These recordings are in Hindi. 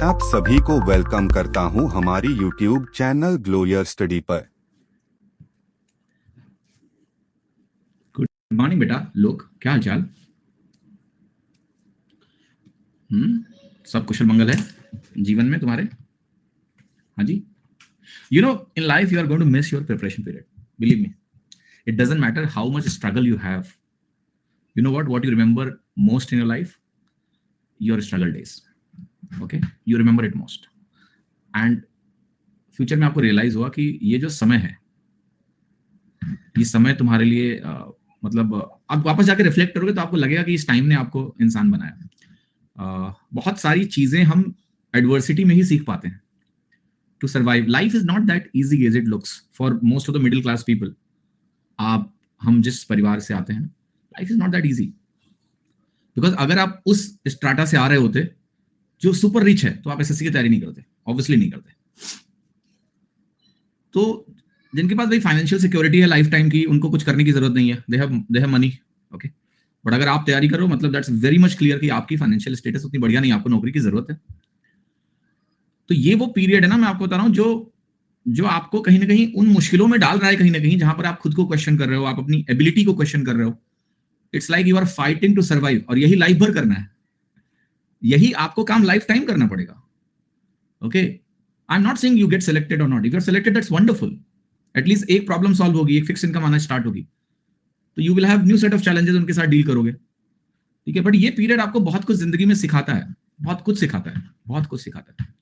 आप सभी को वेलकम करता हूं हमारी YouTube channel glow your study पर। गुड मॉर्निंग बेटा, लोग क्या हाल चाल? सब कुशल मंगल है जीवन में तुम्हारे? हाँ जी। You know, in life you are going to miss your preparation period. Believe me, it doesn't matter how much struggle you have. You know what you remember most in your life? Your struggle days. Okay, you remember it most. And future में आपको रियलाइज हुआ कि ये जो समय है, ये समय तुम्हारे लिए मतलब आप वापस जाके रिफ्लेक्ट करोगे तो आपको लगेगा कि इस टाइम ने आपको इंसान बनाया। बहुत सारी चीजें हम एडवर्सिटी में ही सीख पाते हैं to survive. Life is not that easy as it looks for most of the middle class people. हम जिस परिवार से आते हैं, life is not that easy. Because अगर आप उस स्ट्राटा से आ रहे होते जो सुपर रिच है, तो आप एसएससी की तैयारी नहीं करते, ऑब्वियसली नहीं करते। तो जिनके पास भाई फाइनेंशियल सिक्योरिटी है लाइफ टाइम की, उनको कुछ करने की जरूरत नहीं है, they have money. Okay, but अगर आप तैयारी करो, मतलब दैट्स वेरी मच क्लियर कि आपकी फाइनेंशियल स्टेटस उतनी बढ़िया नहीं, आपको नौकरी की जरूरत है। तो ये वो पीरियड है ना, मैं आपको बता रहा हूँ, जो आपको कहीं ना कहीं उन मुश्किलों में डाल रहा है, कहीं ना कहीं जहां पर आप खुद को क्वेश्चन कर रहे हो, आप अपनी एबिलिटी को क्वेश्चन कर रहे हो। It's like you are fighting to survive, और यही लाइफ भर करना है, यही आपको काम लाइफ टाइम करना पड़ेगा। Okay, I am not saying you get selected और not. If you are selected, that's wonderful. At least एक प्रॉब्लम सॉल्व होगी, एक फिक्स इनकम आना स्टार्ट होगी, तो you will have new set of challenges, उनके साथ डील करोगे। ठीक है, बट ये पीरियड आपको बहुत कुछ जिंदगी में सिखाता है, बहुत कुछ सिखाता है, बहुत कुछ सिखाता है।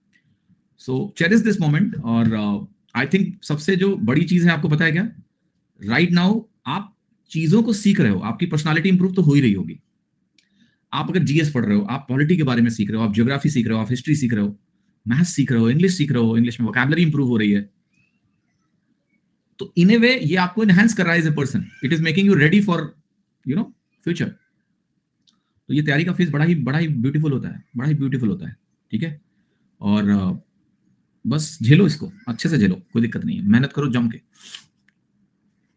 सो चेरिश दिस मोमेंट। और आई थिंक सबसे जो बड़ी चीज है, आपको पता है क्या? राइट नाउ आप चीजों को सीख रहे हो, आपकी पर्सनालिटी इंप्रूव तो हो ही रही होगी। आप अगर जीएस पढ़ रहे हो, आप पॉलिटी के बारे में सीख रहे हो, आप ज्योग्राफी सीख रहे हो, आप हिस्ट्री सीख रहे हो, मैथ्स सीख रहे हो, इंग्लिश सीख रहे हो, इंग्लिश में वोकैबुलरी इंप्रूव हो रही है, तो इन ए वे ये आपको एनहांस कर रहा है as a person. It is making you ready for future. तो ये तैयारी का फेज बड़ा ही ब्यूटीफुल होता है, बड़ा ही ब्यूटीफुल होता है। ठीक है, और बस झेलो इसको, अच्छे से झेलो, कोई दिक्कत नहीं है, मेहनत करो जम के।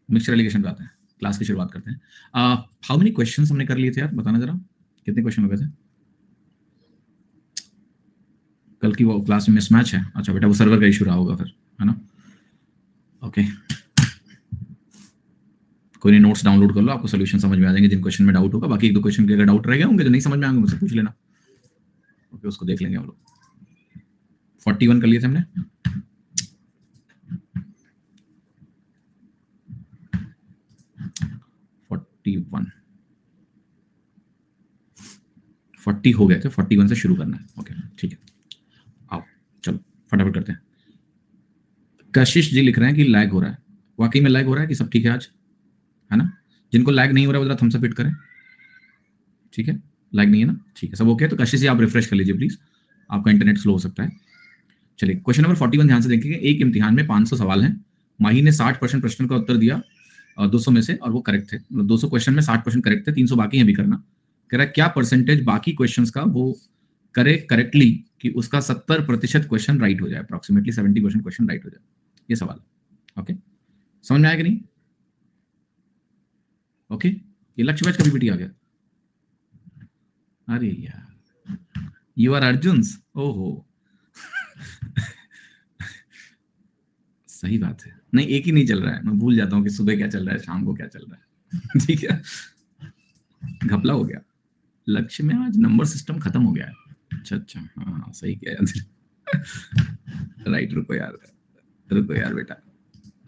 मिक्सचर एलिगेशन पे आते हैं, क्लास की शुरुआत करते हैं। हाउ मेनी क्वेश्चंस हमने कर लिए थे यार, बताना जरा, कितने क्वेश्चन हो गए थे? कल की वो क्लास में मिसमैच है। अच्छा बेटा, वो सर्वर का इशू रहा होगा फिर, है ना? ओके, कोई नहीं, नोट्स डाउनलोड कर लो, आपको सोल्यूशन समझ में आ जाएंगे जिन क्वेश्चन में डाउट होगा। बाकी एक दो क्वेश्चन के अगर डाउट रह गए होंगे, जो नहीं समझ में आएंगे, मुझसे पूछ लेना। ओके, उसको देख लेंगे हम लोग। 41 कर लिए थे हमने। वन 40 हो गए थे, 41 से शुरू करना है। ओके ठीक है, आओ चलो फटाफट करते हैं। कशिश जी लिख रहे हैं कि लैग हो रहा है। वाकई में लैग हो रहा है कि सब ठीक है आज, है ना? जिनको लैग नहीं हो रहा है वो जरा थम्स अप हिट करें। ठीक है, लैग नहीं है ना? ठीक है, सब ओके। तो कशिश जी आप रिफ्रेश कर लीजिए प्लीज, आपका इंटरनेट स्लो हो सकता है। चलिए, क्वेश्चन नंबर 41 ध्यान से देखेंगे। एक इम्तिहान में 500 सवाल हैं, माही ने 60% प्रश्न का उत्तर दिया 200 में से, और वो करेक्ट थे। मतलब 200 क्वेश्चन में 60% करेक्ट थे, 300 बाकी हैं भी करना। कह रहा है क्या परसेंटेज बाकी क्वेश्चंस का वो करे करेक्टली कि उसका 70% क्वेश्चन राइट हो जाए, अप्रोक्सीमेटली 70% क्वेश्चन राइट हो जाए, ये सवाल। ओके, समझ में आया कि नहीं? ओके, ये लक्ष्य बैच का पीपीटी आ गया। अरे यार, यू आर अर्जुन्स, ओहो सही बात है। नहीं, एक ही नहीं चल रहा है, मैं भूल जाता हूँ कि सुबह क्या चल रहा है, शाम को क्या चल रहा है। ठीक है, घपला हो गया। लक्ष्य में आज नंबर सिस्टम खत्म हो गया है। अच्छा, हाँ सही किया। राइट, रुको यार बेटा,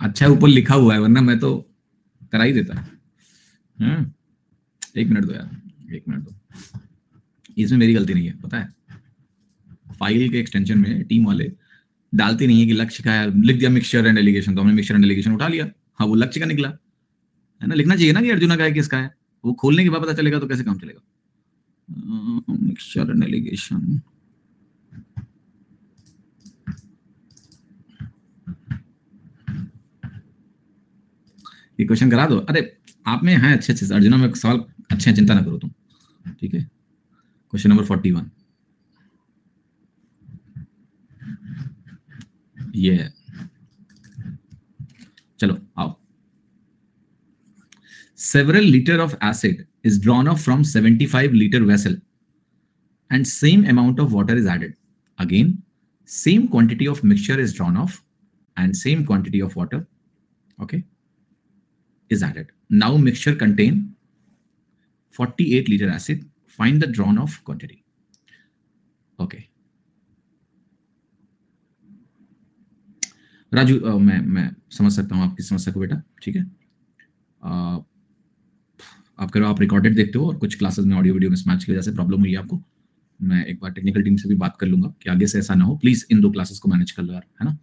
अच्छा ऊपर लिखा हुआ है, वरना मैं तो करा ही देता। एक मिनट दो यार, एक मिनट दो। इसमें मेरी गलती नहीं है, पता है। फाइल के एक्सटेंशन में टीम वाले डालते नहीं है कि लक्ष्य का है, लिख दिया मिक्सचर एंड एलिगेशन, तो हमने मिक्सचर एंड एलिगेशन उठा लिया। हाँ, वो लक्ष्य का निकला, है ना? लिखना चाहिए ना कि अर्जुना का है, किसका है। वो खोलने के बाद पता चलेगा तो कैसे काम चलेगा। मिक्सचर एंड एलिगेशन, ये क्वेश्चन करा दो। अरे आप में हैं अच्छे अर्जुना में सवाल अच्छे हैं, चिंता ना करो तुम। ठीक है, क्वेश्चन नंबर 41 ये है। चलो आओ। Several liter of acid is drawn off from 75 liter vessel and same amount of water is added. Again, same quantity of mixture is drawn off and same quantity of water, okay, is added. Now mixture contain 48 liter acid. Find the drawn off quantity. Okay. Raju, मैं समझ सकता हूँ आपकी समस्या को बेटा, ठीक है। आप करो, आप रिकॉर्डेड देखते हो और कुछ क्लासेस में ऑडियो वीडियो मिसमैच की वजह से प्रॉब्लम हुई है आपको। मैं एक बार टेक्निकल टीम से भी बात कर लूंगा कि आगे से ऐसा ना हो। प्लीज इन 2 क्लासेस को मैनेज कर लो यार, है ना।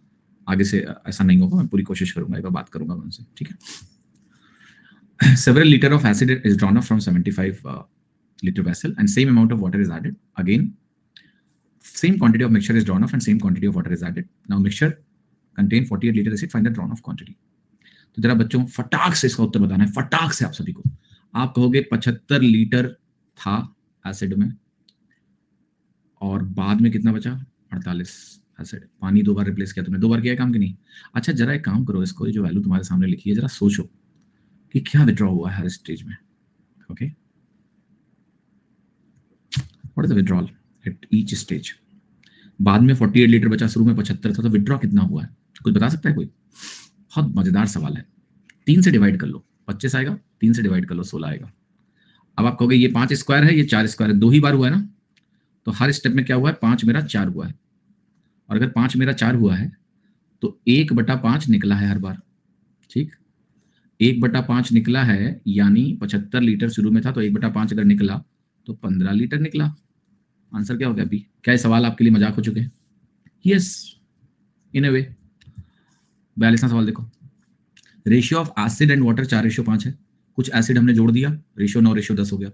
आगे से ऐसा नहीं होगा, मैं पूरी कोशिश करूंगा, एक बार बात करूंगा उनसे, ठीक है। Several liter of acid is drawn off from 75 liter vessel and same amount of water is added. Again, same quantity of mixture is drawn off and same quantity of water is added. Now mixture contain 48 liter acid. Find the drawn off quantity. तो जरा बच्चों फटाक से इसका उत्तर बताना है, फटाक से आप सभी को। आप कहोगे 75 लीटर था एसिड में और बाद में कितना बचा, 48 एसिड। पानी 2 बार रिप्लेस किया तुमने, 2 बार किया काम कि नहीं। अच्छा जरा एक काम करो, इसको जो वैल्यू तुम्हारे सामने लिखी है जरा सोचो कि क्या विड्रॉ हुआ है हर स्टेज में। Okay, what is the withdrawal at each stage. बाद में 48 लीटर बचा, शुरू में 75 था, तो विड्रॉ कितना हुआ है, कुछ बता सकता है कोई। बहुत मजेदार सवाल है। 3 से डिवाइड कर लो, 25 आएगा, 3 से डिवाइड कर लो 16 आएगा। अब आप कहोगे ये 5 स्क्वायर है, ये 4 स्क्वायर है, 2 ही बार हुआ है ना, तो हर स्टेप में क्या हुआ है, 5 मेरा 4 हुआ है। और अगर 5 मेरा 4 हुआ है तो 1/5 निकला है हर बार, ठीक। 1/5 निकला है, यानी 75 लीटर शुरू में था, तो 1/5 अगर निकला तो 15 लीटर निकला। आंसर क्या हो गया अभी। क्या ये सवाल आपके लिए मजाक हो चुके हैं? यस, इन अ वे। 42वां सवाल देखो। Ratio of acid and water 4:5 है। कुछ एसिड हमने जोड़ दिया, रेशियो 9:10 हो गया।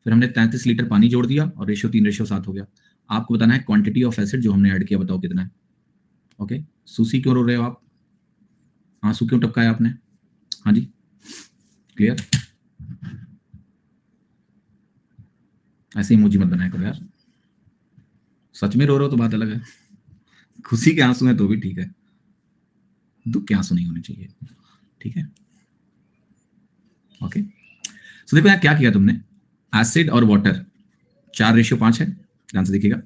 फिर हमने 33 लीटर पानी जोड़ दिया और रेशियो 3:7 हो गया। आपको बताना है क्वांटिटी ऑफ एसिड जो हमने ऐड किया, बताओ कितना है। ओके, सुसी क्यों रो रहे हो आप, आंसू क्यों टपकाया आपने? हाँ जी, क्लियर। ऐसे इमोजी मत बनाया करो यार, सच में रो रहे हो तो बात अलग है, खुशी के आंसू हैं तो भी ठीक है, दुख के आंसू नहीं होने चाहिए, ठीक है। ओके, सो देखो यहाँ क्या किया तुमने, एसिड और वाटर 4:5 है, ध्यान से देखिएगा।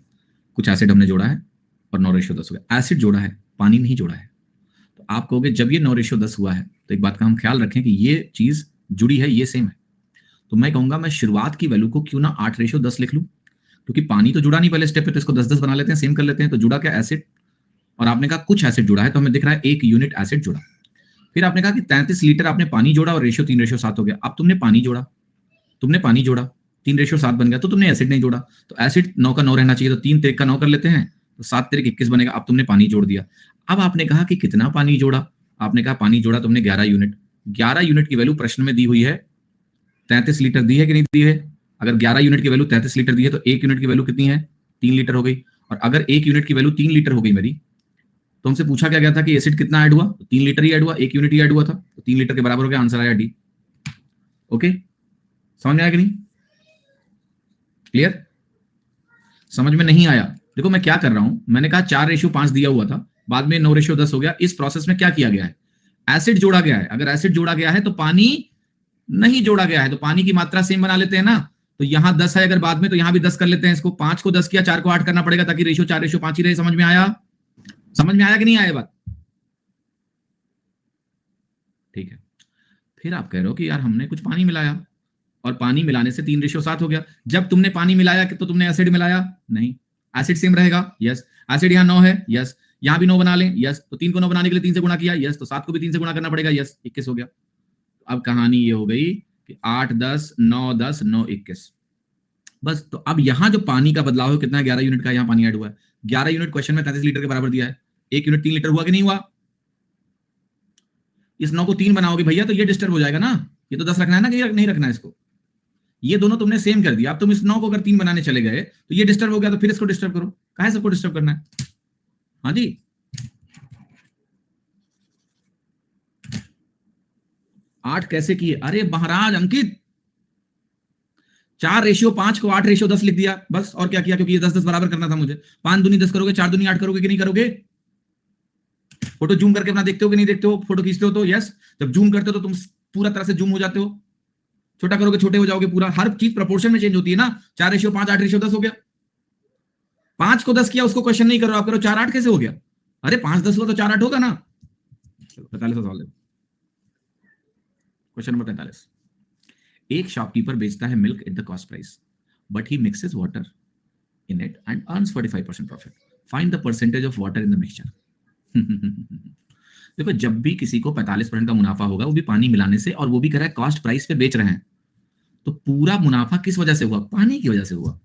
कुछ एसिड हमने जोड़ा है और 9:10 हो गया। एसिड जोड़ा है, पानी नहीं जोड़ा है। तो आप कहोगे जब ये 9:10 हुआ है तो एक बात का हम ख्याल रखें कि ये चीज जुड़ी है, ये सेम है। तो मैं कहूंगा मैं शुरुआत की वैल्यू को क्यों ना 8:10 लिख लूं, क्योंकि पानी तो जुड़ा नहीं पहले स्टेप पे, तो इसको 10-10 बना लेते हैं, सेम कर लेते हैं। तो जुड़ा क्या, एसिड। और आपने कहा कुछ एसिड जुड़ा है, तो हमें दिख रहा है 1 यूनिट एसिड जुड़ा। फिर आपने कहा कि 33 लीटर आपने पानी जोड़ा और रेशियो 3:7 हो गया। अब तुमने पानी जोड़ा, 3:7 बन गया, तो तुमने एसिड नहीं जोड़ा। तो एसिड 9 का 9 रहना चाहिए, तो 3 3 का 9 कर लेते हैं, तो 7 3 21 बनेगा। अब तुमने पानी जोड़ दिया। अब आपने कहा कि कितना पानी जोड़ा, आपने कहा पानी जोड़ा तुमने 11 यूनिट। 11 यूनिट की वैल्यू प्रश्न में दी हुई है, 33 लीटर दी है कि नहीं दी है। अगर 11 यूनिट की वैल्यू 33 लीटर दी है तो 1 यूनिट की वैल्यू कितनी है, 3 लीटर हो गई। और अगर 1 यूनिट की वैल्यू 3 लीटर हो गई मेरी, तो हमसे पूछा क्या गया था कि एसिड कितना ऐड हुआ, तो 3 लीटर ही ऐड हुआ, 1 यूनिट ही ऐड हुआ था, तो 3 लीटर के बराबर हो गया। आंसर आया डी। ओके, समझ में आया कि नहीं, क्लियर। समझ में नहीं आया, देखो मैं क्या कर रहा हूं, मैंने कहा 4:5 दिया हुआ था, बाद में 9:10 हो गया। इस प्रोसेस में क्या किया गया है, एसिड जोड़ा गया है। अगर एसिड जोड़ा गया है तो पानी नहीं जोड़ा गया है, तो पानी की मात्रा सेम बना लेते हैं ना। तो यहां 10 है अगर बाद में, तो यहां भी 10 कर लेते हैं। इसको 5 को 10 किया, 4 को 8 करना पड़ेगा, ताकि रेशियो 4:5 ही रहे। समझ में आया, समझ में आया कि नहीं आया बात, ठीक है। फिर आप कह रहे हो कि यार हमने कुछ पानी मिलाया और पानी मिलाने से 3:7 हो गया। जब तुमने पानी मिलाया तो तुमने एसिड मिलाया नहीं, एसिड सेम रहेगा, यस। एसिड यहाँ 9 है, यस। यहाँ भी 9 बना लें, यस। तो 3 को 9 बनाने के लिए 3 से गुणा किया, यस। तो 7 को भी 3 से गुणा करना पड़ेगा, यस। 21 हो गया। अब कहानी ये हो गई कि 8 10 9 10 9 21 बस। तो अब यहां जो पानी का बदलाव है कितना है, 11 यूनिट का यहाँ पानी ऐड हुआ है। 11 यूनिट क्वेश्चन में 33 लीटर के बराबर दिया है। 1 यूनिट 3 लीटर हुआ कि नहीं हुआ। इस 9 को 3 बनाओगे भैया तो ये डिस्टर्ब हो जाएगा ना, ये तो 10 रखना है ना, कि नहीं रखना है इसको। ये दोनों तुमने सेम कर दिया। अब तुम इस 9 को अगर 3 बनाने चले गए तो ये डिस्टर्ब हो गया, तो फिर इसको डिस्टर्ब करो। काहे सबको डिस्टर्ब करना है, हाँ जी। 8 कैसे किए, अरे महाराज अंकित 4:5 को 8:10 लिख दिया बस, और क्या किया, क्योंकि ये 10 10 बराबर करना था मुझे। 5 दूनी 10 करोगे, 4 दूनी 8 करोगे कि नहीं करोगे। फोटो जूम करके अपना देखते हो कि नहीं देखते हो, फोटो खींचते हो तो यस। जब जूम करते हो तो तुम पूरा तरह से जूम हो जाते हो, छोटा करोगे छोटे हो जाओगे पूरा। हर चीज प्रोपोर्शन में चेंज होती है ना। 4:5 8:10 हो गया। 5 को 10 किया, उसको क्वेश्चन नहीं करो, आप करो 4 8 कैसे हो गया? अरे 5 10 हुआ तो 4 8 होगा ना। चलो 45 सवाल देखो। क्वेश्चन नंबर 45, एक शॉपकीपर बेचता है milk at the cost price, but he mixes water in it and earns 45% profit. Find the percentage of water in the mixture. देखो, जब भी किसी को 45% का मुनाफा होगा, वो भी पानी मिलाने से, और वो भी कह रहा है कॉस्ट प्राइस पे बेच रहे हैं, तो पूरा मुनाफा किस वजह से हुआ? पानी की वजह से हुआ।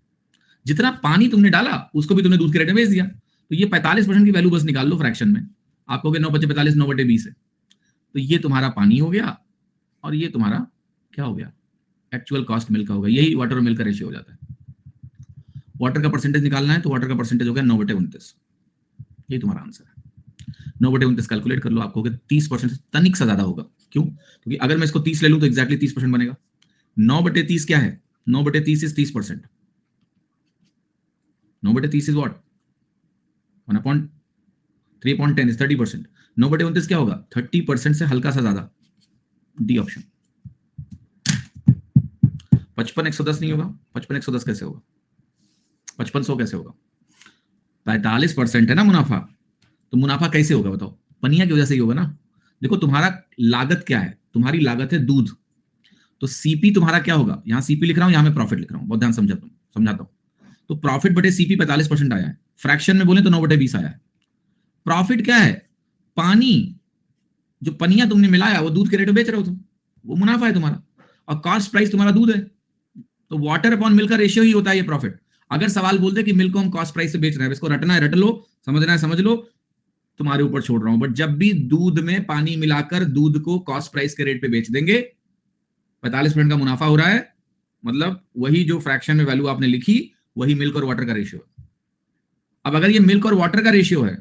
जितना पानी तुमने डाला उसको भी तुमने दूध के रेट में बेच दिया। तो ये 45% की वैल्यू बस निकाल लो फ्रैक्शन में, आप कहोगे 9/45 9/20 है। तो ये तुम्हारा पानी हो गया, और ये तुम्हारा क्या हो गया? एक्चुअल कॉस्ट मिल्क का होगा। यही वाटर और मिल्क का रेशियो हो जाता है। वाटर का परसेंटेज निकालना है तो वाटर का परसेंटेज हो गया 9/29। ये तुम्हारा आंसर है। 9/29 कैलकुलेट कर लो, आपको 30% से तनिक सा ज्यादा होगा। क्यों? क्योंकि अगर मैं इसको 30 ले लूं तो एक्जैक्टली 30% बनेगा। 9/30 क्या है? 9/30 इज 30%। 9/30 is what? 1/3.10 इज 30%। 9/29 क्या होगा? 30% से हल्का सा ज्यादा। D option. 55 110 नहीं होगा। 55 110 कैसे होगा? 5500 कैसे होगा? 45% है ना मुनाफा। तो मुनाफा कैसे होगा बताओ? पनिया की वजह से ही होगा ना। देखो, तुम्हारा लागत क्या है? तुम्हारी लागत है दूध। तो सीपी तुम्हारा क्या होगा? यहां सीपी लिख रहा हूं, यहां मैं प्रॉफिट लिख रहा हूं, बहुत ध्यान समझाता हूं। तो प्रॉफिट बटे सीपी 45% आया है। फ्रैक्शन में बोले तो 9/20 आया है। प्रॉफिट क्या है? पानी, जो पनिया तुमने मिलाया वो दूध के रेट में बेच रहे हो तुम, वो मुनाफा है तुम्हारा। और कॉस्ट प्राइस तुम्हारा दूध है, तो वाटर अपॉन मिल्क का रेशियो ही होता है ये प्रॉफिट। अगर सवाल बोलते कि मिल्क को हम कॉस्ट प्राइस से बेच रहे हैं, इसको रटना है रट लो, समझना है समझ लो, तुम्हारे ऊपर छोड़ रहा हूं। बट जब भी दूध में पानी मिलाकर दूध को कॉस्ट प्राइस के रेट पे बेच देंगे, 45% का मुनाफा हो रहा है, मतलब वही जो फ्रैक्शन में वैल्यू आपने लिखी, वही मिल्क और वाटर का रेशियो है। अब अगर ये मिल्क और वाटर का रेशियो है,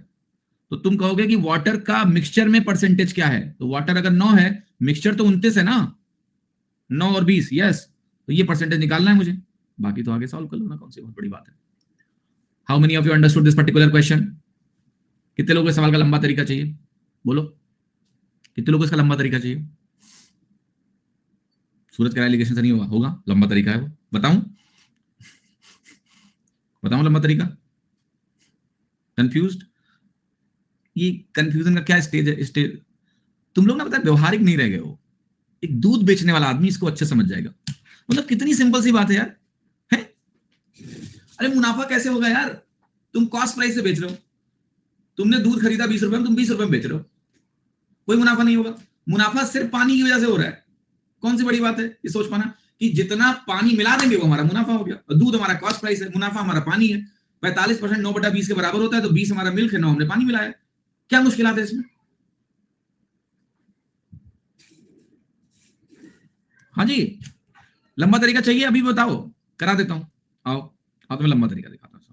तो तुम कहोगे कि वाटर का मिक्सचर में परसेंटेज क्या है? तो वाटर अगर 9 है, मिक्सचर तो 29 है ना, 9 और 20, यस। तो ये परसेंटेज निकालना है मुझे, बाकी तो आगे सॉल्व कर लो ना, कौन सी बहुत बड़ी बात है। How many of you understood this particular question? कितने लोगों को सवाल का लंबा तरीका चाहिए? बोलो, कितने लोगों को इसका लंबा तरीका चाहिए? सूरज का एलिगेशन से नहीं होगा, होगा लंबा तरीका है वो। बताऊं? बताऊं लंबा तरीका? कंफ्यूज्ड? ये कंफ्यूजन का क्या स्टेज है? स्टेज तुम लोग ना पता है व्यवहारिक नहीं रह गए हो। एक दूध बेचने वाला आदमी इसको अच्छे समझ जाएगा। मतलब कितनी सिंपल सी बात है यार, है? अरे मुनाफा कैसे होगा यार? तुम कॉस्ट प्राइस से बेच रहे हो, तुमने दूध खरीदा 20 रुपए में, तुम 20 रुपए में बेच रहे हो, कोई मुनाफा नहीं होगा। मुनाफा सिर्फ पानी की वजह से हो रहा है। कौन सी बड़ी बात है ये सोच पाना कि जितना पानी मिला देंगे वो हमारा मुनाफा हो गया। और दूध हमारा कॉस्ट प्राइस है, मुनाफा हमारा पानी है। 45% 9/20 के बराबर होता है, तो 20 हमारा मिल्क है, 9 हमने पानी मिलाया। क्या मुश्किलात है इसमें? हाँ जी, लंबा तरीका चाहिए? अभी बताओ, करा देता हूं। आओ आओ, तुम्हें लंबा तरीका दिखाता हूं।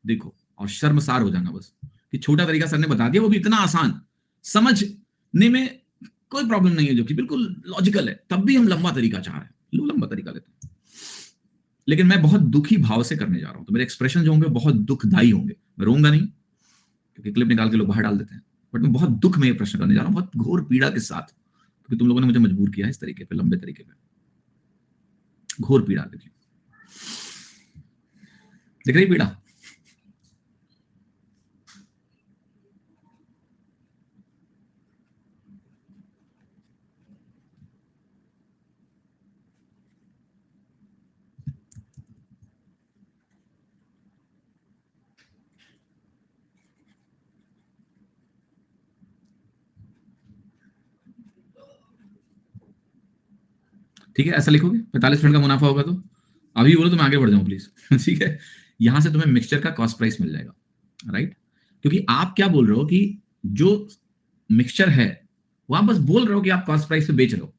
देखो, और शर्मसार हो जाना बस कि छोटा तरीका सर ने बता दिया, वो भी इतना आसान, समझने में कोई प्रॉब्लम नहीं है, जो कि बिल्कुल लॉजिकल है। तब भी हम लंबा तरीका चाह रहे हैं। लो लंबा तरीका लेते हैं, लेकिन मैं बहुत दुखी भाव से करने जा रहा हूं, तो मेरे एक्सप्रेशन जो होंगे बहुत दुखदायी होंगे। मैं रोऊंगा नहीं, क्योंकि क्लिप निकाल के लोग बाहर डाल देते हैं, बट मैं बहुत दुख में ये प्रश्न करने जा रहा हूं, बहुत घोर पीड़ा के साथ, क्योंकि तुम लोगों ने मुझे मजबूर किया है इस तरीके पे, लंबे तरीके पे। घोर पीड़ा दिख रही पीड़ा? ठीक है, ऐसा लिखोगे 45% का मुनाफा होगा तो अभी बोलो तो मैं आगे बढ़ जाऊं प्लीज। ठीक है, यहां से तुम्हें मिक्सचर का कॉस्ट प्राइस मिल जाएगा, राइट? क्योंकि आप क्या बोल रहे हो कि जो मिक्सचर है वो आप बस बोल रहे हो कि आप कॉस्ट प्राइस पे बेच रहे हो।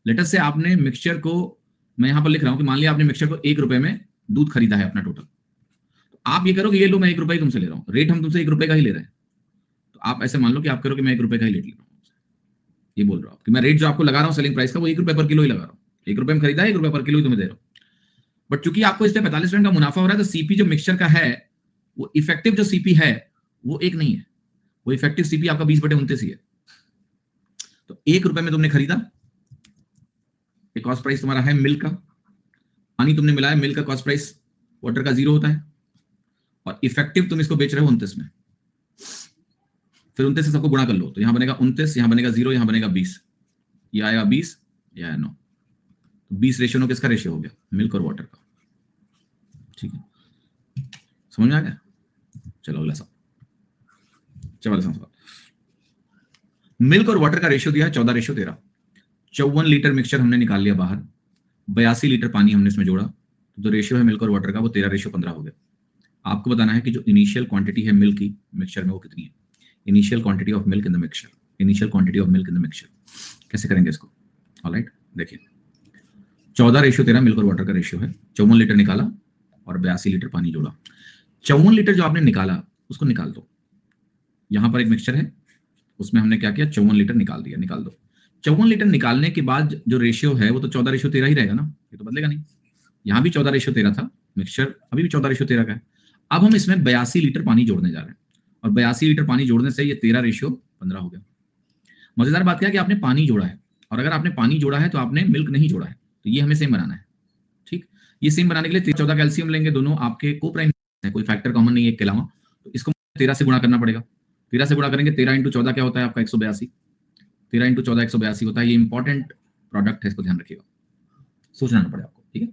लेटर से आपने मिक्सचर को, मैं यहां पर लिख रहा हूं कि मान लिया आपने मिक्सचर को 1 रुपए में दूध खरीदा है अपना टोटल, तो आप ये करो कि ये लो, मैं 1 रुपए तुमसे ले रहा हूं, रेट हम तुमसे 1 रुपए का ही ले रहे हैं, तो आप ऐसे मान लो कि आप करो कि मैं 1 रुपए का ही रेट ले रहा हूं। ये बोल रहा हूं कि मैं रेट जो आपको लगा रहा हूं सेलिंग प्राइस का, वो 1 रुपए पर किलो ही लगा रहा हूं। 1 रुपए में खरीदा है, 1 रुपए पर किलो ही तुम्हें दे रहा हूं। बट चूंकि आपको इस पे 45% का मुनाफा हो रहा है, तो सीपी जो मिक्सचर का है, वो इफेक्टिव जो सीपी है वो 1 नहीं है, वो इफेक्टिव सीपी आपका 20/29 ही है। तो 1 रुपए में तुमने खरीदा, कॉस्ट प्राइस तुम्हारा है मिल्क का, पानी तुमने मिलाया, मिल्क का कॉस्ट प्राइस वाटर का 0 होता है, और इफेक्टिव तुम इसको बेच रहे हो 29 में, फिर 29 से सबको गुणा कर लो, तो यहां बनेगा 29, यहां बनेगा 0, यहां बनेगा 20, ये आएगा 20, ये आया 9, तो 20 रेशियो 9 किसका रेशियो हो गया? मिल्क और वाटर का। ठीक है, समझ में आ गया? चलो अगला सवाल, चलो सवाल। मिल्क और वाटर का रेशियो दिया है 14:13, 54 लीटर मिक्सचर हमने निकाल लिया बाहर, 82 लीटर पानी हमने इसमें जोड़ा, तो जो रेशियो है मिल्क और वाटर का वो 13:15 हो गया। आपको बताना है कि जो इनिशियल क्वांटिटी है मिल्क की मिक्सचर में वो कितनी है। Initial quantity of milk in the mixture, initial quantity of milk in the mixture, कैसे करेंगे इसको? ऑलराइट, देखिए 14:13 मिल्क और वाटर का रेशियो है, 54 लीटर निकाला और 82 लीटर पानी जोड़ा। 54 लीटर जो आपने निकाला उसको निकाल दो, यहां पर एक मिक्सचर है उसमें हमने क्या किया, 54 लीटर निकाल दिया, निकाल दो। 54 लीटर निकालने के बाद जो रेशियो है वो तो 14:13 ही रहेगा ना, ये तो बदलेगा नहीं। यहां भी 14:13 था मिक्सचर, अभी भी 14:13 का है। अब हम इसमें 82 लीटर पानी जोड़ने जा रहे हैं, और 82 लीटर पानी जोड़ने से ये 13:15 हो गया। मजेदार बात क्या है कि आपने पानी जोड़ा है, और अगर आपने पानी जोड़ा है तो आपने मिल्क नहीं जोड़ा है, तो ये हमें सेम बनाना है। ठीक, ये सेम बनाने के लिए 14 कैल्शियम लेंगे, दोनों आपके को प्राइम है, कोई फैक्टर कॉमन नहीं है एक के अलावा, तो इसको 13 से गुणा करना पड़ेगा। 13 से गुणा करेंगे, 13 × 14 क्या होता है आपका? 182। 13 × 14 182 होता है। ये इंपॉर्टेंट प्रोडक्ट है, इसको ध्यान रखिएगा, सोचना ना पड़े आपको। ठीक है,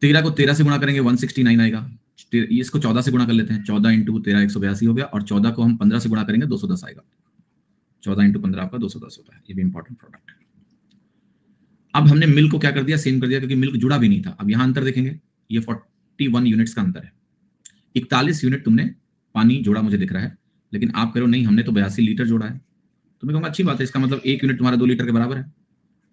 13 को 13 से गुणा करेंगे 169 आएगा। इसको 14 से गुणा कर लेते हैं, 14 × 13 182 हो गया, और 14 को हम 15 से गुणा करेंगे 210 आएगा। 14 × 15 आपका 210 होता है। ये भी इंपॉर्टेंट प्रोडक्ट है। अब हमने मिल्क को क्या कर दिया, सेम कर दिया, क्योंकि मिल्क जुड़ा भी नहीं था। अब यहां अंतर देखेंगे, ये 41 यूनिट्स का अंतर है। 41 यूनिट तुमने पानी जोड़ा मुझे दिख रहा है, लेकिन आप कह रहे हो नहीं हमने तो 82 लीटर जोड़ा है। तो मैं कहूंगा अच्छी बात है, इसका मतलब 1 यूनिट तुम्हारा 2 लीटर के बराबर है,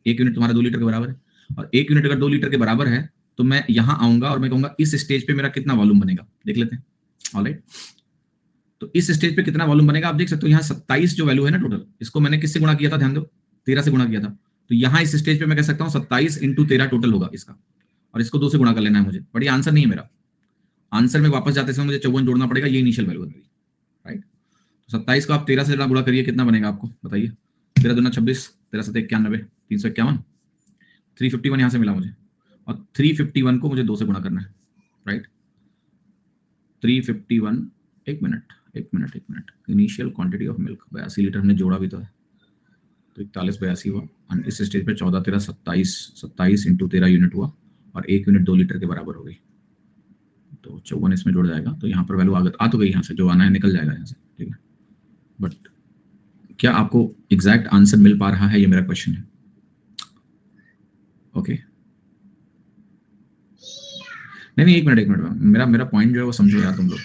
1 यूनिट तुम्हारा 2 लीटर के बराबर है, और 1 यूनिट अगर 2 लीटर के बराबर है तो मैं यहां आऊंगा और मैं कहूंगा इस स्टेज पे मेरा कितना वॉल्यूम बनेगा, देख लेते हैं। ऑलराइट, तो इस स्टेज पे कितना वॉल्यूम बनेगा आप देख सकते हो। यहाँ 27 जो वैल्यू है ना टोटल, इसको मैंने किससे गुणा किया था, ध्यान दो, 13 से गुणा किया था। तो यहाँ इस स्टेज पे मैं कह सकता हूँ 27 × 13 टोटल होगा इसका, और इसको 2 से गुणा कर लेना है मुझे। बट ये आंसर नहीं है मेरा, आंसर में वापस जाते समय मुझे 54 जोड़ना पड़ेगा, ये इनिशियल वैल्यू है मेरी। राइट, तो 27 को आप 13 से गुणा करिए, कितना बनेगा आपको बताइए? 13 दूना 26, 13 7 91, 351, 351 यहाँ से मिला मुझे, और 351 को मुझे 2 से गुणा करना है। राइट, 351, एक minute, initial quantity of milk 82 litre हमने जोड़ा भी तो है, तो 41 82 हुआ, और इस स्टेज पे 14 13 27, 27 × 13 यूनिट हुआ, और 1 यूनिट 2 लीटर के बराबर हो गई, तो 54 इसमें जुड़ जाएगा। तो यहाँ पर वैल्यू आ तो गई, यहाँ से जो आना है निकल जाएगा यहाँ से। ठीक है, बट क्या आपको एग्जैक्ट आंसर मिल पा रहा है, ये मेरा क्वेश्चन है। ओके, नहीं एक मिनट, मेरा पॉइंट जो है वो समझो यार तुम लोग।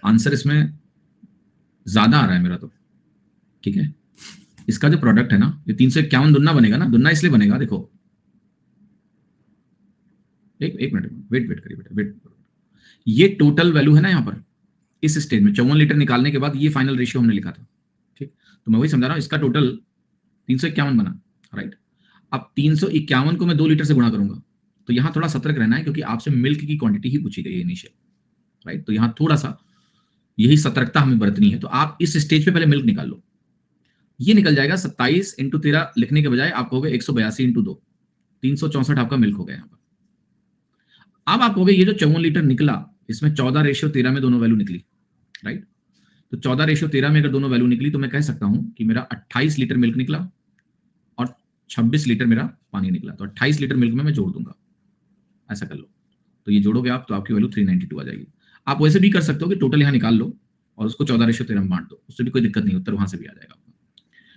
आंसर इसमें ज्यादा आ रहा है मेरा तो। ठीक है, इसका जो प्रोडक्ट है ना, ये 351 दुन्ना बनेगा ना, दुन्ना इसलिए बनेगा, देखो एक मिनट वेट करिए बेटा, वेट। ये टोटल वैल्यू है ना यहाँ पर इस स्टेज में 54 लीटर निकालने के बाद ये फाइनल रेशियो हमने लिखा था। ठीक, तो मैं वही समझा रहा हूँ, इसका टोटल 351 बना। राइट, अब 351 को मैं 2 लीटर से गुणा करूंगा, तो यहां थोड़ा सतर्क रहना है, क्योंकि आपसे मिल्क की क्वांटिटी ही पूछी गई है इनिशियल। राइट, तो यहां थोड़ा सा यही सतर्कता हमें बरतनी है। तो आप इस स्टेज पे पहले मिल्क निकाल लो, ये निकल जाएगा 27 × 13 लिखने के बजाय आप कहोगे 182 × 2, 364 आपका मिल्क हो गया यहाँ पर। अब आप कहोगे ये जो 54 लीटर निकला, इसमें 14:13 में दोनों वैल्यू निकली। राइट, तो 14:13 में अगर दोनों वैल्यू निकली तो मैं कह सकता हूं कि मेरा 28 लीटर मिल्क निकला और 26 लीटर मेरा पानी निकला। तो 28 लीटर मिल्क में मैं जोड़ दूंगा, ऐसा कर लो। तो ये जोड़ोगे आप तो आपकी वैल्यू 392 आ जाएगी। आप वैसे भी कर सकते हो कि टोटल यहाँ निकाल लो और उसको 14:13 में बांट दो, उससे भी कोई दिक्कत नहीं, उत्तर वहां से भी आ जाएगा,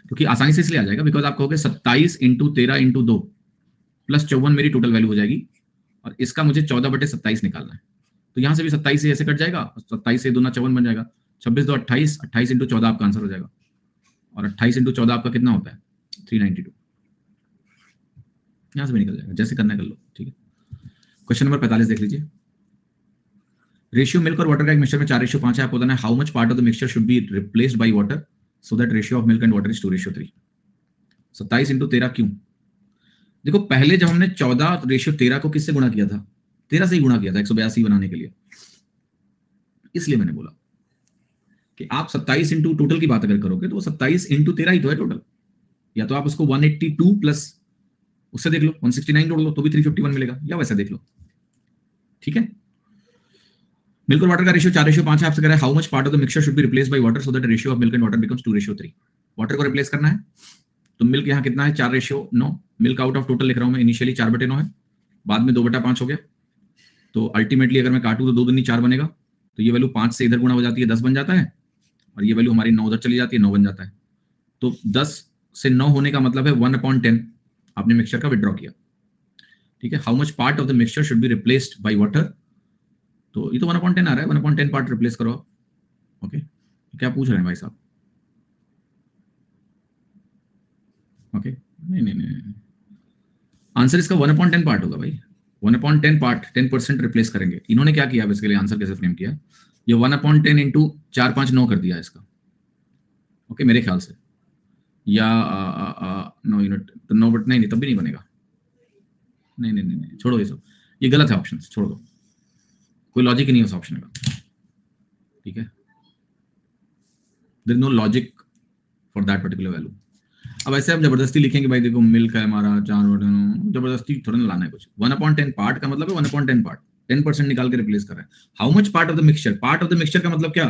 क्योंकि आसानी से इसलिए आ जाएगा बिकॉज आप कहोगे 27 × 13 × 2 प्लस 54 मेरी टोटल वैल्यू हो जाएगी, और इसका मुझे 14/27 निकालना है। तो यहां से भी 27 से ऐसे कट जाएगा, 27 से 2 × 54 बन जाएगा, 26 2 28, 28 × 14 आपका आंसर हो जाएगा, और 28 × 14 आपका कितना होता है 392। यहां से भी निकल जाएगा, जैसे करना कर लो। ठीक है, क्वेश्चन नंबर 45 देख लीजिए। रेशियो मिल्क और वाटर का एक मिक्सचर में 4:5 है। आपको बताना है how much part of the mixture should be replaced by water so that ratio of milk and water is 2:3। 27 × 13 क्यों? देखो पहले जब हमने 14:13 को किससे गुणा किया था, 13 से ही गुणा किया था 182 बनाने के लिए। इसलिए मैंने बोला कि आप 27 × टोटल की बात अगर करोगे तो 27 × 13 ही तो है टोटल, या तो आप उसको 182 प्लस उससे देख लो 169 जोड़ लो तो भी 351 मिलेगा, या वैसा देख लो। ठीक है, मिल्क और वाटर का रेशियो 4:5 है, आपसे कह रहा है how much part of the mixture should be replaced by water so that ratio of milk and water becomes 2:3। Water को रिप्लेस करना है, तो मिल्क यहाँ कितना है 4:9, मिल्क आउट ऑफ टोटल लिख रहा हूं मैं, इनिशियली 4/9 है, बाद में 2/5 हो गया, तो अल्टीमेटली अगर मैं काटूं तो 2 दूनी 4 बनेगा, तो ये वैल्यू 5 से इधर गुणा हो जाती है 10 बन जाता है, और ये वैल्यू हमारी 9 उधर चली जाती है 9 बन जाता है। तो 10 से 9 होने का मतलब है 1/10 आपने मिक्सचर का विड्रॉ किया। ठीक है, how much part of the mixture should be replaced by water, तो ये तो 1/10 आ रहा है, 1/10 पार्ट रिप्लेस करो। ओके, क्या पूछ रहे हैं भाई साहब? ओके, नहीं, आंसर इसका 1/10 पार्ट होगा भाई, 1/10 पार्ट 10% रिप्लेस करेंगे। इन्होंने क्या किया बेसिकली, आंसर कैसे फ्रेम किया, ये 1/10 इंटू 4 5 9 कर दिया इसका। ओके, मेरे ख्याल से, या 9 यूनिट, तो 9 बट नहीं, तब भी नहीं बनेगा। नहीं, छोड़ो ये सब, ये गलत है ऑप्शन, छोड़ दो, कोई लॉजिक ही नहीं है उस ऑप्शन का। ठीक है, there is no logic for that particular value. अब ऐसे आप जबरदस्ती लिखेंगे भाई देखो मिल्क है हमारा 4, जबरदस्ती थोड़ा ना लाना है कुछ। 1/10 पार्ट का मतलब है 1/10 पार्ट, 10% निकाल के रिप्लेस कर रहे हैं। How much part of the mixture, part of the mixture का मतलब क्या,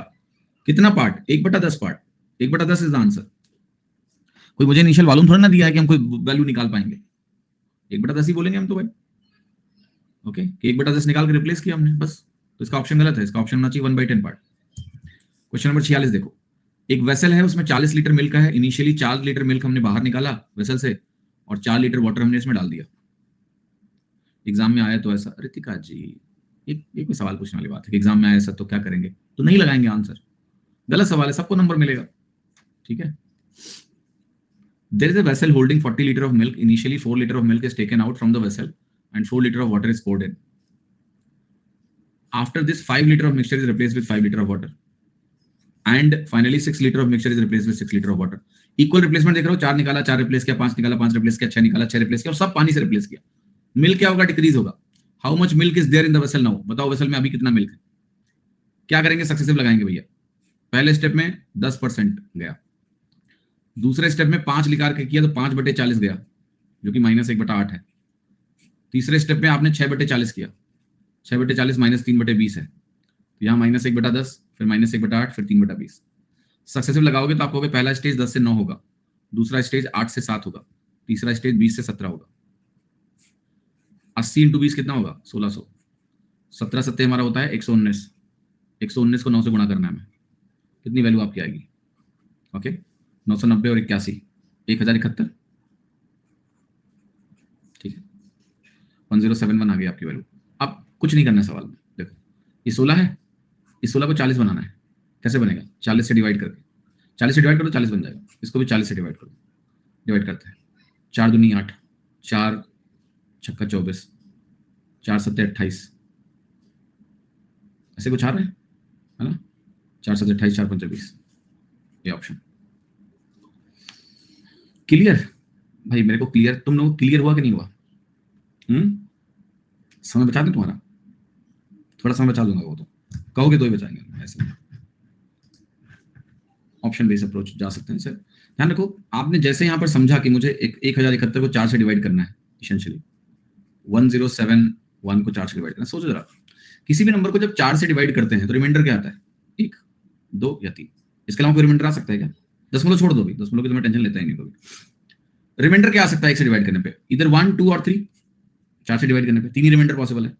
कितना part, 1/10 part, 1/10 is the answer. कोई मुझे इनिशियल मालूम थोड़ा ना दिया है कि हम कोई वैल्यू निकाल पाएंगे, 1/10 ही बोलेंगे हम तो भाई। ओके, 1/10 निकाल के रिप्लेस किया हमने बस, तो इसका ऑप्शन गलत है, इसका ऑप्शन होना चाहिए 1/10 पार्ट। क्वेश्चन नंबर 46 देखो, एक वेसल है उसमें 40 लीटर मिल्क है, इनिशियली 4 लीटर मिल्क हमने बाहर निकाला वेसल से और 4 लीटर वाटर हमने इसमें डाल दिया। एग्जाम में आया तो ऐसा, रितिका जी एक कोई सवाल पूछने वाली बात है कि एग्जाम में आया ऐसा तो क्या करेंगे, तो नहीं लगाएंगे आंसर, गलत सवाल है, सबको नंबर मिलेगा। ठीक है, there is a vessel holding 40 liter of milk, initially 4 liter of milk is taken out from the vessel and 4 liter of water is poured in. After this 5 liter of mixture is replaced with 5 liter of water and finally 6 liter of mixture is replaced with 6 liter of water. Equal replacement देख रहे हो, 4 निकाला 4 रिप्लेस किया, 5 निकाला 5 रिप्लेस किया, 6 निकाला 6 रिप्लेस किया, और सब पानी से रिप्लेस किया। मिल्क क्या होगा, डिक्रीज होगा। How much milk is there in the vessel now, बताओ वेसल में अभी कितना मिल्क है। क्या करेंगे, सक्सेसिव लगाएंगे भैया। पहले स्टेप में 10% गया, दूसरे स्टेप में 5 निकाल के किया तो 5/40 गया जो कि -1/8 है। तीसरे स्टेप में आपने 6/40 किया, 6/40 -3/20 है, तो यहाँ -1/10, फिर -1/8, फिर 3/20। सक्सेसिव लगाओगे तो आपको पहला स्टेज 10 से 9 होगा, दूसरा स्टेज 8 से 7 होगा, तीसरा स्टेज 20 से 17 होगा। 80 × 20 कितना होगा, 1600। 17 सत्ते हमारा होता है 119, 119 को 9 से गुणा करना है हमें, कितनी वैल्यू आपकी आएगी। ओके, 990 और 81, 1071। ठीक है, 1071 आ गई आपकी वैल्यू। अब कुछ नहीं करना सवाल में, देखो ये 16 है, इस 16 को 40 बनाना है, कैसे बनेगा, 40 से डिवाइड करके, 40 से डिवाइड करो 40 बन जाएगा, इसको भी 40 से डिवाइड करो, डिवाइड करते हैं, 4 दूनी 8, 4 छक्का 24, 4 सत्ते 28, ऐसे कुछ आ रहा है ना, 4 सत्ते 28, 4 पंचे 20, ये ऑप्शन क्लियर। भाई मेरे को क्लियर, तुम लोग क्लियर हुआ कि नहीं हुआ? समय बचा दूं तुम्हारा, थोड़ा समय बचा दूंगा, वो तो कहोगे तो ही बचाएंगे। ऐसे ऑप्शन बेस्ड अप्रोच जा सकते हैं सर। ध्यान रखो, आपने जैसे यहाँ पर समझा कि मुझे 1071 को 4 से डिवाइड करना है, इसेंशियली 1071 को 4 से डिवाइड करना है। सोचो जरा, किसी भी नंबर को जब 4 से डिवाइड करते हैं तो रिमाइंडर क्या आता है, 1, 2 या 3, इसके अलावा कोई रिमाइंडर आ सकता है क्या? दशमलव छोड़ दो भी, दशमलव की तो मैं टेंशन लेता ही नहीं कभी। रिमाइंडर क्या आ सकता है 1 से डिवाइड करने पे, इधर 1, 2 और 3, 4 से डिवाइड करने पे 3 ही रिमाइंडर पॉसिबल है।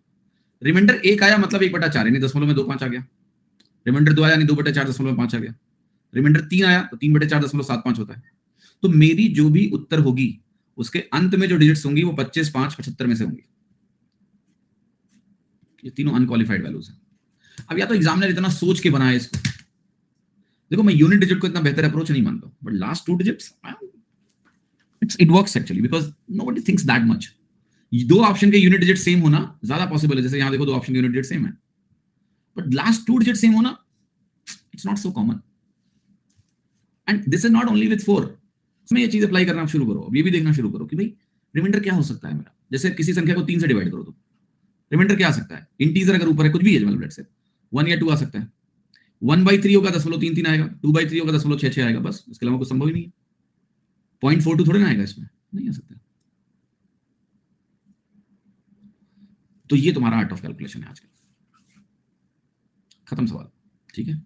रिमाइंडर 1 आया मतलब 1/4, यानी दशमलव में 2.5 आ गया। रिमाइंडर 2 आया यानी 2/4.5 आ गया। रिमाइंडर 3 आया तो 3/4.75 होता है। तो मेरी जो भी उत्तर होगी उसके अंत में जो डिजिट्स होंगी वो 25, 5, 75 में से होंगी। ये तीनों अनक्वालिफाइड वैल्यूज हैं। अब या तो एग्जामिनर इतना सोच के बनाया इसको, देखो मैं यूनिट डिजिट को इतना बेहतर अप्रोच नहीं मानता, but last 2 digits it works actually, because nobody thinks that much. 2 option के यूनिट डिजिट सेम होना ज्यादा पॉसिबल है, जैसे यहां देखो 2 ऑप्शन के यूनिट डिजिट सेम है, बट लास्ट 2 डिजिट सेम होना it's not so common. And this is not only with 4, इसमें ये चीज अप्लाई करना शुरू करो, अब ये भी देखना शुरू करो कि भाई रिमाइंडर क्या हो सकता है मेरा। जैसे किसी संख्या को 3 से डिवाइड करो तो रिमाइंडर क्या आ सकता है, इंटीजर अगर ऊपर है कुछ भी है, मतलब लेट्स से 1 या 2 आ सकता है। 1/3 होगा 0.33 आएगा, 2/3 होगा 0.66 आएगा, बस इसके अलावा कुछ संभव ही नहीं है। 0.42 थोड़े ना आएगा, इसमें नहीं आ सकता। तो ये तुम्हारा आर्ट ऑफ कैलकुलेशन है आज का। खत्म सवाल, ठीक है।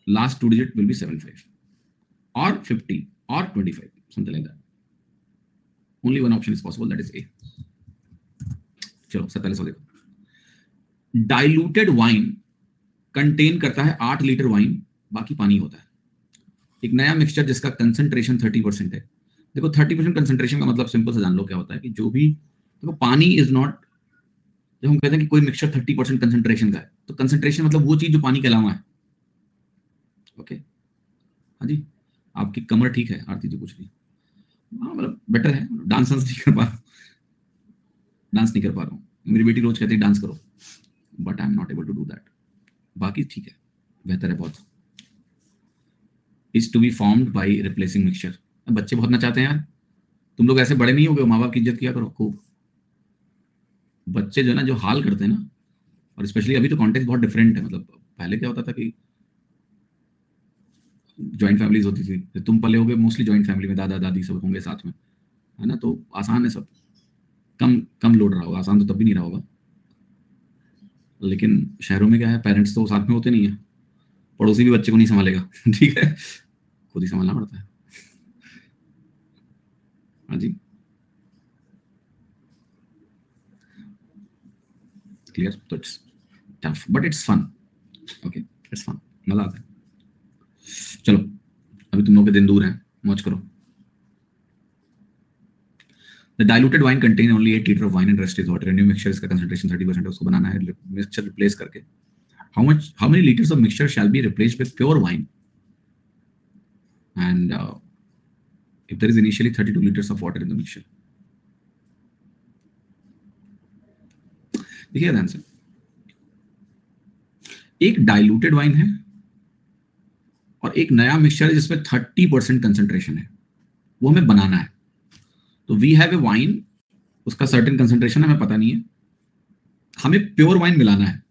Last 2 digit will be 75 or 50 or 25, something like that. Only one option is possible, that is A. चलो 47 देखो। डाइल्यूटेड वाइन कंटेन करता है 8 लीटर वाइन, बाकी पानी होता है। एक नया मिक्सचर जिसका कंसंट्रेशन 30% है। देखो 30% कंसंट्रेशन का मतलब सिंपल से जान लो क्या होता है कि जो भी देखो पानी इज नॉट, जब हम कहते हैं कि कोई मिक्सचर 30% कंसंट्रेशन का है तो कंसंट्रेशन मतलब वो चीज जो पानी के अलावा है। ओके हाँ जी, आपकी कमर ठीक है आरती जी? कुछ नहीं, हाँ मतलब बेटर है। डांस नहीं कर पा रहा हूँ, मेरी बेटी रोज कहती है डांस करो, but I am not able to do that. बाकी ठीक है, बेहतर है बहुत। Is to be formed by replacing mixture. बच्चे बहुत नचाते हैं यार, तुम लोग ऐसे बड़े नहीं हो गए, माँ बाप की इज्जत किया करो खूब। बच्चे जो है ना, जो हाल करते हैं ना, और स्पेशली अभी तो कॉन्टेक्स्ट बहुत डिफरेंट है। मतलब पहले क्या होता था कि जॉइंट फैमिलीज होती थी, तुम पले होगे मोस्टली जॉइंट फैमिली में, दादा दादी सब होंगे साथ में, है ना, तो आसान है सब, कम कम लोड रहा होगा। आसान तो तब भी नहीं रहा होगा, लेकिन शहरों में क्या है, पेरेंट्स तो साथ में होते नहीं है, पड़ोसी भी बच्चे को नहीं संभालेगा ठीक है, खुद ही संभालना पड़ता है। हाँ जी, क्लियर? तो it's tough but it's fun. Okay it's fun, मजा आता है। चलो अभी तुम लोग के दिन दूर हैं, मौज करो। The diluted wine contain only 8 liter of wine and rest is water. New mixture इसका concentration 30% है, उसको बनाना है मिक्सचर रिप्लेस करके। How many liters of mixture shall be replaced with pure wine? And if there is initially 32 liters of water in the mixture. देखिए आंसर, एक डाइल्यूटेड वाइन है और एक नया मिक्सचर है जिसमें 30% कंसंट्रेशन है, वो हमें बनाना है। तो वी हैव ए वाइन, उसका सर्टेन कंसंट्रेशन हमें पता नहीं है, हमें प्योर वाइन मिलाना है,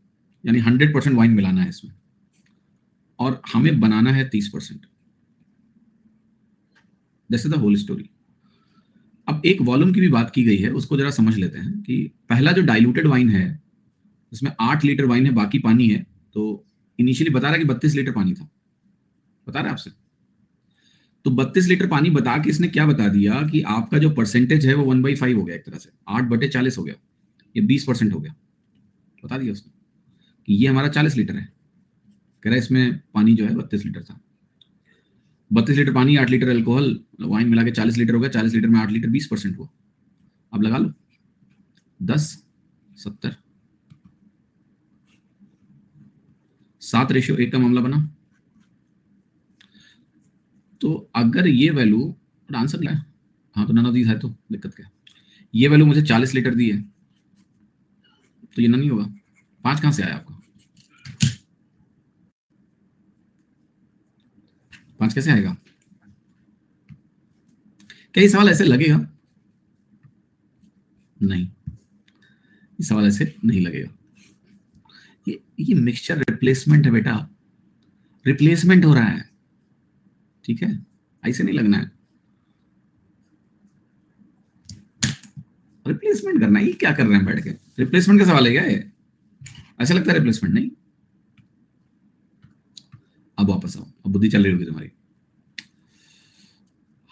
यानी 100% वाइन मिलाना है इसमें, और हमें बनाना है 30%। This is the whole story. अब एक वॉल्यूम की भी बात की गई है, उसको जरा समझ लेते हैं कि पहला जो डाइल्यूटेड वाइन है उसमें 8 लीटर वाइन है, बाकी पानी है। तो इनिशियली बता रहा है कि 32 लीटर पानी था, बता रहा है आपसे। तो 32 लीटर पानी बता के इसने क्या बता दिया कि आपका जो परसेंटेज है वो 1/5 हो गया, एक तरह से 8/40 हो गया, ये 20% हो गया। बता दिया उसने कि ये हमारा 40 लीटर है, कह रहा है इसमें पानी जो है 32 लीटर था। 32 लीटर पानी, 8 लीटर अल्कोहल, वाइन मिला के 40 लीटर हो गया। 40 लीटर में 8 लीटर 20% हुआ। अब लगा लो 10 70 7:1 का मामला बना। तो अगर ये वैल्यू, आंसर क्या है, हाँ तो नन ऑफ दीज है, तो दिक्कत क्या है। ये वैल्यू मुझे 40 लीटर दी है, तो ये नन ही होगा। 5 कहां से आया आपका? 5 कैसे आएगा? क्या ये सवाल ऐसे लगेगा? नहीं, ये सवाल ऐसे नहीं लगेगा। ये मिक्सचर रिप्लेसमेंट है बेटा, रिप्लेसमेंट हो रहा है, ठीक है, ऐसे नहीं लगना है। रिप्लेसमेंट करना, ये क्या कर रहे हैं बैठ के? रिप्लेसमेंट का सवाल है क्या ये? ऐसा लगता है रिप्लेसमेंट नहीं। अब वापस आओ, अब बुद्धि चल रही होगी तुम्हारी।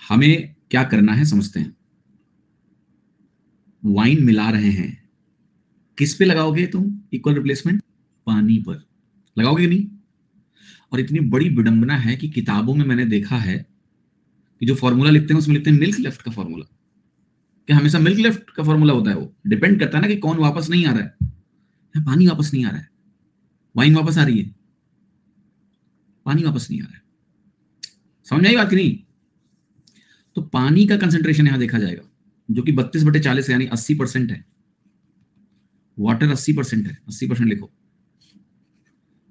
हमें क्या करना है समझते हैं। वाइन मिला रहे हैं, किस पे लगाओगे तुम इक्वल रिप्लेसमेंट? पानी पर लगाओगे नहीं। और इतनी बड़ी विडंबना है कि किताबों में मैंने देखा है कि जो फॉर्मूला लिखते हैं उसमें लिखते हैं मिल्क लेफ्ट का फॉर्मूला, कि हमेशा मिल्क लेफ्ट का फॉर्मूला होता है। वो डिपेंड करता है ना कि कौन वापस नहीं आ रहा है। पानी वापस नहीं आ रहा है, वाइन वापस आ रही है, पानी वापस नहीं आ रहा है। समझ में आई बात कि नहीं? तो पानी का कंसंट्रेशन यहां देखा जाएगा, जो कि 32/40 यानी 80% है। वाटर 80% है, 80% लिखो।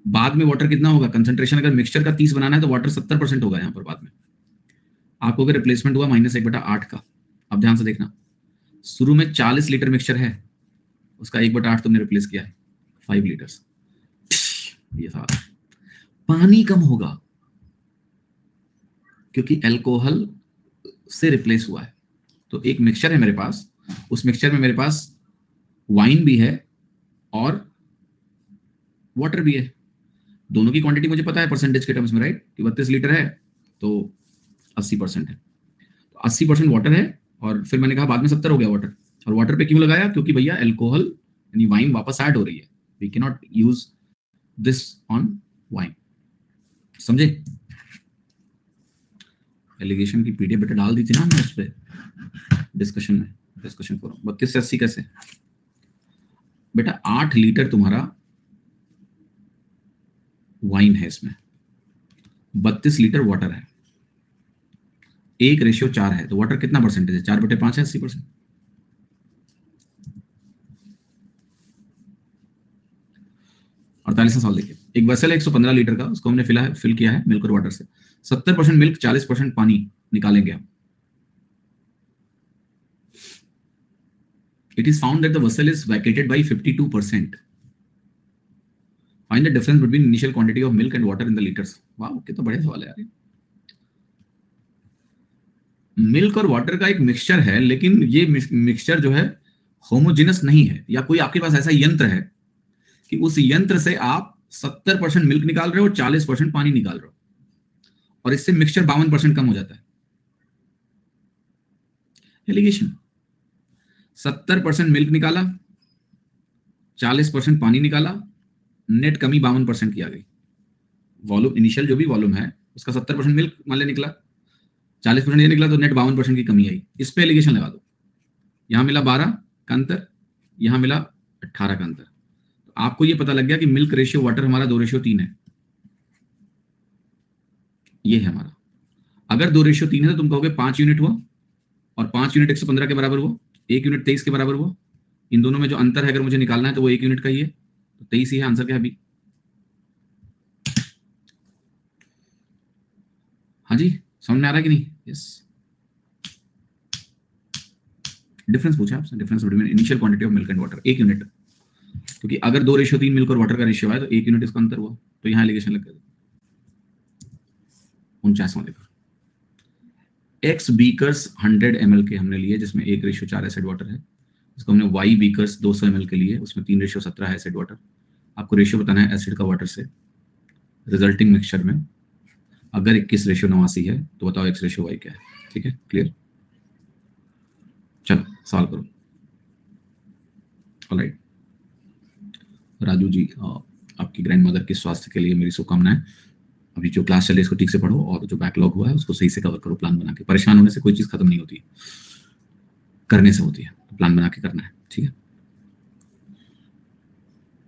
बाद में वाटर कितना होगा कंसंट्रेशन? अगर मिक्सचर का 30 बनाना है तो वाटर 70% होगा यहां पर बाद में। आपको अगर रिप्लेसमेंट हुआ -1/8 का। अब ध्यान से देखना, शुरू में 40 लीटर मिक्सचर है, उसका 1/8 तुमने रिप्लेस किया है 5 लीटर्स। ये सवाल, पानी कम होगा क्योंकि अल्कोहल से रिप्लेस हुआ है। तो एक मिक्सचर है मेरे पास, उस मिक्सचर में मेरे पास वाइन भी है और वाटर भी है। दोनों की क्वांटिटी मुझे पता है परसेंटेज के टर्म्स में, राइट, कि 32 लीटर है तो 80% है, तो 80% वाटर है, और फिर मैंने कहा बाद में 70 हो गया वाटर। और वाटर पे क्यों लगाया? क्योंकि भैया अल्कोहल यानी वाइन वापस ऐड हो रही है, we can not use this on wine. समझे? एलिगेशन की पीडीएफ बेटा डाल दी थी ना हमने उस पे डिस्कशन में, डिस्कशन फोरम। 32 से 80 कैसे बेटा? 8 लीटर तुम्हारा वाइन है, इसमें 32 लीटर वाटर है, 1:4 है, तो वाटर कितना परसेंटेज है? 4/5 है, 80%। अड़तालीसवां सवाल देखिए, एक वेसल है 115 लीटर का, उसको हमने फिल किया है मिल्क और वाटर से। 70% मिल्क 40% पानी निकालेंगे हम। It is found that the vessel is vacated by 52%। Find the difference between initial quantity of milk and water in the litres. वाह, कितना बढ़िया सवाल है यार। मिल्क और वाटर का एक मिक्सचर है, लेकिन ये मिक्सचर जो है होमोजेनस नहीं है, या कोई आपके पास ऐसा यंत्र है कि उस यंत्र से आप 70% मिल्क निकाल रहे हो और 40% पानी निकाल रहे हो, और इससे मिक्सचर 52% कम हो जाता है। एलिगेशन 70% मिल्क निकाला, 40% पानी निकाला, नेट कमी 52% की आ गई। वॉल्यूम इनिशियल जो भी वॉल्यूम है उसका 70% मिल्क मान ले निकला, 40% ये निकला, तो नेट 52% की कमी आई। इस पे एलिगेशन लगा दो। यहां मिला 12 का अंतर, यहां मिला 18 का अंतर, तो आपको ये पता लग गया कि मिल्क रेशियो वाटर हमारा 2:3 है। ये है हमारा। अगर 2:3 है तो तुम कहोगे 5 यूनिट हुआ, और 5 यूनिट 115 के बराबर हुआ, 1 यूनिट 23 के बराबर हुआ। इन दोनों में जो अंतर है अगर मुझे निकालना है तो वो 1 यूनिट का ही है, तो 23 ही है। आंसर क्या है? बी। हाँ जी, समझ में आ रहा है कि नहीं? यस। डिफरेंस पूछा आपसे, difference between initial quantity of milk and water, 1 unit, क्योंकि अगर 2:3 मिल्क और वाटर का रेशियो है तो 1 यूनिट इसका अंतर हुआ, तो यहाँ एलिगेशन लग गया। 49वां देखो, एक्स बीकर्स 100 ml के हमने लिए जिसमें 1:4 एसिड वाटर है, इसको हमने वाई बीकर्स 200 ml के लिए, उसमें 3:17 है एसिड वाटर। आपको रेशियो बताना है एसिड का वाटर से। रिजल्टिंग मिक्सचर में अगर 21:89 है तो बताओ x/y क्या है। ठीक है, क्लियर? चलो सॉल्व करो। ऑलराइट राजू जी, आपकी ग्रैंडमदर के स्वास्थ्य के लिए मेरी शुभकामनाएं। अभी जो क्लास चले इसको ठीक से पढ़ो, और जो बैकलॉग हुआ है उसको सही से कवर करो प्लान बना के। परेशान होने से कोई चीज खत्म नहीं होती, करने से होती है, तो प्लान बना के करना है। ठीक है,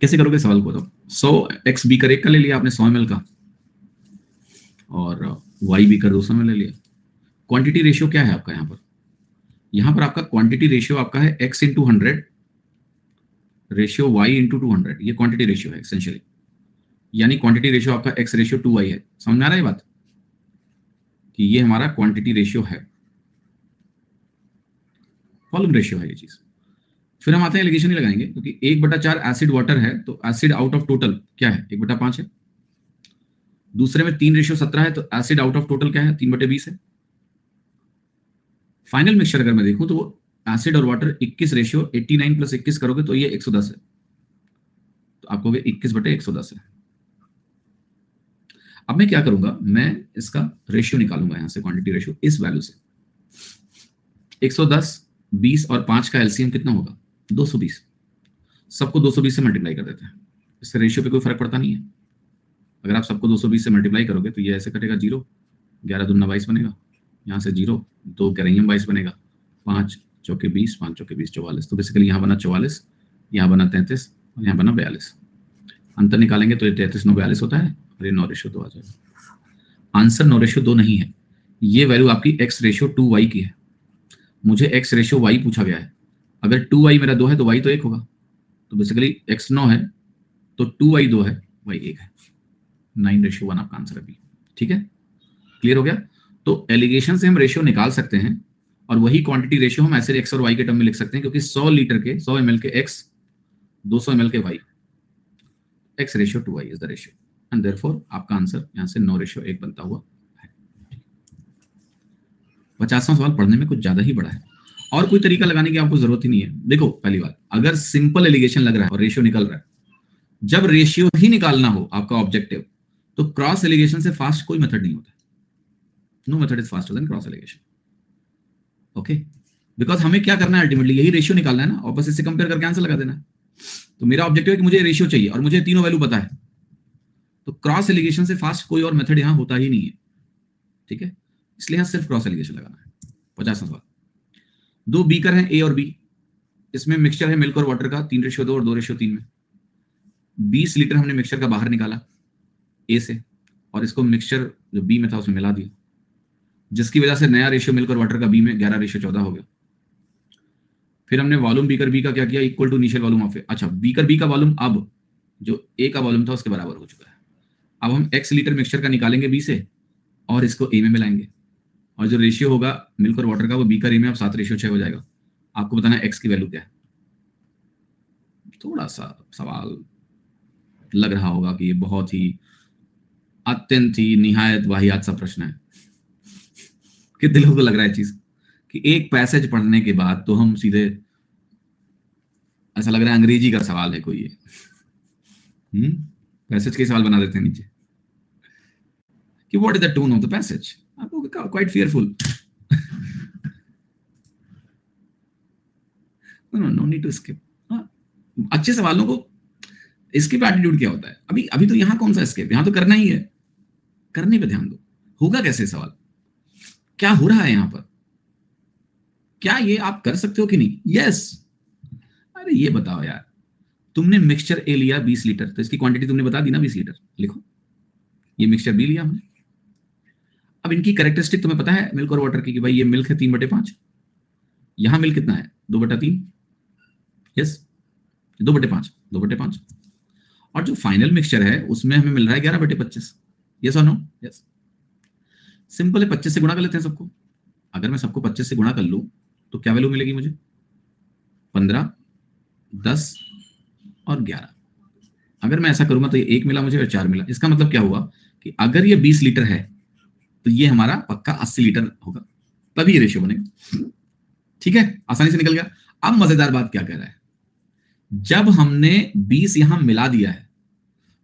कैसे करोगे सवाल को? तो 100 एक्स बीकर 1 का ले लिया आपने 100 ml का, और वाई बीकर 200 ml ले लिया। क्वांटिटी रेशियो क्या है आपका? यहाँ पर आपका क्वांटिटी रेशियो आपका है x into 100 ratio y into 200। ये क्वांटिटी रेशियो है एसेंशियली, यानी क्वांटिटी रेशियो आपका x/2y है। समझ में आ रहा है बात कि ये हमारा क्वांटिटी रेशियो है, वॉल्यूम रेशियो है ये चीज। फिर हम आते हैं, एलिगेशन ही लगाएंगे, क्योंकि 1/4 एसिड वाटर है, तो एसिड आउट ऑफ टोटल क्या है? 1/5 है। दूसरे में 3:17 है, तो एसिड आउट ऑफ टोटल क्या है? 3/20 है। फाइनल मिक्सचर अगर मैं देखूं तो वो एसिड और वाटर 21:89 + 21 करोगे तो ये 110 है, तो आपको 21/110 है। अब मैं क्या करूंगा, मैं इसका रेशियो निकालूंगा यहां से, क्वांटिटी रेशियो इस वैल्यू से। 110, 20 और 5 का एलसीएम कितना होगा? 220। सबको 220 से मल्टीप्लाई कर देते हैं, इससे रेशियो पे कोई फर्क पड़ता नहीं है। अगर आप सबको 220 से मल्टीप्लाई करोगे तो ये ऐसे कटेगा 0, 11 दूना 22 बनेगा, यहाँ से 0, 2 गरैयम 22 बनेगा, 5 चौके 20, 5 चौके 20, 44। तो बेसिकली यहाँ बना 44, यहाँ बना 33 और यहाँ बना 42। अंतर निकालेंगे तो ये 33 9 42 होता है, और ये 9:2 आ जाएगा। आंसर 9:2 नहीं है, ये वैल्यू आपकी x/2y की है। मुझे x/y पूछा गया है, अगर 2y मेरा 2 है तो y तो 1 होगा, तो बेसिकली x 9 है तो 2y 2 है, y 1 है। 9:1 आपका आंसर है बी। ठीक है, क्लियर हो गया? तो एलिगेशन से हम रेशियो निकाल सकते हैं, और वही क्वांटिटी रेशियो हम ऐसे x और y के टर्म में लिख सकते हैं, क्योंकि 100 लीटर के 100 ml के x, 200 ml के y, x/2y is the ratio, and therefore आपका आंसर यहां से 9:1 बनता हुआ है। 50वां सवाल पढ़ने में कुछ ज्यादा ही बड़ा है, और कोई तरीका लगाने की आपको जरूरत ही नहीं है। देखो, पहली बात, अगर सिंपल एलिगेशन लग रहा है और रेशियो निकल रहा है, जब रेशियो ही निकालना हो आपका ऑब्जेक्टिव, तो क्रॉस एलिगेशन से फास्ट कोई मेथड नहीं होता, no method is faster than cross alligation, okay. Because हमें क्या करना है, अल्टीमेटली यही रेशियो निकालना है ना, ऑपोजिट से कंपेयर करके आंसर लगा देना है। तो मेरा ऑब्जेक्टिव है कि मुझे रेशियो चाहिए और मुझे तीनों वैल्यू पता है, तो क्रॉस एलिगेशन से फास्ट कोई और मेथड यहां होता ही नहीं है, ठीक है। इसलिए यहां सिर्फ क्रॉस एलिगेशन लगाना है। 50वां सवाल, दो बीकर हैं ए और बी, इसमें मिक्सचर है मिल्क और वाटर का 3:2 और 2:3 में। 20 लीटर हमने मिक्सचर का बाहर निकाला ए से, और इसको मिक्सचर जो बी में था उसमें मिला दिया, जिसकी वजह से नया रेशियो मिल्क और वाटर का बी में 11:14 हो गया। फिर हमने वॉल्यूम बीकर बी का क्या किया, equal to initial volume of A. अच्छा, बीकर बी का वॉल्यूम अब जो ए का वॉल्यूम था उसके बराबर हो चुका है। अब हम x लीटर मिक्सचर का निकालेंगे बी से और इसको ए में मिलाएंगे, और जो रेशियो होगा मिल्क और वाटर का वो बीकर ए में अब 7:6 हो जाएगा। आपको बताना है x की वैल्यू क्या है। थोड़ा सा सवाल लग रहा होगा कि ये बहुत ही अत्यंत ही निहायत वाहियात सा प्रश्न है, कि दिलों को लग रहा है चीज कि एक पैसेज पढ़ने के बाद तो हम सीधे, ऐसा लग रहा है अंग्रेजी का सवाल है कोई ये, पैसेज के सवाल बना देते हैं नीचे कि what is the tone of the passage. आपको quite fearful, no need to skip. अच्छे सवालों को स्किप एटीट्यूड क्या होता है, अभी अभी तो यहां कौन सा स्किप, यहां तो करना ही है, करने पे ध्यान दो। होगा कैसे सवाल, क्या हो रहा है यहां पर, क्या ये आप कर सकते हो कि नहीं, यस। अरे ये बताओ यार, तुमने मिक्सचर ए लिया 20 लीटर, तो इसकी क्वांटिटी तुमने बता दी ना 20 लीटर, लिखो। ये मिक्सचर बी लिया हमने, अब इनकी कैरेक्टरिस्टिक तुम्हें पता है मिल्क और वाटर की, कि भाई ये मिल्क है 3/5, यहां मिल्क कितना है 2/3, यस 2/5, और जो फाइनल मिक्सचर है उसमें हमें मिल रहा है 11/25, यस और नो, यस। सिंपल है, 25 से गुणा कर लेते हैं सबको। अगर मैं सबको 25 से गुणा कर लूं तो क्या वैल्यू मिलेगी मुझे, 15, 10 और 11। अगर मैं ऐसा करूंगा तो ये 1 मिला मुझे और 4 मिला। इसका मतलब क्या हुआ कि अगर ये 20 लीटर है तो ये हमारा पक्का 80 लीटर होगा, तभी ये रेशियो बनेगा, ठीक है, आसानी से निकल गया। अब मजेदार बात क्या कह रहा है, जब हमने 20 यहां मिला दिया है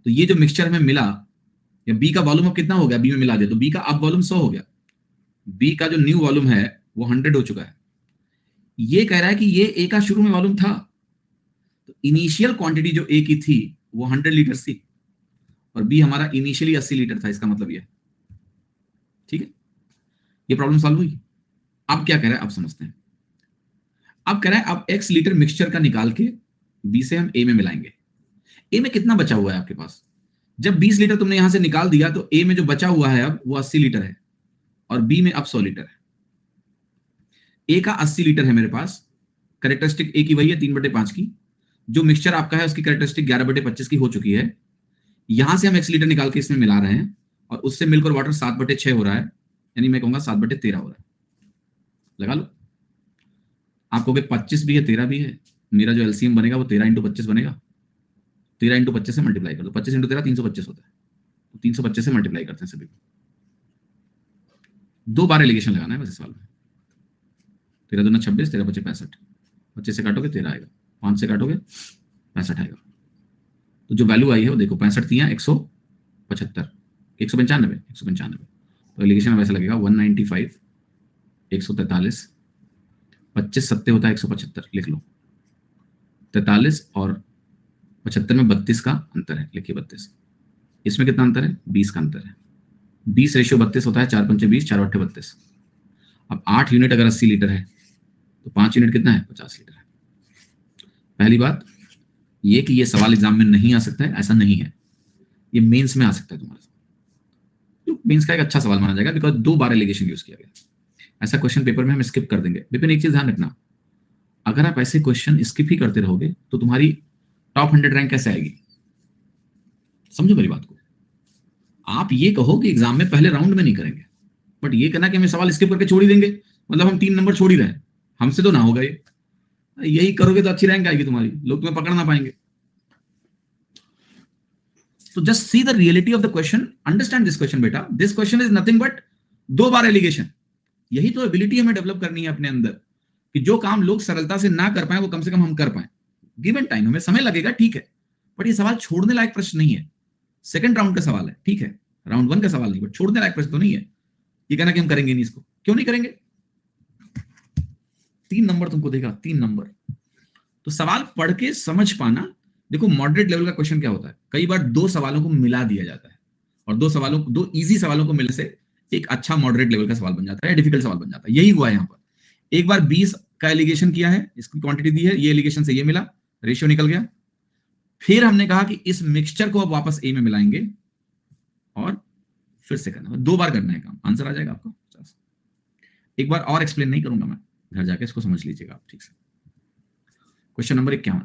तो ये जो मिक्सचर हमें मिला, या बी का वॉल्यूम अब कितना हो गया, बी में मिला दिया तो बी का अब वॉल्यूम 100 हो गया, बी का जो न्यू वॉल्यूम है वो 100 हो चुका है। ये कह रहा है कि ये ए का शुरू में वॉल्यूम था, तो इनिशियल क्वांटिटी जो ए की थी वो 100 लीटर थी, और बी हमारा इनिशियली 80 लीटर था। इसका मतलब ये, ठीक है, ये प्रॉब्लम सॉल्व हुई। अब क्या कह रहा है, अब समझते हैं। अब कह रहा है अब x लीटर मिक्सचर का निकाल के बी से हम ए में मिलाएंगे। ए में कितना बचा हुआ है आपके पास, जब 20 लीटर तुमने यहां से निकाल दिया तो ए में जो बचा हुआ है अब वो 80 लीटर है, और बी में अब 100 लीटर है। ए का 80 लीटर है मेरे पास, कैरेक्टरिस्टिक ए की वही है 3/5 की, जो मिक्सचर आपका है उसकी कैरेक्टरिस्टिक 11/25 की हो चुकी है। यहां से हम x लीटर निकाल के इसमें मिला रहे हैं, और उससे मिल्क और वाटर 7/6 हो रहा है, यानी मैं कहूंगा 7/13 हो रहा है। लगा लो, आप कहोगे 25 भी है 13 भी है, मेरा जो एलसीएम बनेगा वो 13 × 25 बनेगा। 13 × 25 से मल्टीप्लाई कर दो, 25 × 13 325 होता है, तो 325 से मल्टीप्लाई करते हैं सभी को। 2 बार एलिगेशन लगाना है बस इस सवाल में। 13 दूना 26, 13 25 65, 25 से काटोगे 13 आएगा, 5 से काटोगे 65 आएगा। तो जो वैल्यू आई है वो देखो, 65 3 175, 195, तो एलिगेशन में वैसा लगेगा 195, 143, 25 सत्ते होता है 175, लिख लो। 43 और 75 में 32 का अंतर है, लिखिए 32। इसमें कितना अंतर है, 20 का अंतर है। 20:32 होता है, 4 पंचे 20, 4 8 32। अब 8 यूनिट अगर 80 लीटर है तो 5 यूनिट कितना है, 50 लीटर है। पहली बात ये कि ये सवाल एग्जाम में नहीं आ सकता है, ऐसा नहीं है, ये मेंस में आ सकता है तुम्हारे साथ। मेंस का एक अच्छा सवाल माना जाएगा बिकॉज 2 बार एलिगेशन यूज किया गया। ऐसा क्वेश्चन पेपर में हम स्किप कर देंगे। विपिन एक चीज ध्यान रखना, अगर आप ऐसे क्वेश्चन स्किप ही करते रहोगे तो तुम्हारी टॉप 100 रैंक कैसे आएगी, समझो मेरी बात को। आप ये कहो कि एग्जाम में पहले राउंड में नहीं करेंगे, बट ये कहना कि हमें सवाल स्किप करके छोड़ ही देंगे, मतलब हम 3 नंबर छोड़ ही रहे हैं, हमसे तो ना होगा ये। यही करोगे तो अच्छी रैंक आएगी तुम्हारी, लोग तुम्हें पकड़ ना पाएंगे। So just see the reality of the question, understand this question बेटा। This question is nothing but 2 बार एलिगेशन। यही तो एबिलिटी हमें डेवलप करनी है अपने अंदर, कि जो काम लोग सरलता से ना कर पाए वो कम से कम हम कर पाए। गिवन टाइम, हमें समय लगेगा ठीक है, बट ये सवाल छोड़ने लायक प्रश्न नहीं है। सेकंड राउंड का सवाल है, ठीक है, राउंड 1 का सवाल नहीं, बट छोड़ने लायक प्रश्न तो नहीं है ये कहना कि हम करेंगे नहीं इसको। क्यों नहीं करेंगे? 3 नंबर तुमको देगा, 3 नंबर। तो सवाल पढ़ के समझ पाना। देखो मॉडरेट लेवल का क्वेश्चन क्या होता है, कई बार 2 सवालों को मिला दिया जाता है और 2 इजी सवालों को मिलने से एक अच्छा मॉडरेट लेवल का सवाल बन जाता है, डिफिकल्ट सवाल बन जाता है। यही हुआ है यहाँ पर। एक बार 20 का एलिगेशन किया है, इसकी क्वांटिटी दी है, ये एलिगेशन से ये मिला, रेशियो निकल गया। फिर हमने कहा कि इस मिक्सचर को अब वापस ए में मिलाएंगे और फिर से करना, 2 बार करना है काम, आंसर आ जाएगा आपको। एक बार और एक्सप्लेन नहीं करूंगा मैं, घर जाके इसको समझ लीजिएगा आप ठीक से। क्वेश्चन नंबर 51,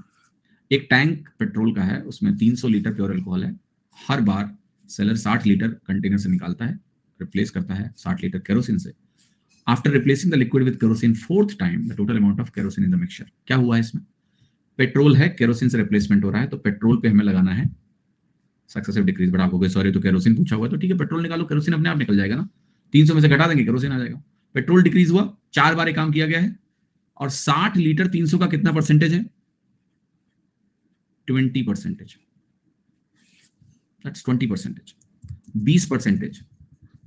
एक टैंक पेट्रोल का है, उसमें 300 लीटर प्योर अल्कोहल है। हर बार सेलर 60 लीटर कंटेनर से निकालता है, रिप्लेस करता है 60 लीटर केरोसिन से। After replacing the liquid with kerosene 4th time the total amount of kerosene in the mixture. क्या हुआ है इसमें? पेट्रोल है, केरोसिन से रिप्लेसमेंट हो रहा है, तो पेट्रोल पे हमें लगाना है सक्सेसिव डिक्रीज। बट आप हो गए सॉरी, तो केरोसिन पूछा हुआ है, तो ठीक है पेट्रोल निकालो, केरोसिन अपने आप निकल जाएगा ना, 300 में से घटा देंगे केरोसिन आ जाएगा। पेट्रोल डिक्रीज हुआ, 4 बार काम किया गया है, और 60 लीटर 300 का कितना परसेंटेज है? 20%। दैट्स 20%, 20%।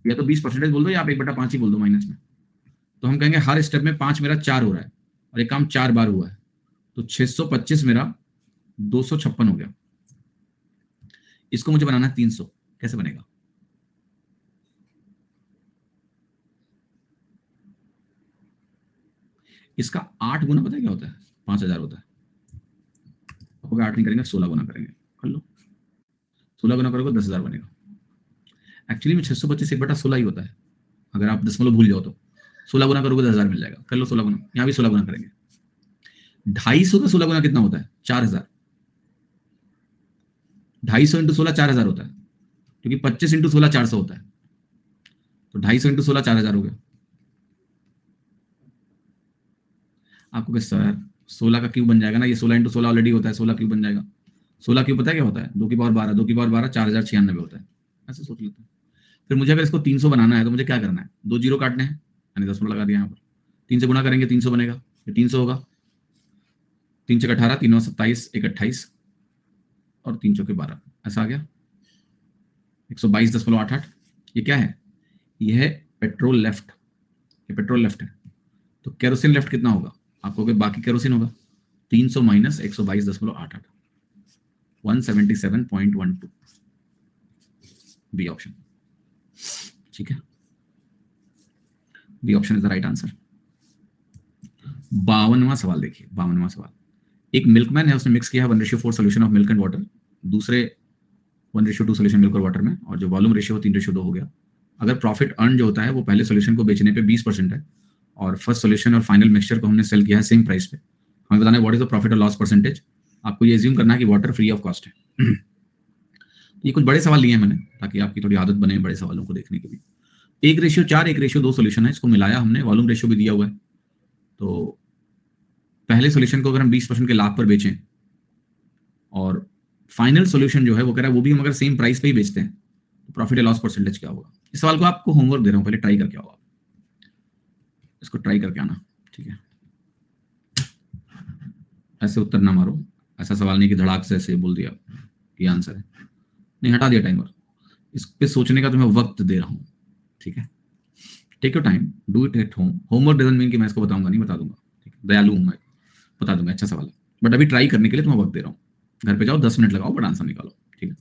या तो 20% बोल दो या आप 1/5 ही बोल दो माइनस में। तो हम कहेंगे हर स्टेप में 5 मेरा 4 हो रहा है और एक काम 4 बार हुआ है, तो 625 मेरा 256 हो गया। इसको मुझे बनाना है 300, कैसे बनेगा? इसका 8 गुना पता है क्या होता है? 5000 होता है। 8 नहीं करेंगे, 16 गुना करेंगे, कर लो। 16 गुना करोगे 10,000 बनेगा। एक्चुअली में 625 1/16 ही होता है, अगर आप दशमलव भूल जाओ तो 16 गुना करोगे 10,000 मिल जाएगा। कर लो 16 गुना, यहाँ भी 16 गुना करेंगे। 250 का 16 गुना कितना होता है? 4000। 250 इंटू 16 4000 होता है, क्योंकि 25 इंटू 16 400 होता है, तो 250 इंटू 16 4000 हो गया। आपको क्या सर 16 का क्यूब बन जाएगा ना, ये 16 इंटू 16 ऑलरेडी होता है, 16 क्यूब बन जाएगा। 16 क्यूब पता है क्या होता है? 2 की पावर 12, 2 की पावर 12 4096 होता है, ऐसे सोच लेते हैं। फिर मुझे अगर इसको 300 बनाना है तो मुझे क्या करना है? 2 जीरो काटने हैं, यानी 10 लगा दिया यहाँ पर, 3 से गुना करेंगे 300 बनेगा, ये 300 होगा। 3 से 18, 3 27, 1 28 और 3 चौके 12, ऐसा आ गया 122.88। ये क्या है? ये है पेट्रोल लेफ्ट, ये पेट्रोल लेफ्ट है। तो केरोसिन लेफ्ट कितना होगा? आपको बाकी केरोसिन होगा 300 माइनस 122.88, 177.12, बी ऑप्शन। ठीक है, B option is the right answer. 52वां सवाल देखिए, 52वां सवाल। एक मिल्कमैन है, उसने मिक्स किया 1:4 solution of milk and water, दूसरे 1:2 सोल्यूशन मिल्क और वाटर में, और जो वॉल्यूम रेशियो 3:2 हो गया। अगर प्रॉफिट अर्न जो होता है वो पहले सोल्यूशन को बेचने पे 20% है, और फर्स्ट सोल्यूशन और फाइनल मिक्सचर को हमने सेल किया है सेम प्राइस पे। हमें बताना है व्हाट इज द प्रॉफिट और लॉस परसेंटेज। आपको ये एज्यूम करना है कि वाटर फ्री ऑफ कॉस्ट है। ये कुछ बड़े सवाल लिए हैं मैंने, ताकि आपकी थोड़ी आदत बने बड़े सवालों को देखने की भी। 1:4, 1:2 सोल्यूशन है, इसको मिलाया हमने, वॉल्यूम रेशियो भी दिया हुआ है। तो पहले सोल्यूशन को अगर हम 20% के लाभ पर बेचें, और फाइनल सोल्यूशन जो है वो कह रहा है वो भी हम अगर सेम प्राइस पे ही बेचते हैं, तो प्रॉफिट या लॉस परसेंटेज क्या होगा? इस सवाल को आपको होमवर्क दे रहा हूं, पहले ट्राई करके आओ, इसको ट्राई करके आना, ठीक है? ऐसे उत्तर ना मारो, ऐसा सवाल नहीं कि धड़ाक से ऐसे बोल दिया ये आंसर है, नहीं, हटा दिया टाइमर। इस पे सोचने का तुम्हें वक्त दे रहा हूं, ठीक है? Take your time, do it at home. Homework doesn't mean कि मैं इसको बताऊंगा, नहीं बता दूंगा, ठीक है? दयालु हूं मैं, बता दूंगा, अच्छा सवाल है, बट अभी ट्राई करने के लिए तुम्हें वक्त दे रहा हूँ। घर पे जाओ, 10 मिनट लगाओ, बट आंसर निकालो, ठीक है?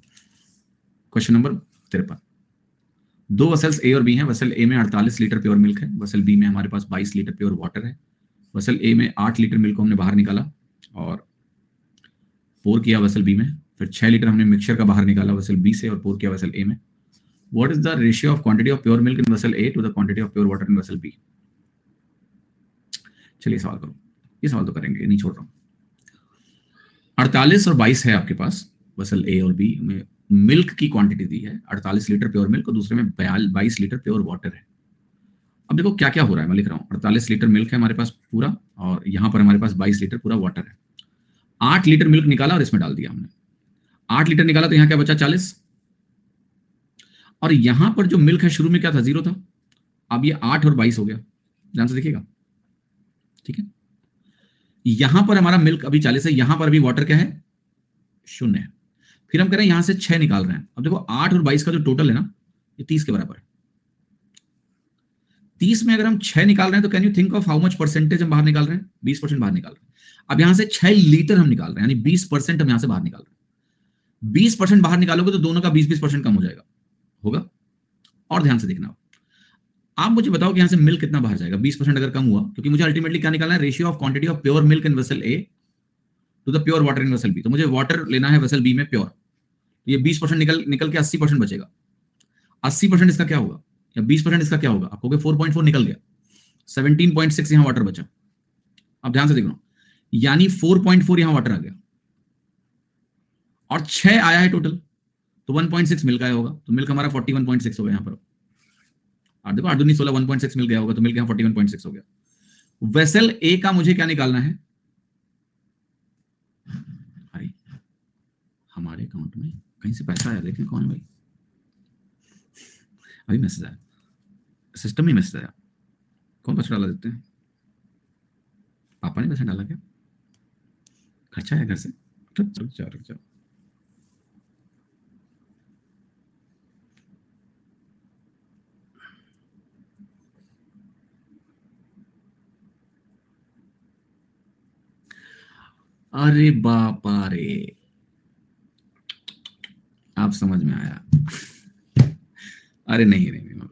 Question number 53। 2 वेसल्स ए और बी हैं। वेसल ए में 48 लीटर प्योर मिल्क है, वेसल बी में हमारे पास 22 लीटर प्योर वाटर है। वेसल ए में 8 लीटर मिल्क को हमने बाहर निकाला और पोर किया वेसल बी में, फिर 6 लीटर हमने मिक्सचर का बाहर निकाला वेसल बी से और पोर किया वेसल ए में। What is the ratio of quantity of pure milk in vessel A to the quantity of pure water in vessel B? चलिए सवाल करो, ये सवाल तो करेंगे, नहीं छोड़ रहा हूं। 48 और 22 है आपके पास, वेसल ए और बी में मिल्क की क्वांटिटी दी है, 48 लीटर प्योर मिल्क और दूसरे में 22 लीटर प्योर वाटर है। अब देखो क्या क्या हो रहा है, मैं लिख रहा हूँ। 48 लीटर मिल्क है हमारे पास पूरा, और यहाँ पर हमारे पास 22 लीटर पूरा वाटर है। 8 लीटर मिल्क निकाला और इसमें डाल दिया हमने, 8 लीटर निकाला तो यहाँ क्या बचा? 40। और यहां पर जो मिल्क है शुरू में क्या था? 0 था, अब ये 8 और 22 हो गया, ध्यान से देखिएगा, ठीक है? यहां पर हमारा मिल्क अभी 40 है, यहां पर अभी वाटर क्या है? 0 है। फिर हम कह रहे हैं यहां से 6 निकाल रहे हैं। अब देखो 8 और 22 का जो टोटल है ना, ये 30 के बराबर है। 30 में अगर हम 6 निकाल रहे हैं तो can you think of how much percentage हम बाहर निकाल रहे हैं? 20% बाहर निकाल रहे हैं। अब यहां से 6 लीटर हम निकाल रहे हैं, यानी 20% हम यहां से बाहर निकाल रहे हैं। 20% बाहर निकालोगे तो दोनों का 20-20% कम हो जाएगा, होगा। और ध्यान से देखना, आप मुझे बताओ कि यहां से मिल्क कितना बाहर जाएगा 20% अगर कम हुआ, क्योंकि मुझे अल्टीमेटली क्या निकालना है? Ratio of quantity of pure milk in vessel A to the pure water in vessel B. तो मुझे वाटर लेना है वेसल बी में प्योर, ये 20% निकल के 80% बचेगा। 80% इसका क्या होगा, या 20% इसका क्या होगा? आपको 4.4 निकल गया, 17.6 यहां वाटर बचा। अब ध्यान से देखना, यानी 4.4 यहां वाटर आ गया और 6 आया है टोटल, तो 1.6 मिल्क आया होगा। तो मिल्क हमारा 41.6 हो गया यहां पर। और देखो 8 दूनी 16, 1.6 मिल गया होगा, तो मिल गया 41.6 हो गया। वेसल ए का मुझे क्या निकालना है? भाई हमारे अकाउंट में कहीं से पैसा आया, देखें कौन है भाई। अभी मैसेज आया, सिस्टम में मैसेज आया। कौन पैसा डाला? देते हैं, पापा ने पैसा डाला क्या? खर्चा है घर से? रुक जाओ। अरे बापा रे, आप समझ में आया। अरे नहीं मतलब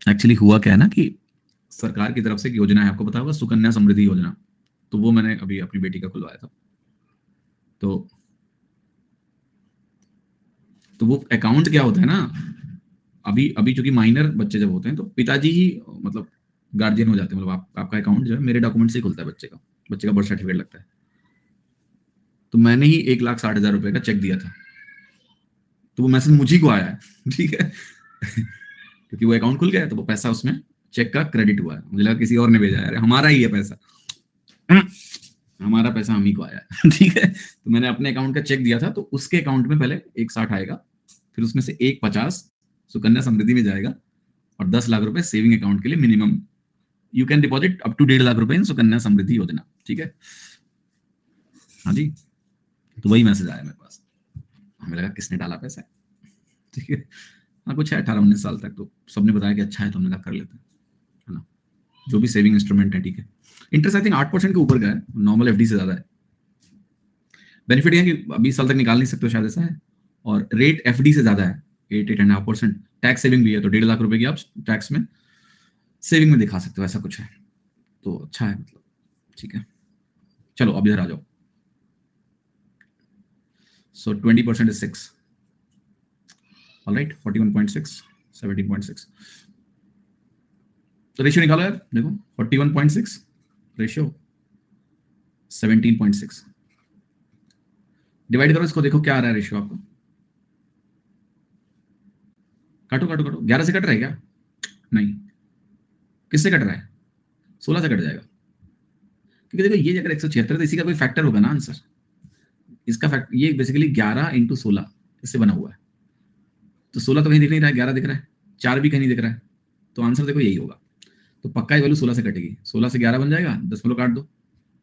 एक्चुअली हुआ क्या है ना कि सरकार की तरफ से एक योजना है, आपको पता होगा, सुकन्या समृद्धि योजना। तो वो मैंने अभी अपनी बेटी का खुलवाया था। तो वो अकाउंट क्या होता है ना, अभी चूंकि माइनर बच्चे जब होते हैं तो पिताजी ही मतलब गार्जियन हो जाते हैं। मतलब आपका अकाउंट जो है मेरे डॉक्यूमेंट से ही खुलता है। बच्चे का बर्थ सर्टिफिकेट लगता है। तो मैंने ही 1,60,000 रुपए का चेक दिया था, तो वो मैसेज मुझी को आया है। ठीक है। क्योंकि वो अकाउंट खुल गया है, तो वो पैसा उसमें चेक का क्रेडिट हुआ है। मुझे लगा किसी और ने भेजा है, हमारा ही है पैसा, हमारा पैसा हम ही को आया है। ठीक है। तो मैंने अपने अकाउंट का चेक दिया था, तो उसके अकाउंट में पहले 1,60 आएगा, फिर उसमें से 1,50 सुकन्या समृद्धि में जाएगा, और 10 लाख रुपए सेविंग अकाउंट के लिए minimum you can deposit up to 1.5 lakh रुपए इन सुकन्या समृद्धि योजना। ठीक है। हाँ जी, तो वही मैसेज आया मेरे पास। हमें लगा किसने डाला पैसा। ठीक है। हाँ, कुछ है 18-19 साल तक, तो सबने बताया कि अच्छा है, तो हमने कहा कर लेते हैं, है ना, जो भी सेविंग इंस्ट्रूमेंट है। ठीक है। इंटरेस्ट आई थिंक 8% के ऊपर का है, नॉर्मल एफडी से ज्यादा है। बेनिफिट ये है कि 20 साल तक निकाल नहीं सकते हो, शायद ऐसा है। और रेट एफडी से ज्यादा है, 8.5%। टैक्स सेविंग भी है, तो 1.5 लाख रुपए की आप टैक्स में सेविंग में दिखा सकते हो, ऐसा कुछ है। तो अच्छा है मतलब। ठीक है, चलो अब इधर आ जाओ। सो 20% is 6, ऑलराइट, 41.6, 17.6। तो रेशियो निकालो यार, देखो 41.6 रेशियो 17.6, डिवाइड करो इसको, देखो क्या आ रहा है रेशियो आपको। काटो 11 से कट रहा है क्या? नहीं, किससे कट रहा है? 16 से कट जाएगा, क्योंकि देखो ये अगर 176 तो इसी का कोई फैक्टर होगा ना आंसर। इसका फैक्टर ये बेसिकली 11 × 16 इससे बना हुआ है। तो 16 तो कहीं दिख नहीं रहा है, 11 दिख रहा है, 4 भी कहीं नहीं दिख रहा है, तो आंसर देखो यही होगा। तो पक्का ये वैल्यू 16 से कटेगी। 16 से 11 बन जाएगा, 10 काट दो,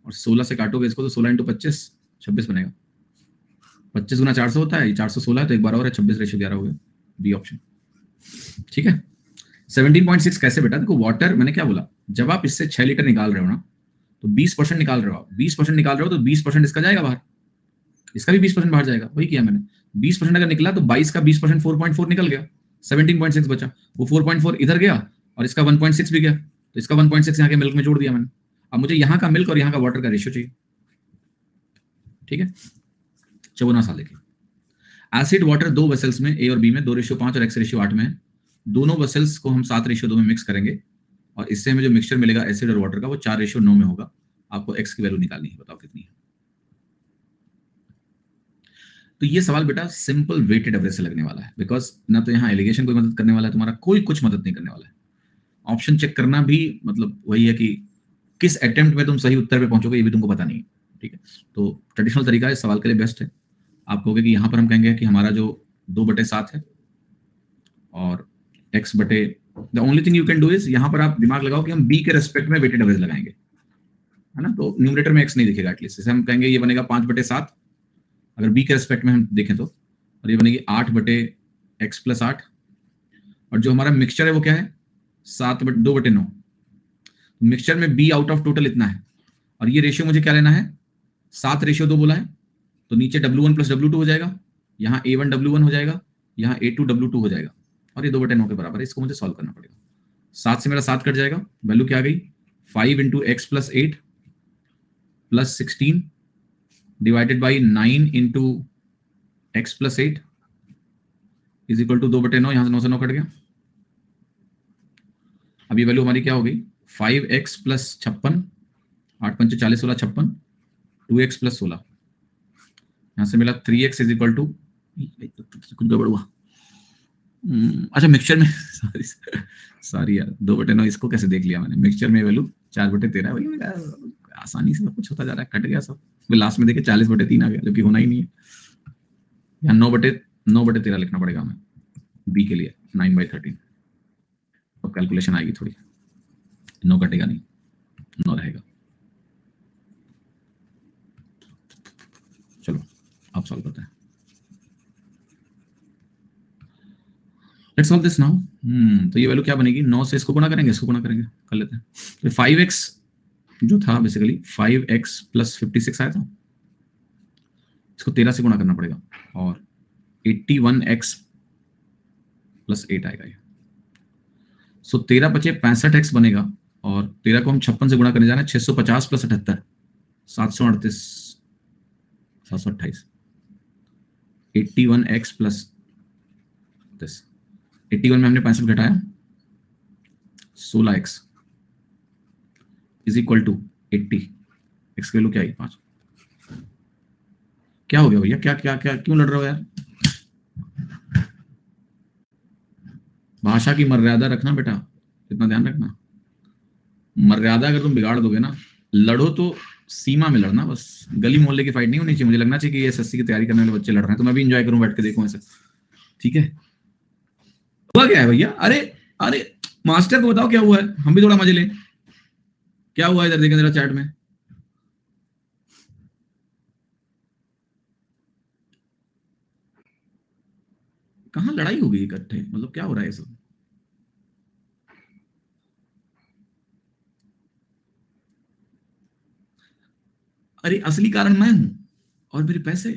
और 16 से काटोगे इसको तो 16 × 25 26 बनेगा। 25 गुना 400 होता है, 416 है, तो एक बार और है, 26 रेशियो 11 हो गया, बी ऑप्शन। ठीक है। 17.6 कैसे बेटा? देखो वाटर मैंने क्या बोला, जब आप इससे 6 लीटर निकाल रहे हो ना, तो 20% निकाल रहे हो आप, 20% निकाल रहे हो तो 20% इसका जाएगा बाहर, इसका भी 20% बाहर जाएगा। वही किया मैंने। 20% अगर निकला तो 22 का 20% 4.4 निकल गया, 17.6 बचा। वो 4.4 इधर गया और इसका 1.6 भी गया, तो इसका 1.6 यहाँ के मिल्क में जोड़ दिया मैंने। अब मुझे यहाँ का मिल्क और यहाँ का वाटर का रेशियो चाहिए। ठीक है। 54 साल देखिए, एसिड वाटर 2 वेसल्स में, ए और बी में 2:5 और x रेशियो 8 में है। दोनों वेसल्स को हम 7:2 में मिक्स करेंगे, और इससे हमें जो मिक्सचर मिलेगा एसिड और वाटर का, वो 4:9 में होगा। आपको x की वैल्यू निकालनी है, बताओ कितनी है। तो ये सवाल बेटा सिंपल वेटेड एवरेज से लगने वाला है, बिकॉज ना तो यहाँ एलिगेशन कोई मदद करने वाला है तुम्हारा, कोई कुछ मदद नहीं करने वाला है। ऑप्शन चेक करना भी मतलब वही है कि किस अटेम्प्ट में तुम सही उत्तर पे पहुंचोगे, ये भी तुमको पता नहीं है। ठीक है। तो ट्रेडिशनल तरीका इस सवाल के लिए बेस्ट है। आप कहोगे कि यहाँ पर हम कहेंगे कि हमारा जो 2/7 है और x/, the only thing you can do is, यहाँ पर आप दिमाग लगाओ कि हम b के रेस्पेक्ट में वेटेड एवरेज लगाएंगे। है ना, तो न्यूमरेटर में x नहीं दिखेगा एटलीस्ट। जैसे हम कहेंगे ये बनेगा 5/7 अगर b के रेस्पेक्ट में हम देखें तो, और ये बनेगी 8/x+8, और जो हमारा मिक्सचर है वो क्या है 2/9। मिक्सचर में b आउट ऑफ टोटल इतना है, और ये रेशियो मुझे क्या लेना है 7:2 बोला है, तो नीचे W1 + W2 हो जाएगा, यहाँ A1 W1 हो जाएगा, यहाँ A2 W2 हो जाएगा, और ये 2/9 के बराबर है। इसको मुझे सॉल्व करना पड़ेगा। 7 से मेरा 7 कट जाएगा, वैल्यू क्या आ गई 5 × x+8 + 16 divided by 9 × x+8 is equal to 2/9। यहां से 9 से 9 कट गया। अब ये वैल्यू हमारी क्या हो गई 5x + 56, 8 × 5 = 40, 16 56, 2x + 16, यहां से मिला 3x इज इक्वल टू, कुछ गड़बड़ हुआ, अच्छा मिक्सचर में सॉरी यार 2/9 इसको कैसे देख लिया मैंने, मिक्सचर में वैल्यू 4/13 वही मैं आसानी से सब कुछ होता जा रहा है, कट गया सब, फिर लास्ट में देखे 40/3 आ गया, जो कि होना ही नहीं है। यहाँ 9/13 लिखना पड़ेगा हमें बी के लिए, 9/13। अब कैलकुलेशन आएगी थोड़ी, 9 कटेगा नहीं, 9 रहेगा। चलो आप सॉल्व करते हैं। Let's solve this now. तो ये वैल्यू क्या बनेगी, 9 से इसको गुणा करेंगे, इसको गुणा करेंगे, कर लेते हैं। तो 5x जो था बेसिकली 5x + 56 आया था, इसको 13 से गुणा करना पड़ेगा, और 81x + 8 आएगा ये। सो 13 × 5 = 65x बनेगा, और 13 को हम 56 से गुणा करने जा रहे हैं, 650 + 78 738 728, 81x + this 81 में हमने 65 घटाया, 16x is equal to 80, x की वैल्यू क्या आई 5। क्या हो गया भैया, क्या क्या क्या क्यों लड़ रहे हो यार, भाषा की मर्यादा रखना बेटा, इतना ध्यान रखना। मर्यादा अगर तुम बिगाड़ दोगे ना, लड़ो तो सीमा में लड़ना, बस गली मोहल्ले की फाइट नहीं होनी चाहिए। मुझे लगना चाहिए कि ये एसएससी की तैयारी करने वाले बच्चे लड़ रहे हैं, तो मैं भी एंजॉय करूं बैठ के, देखूं ऐसे, ठीक है। हुआ क्या है भैया, अरे अरे मास्टर को बताओ क्या हुआ है, हम भी थोड़ा मजे लें। क्या हुआ है इधर देखें जरा चैट में, कहां लड़ाई हो गई इकट्ठे, मतलब क्या हो रहा है सब। अरे असली कारण मैं हूं और मेरे पैसे।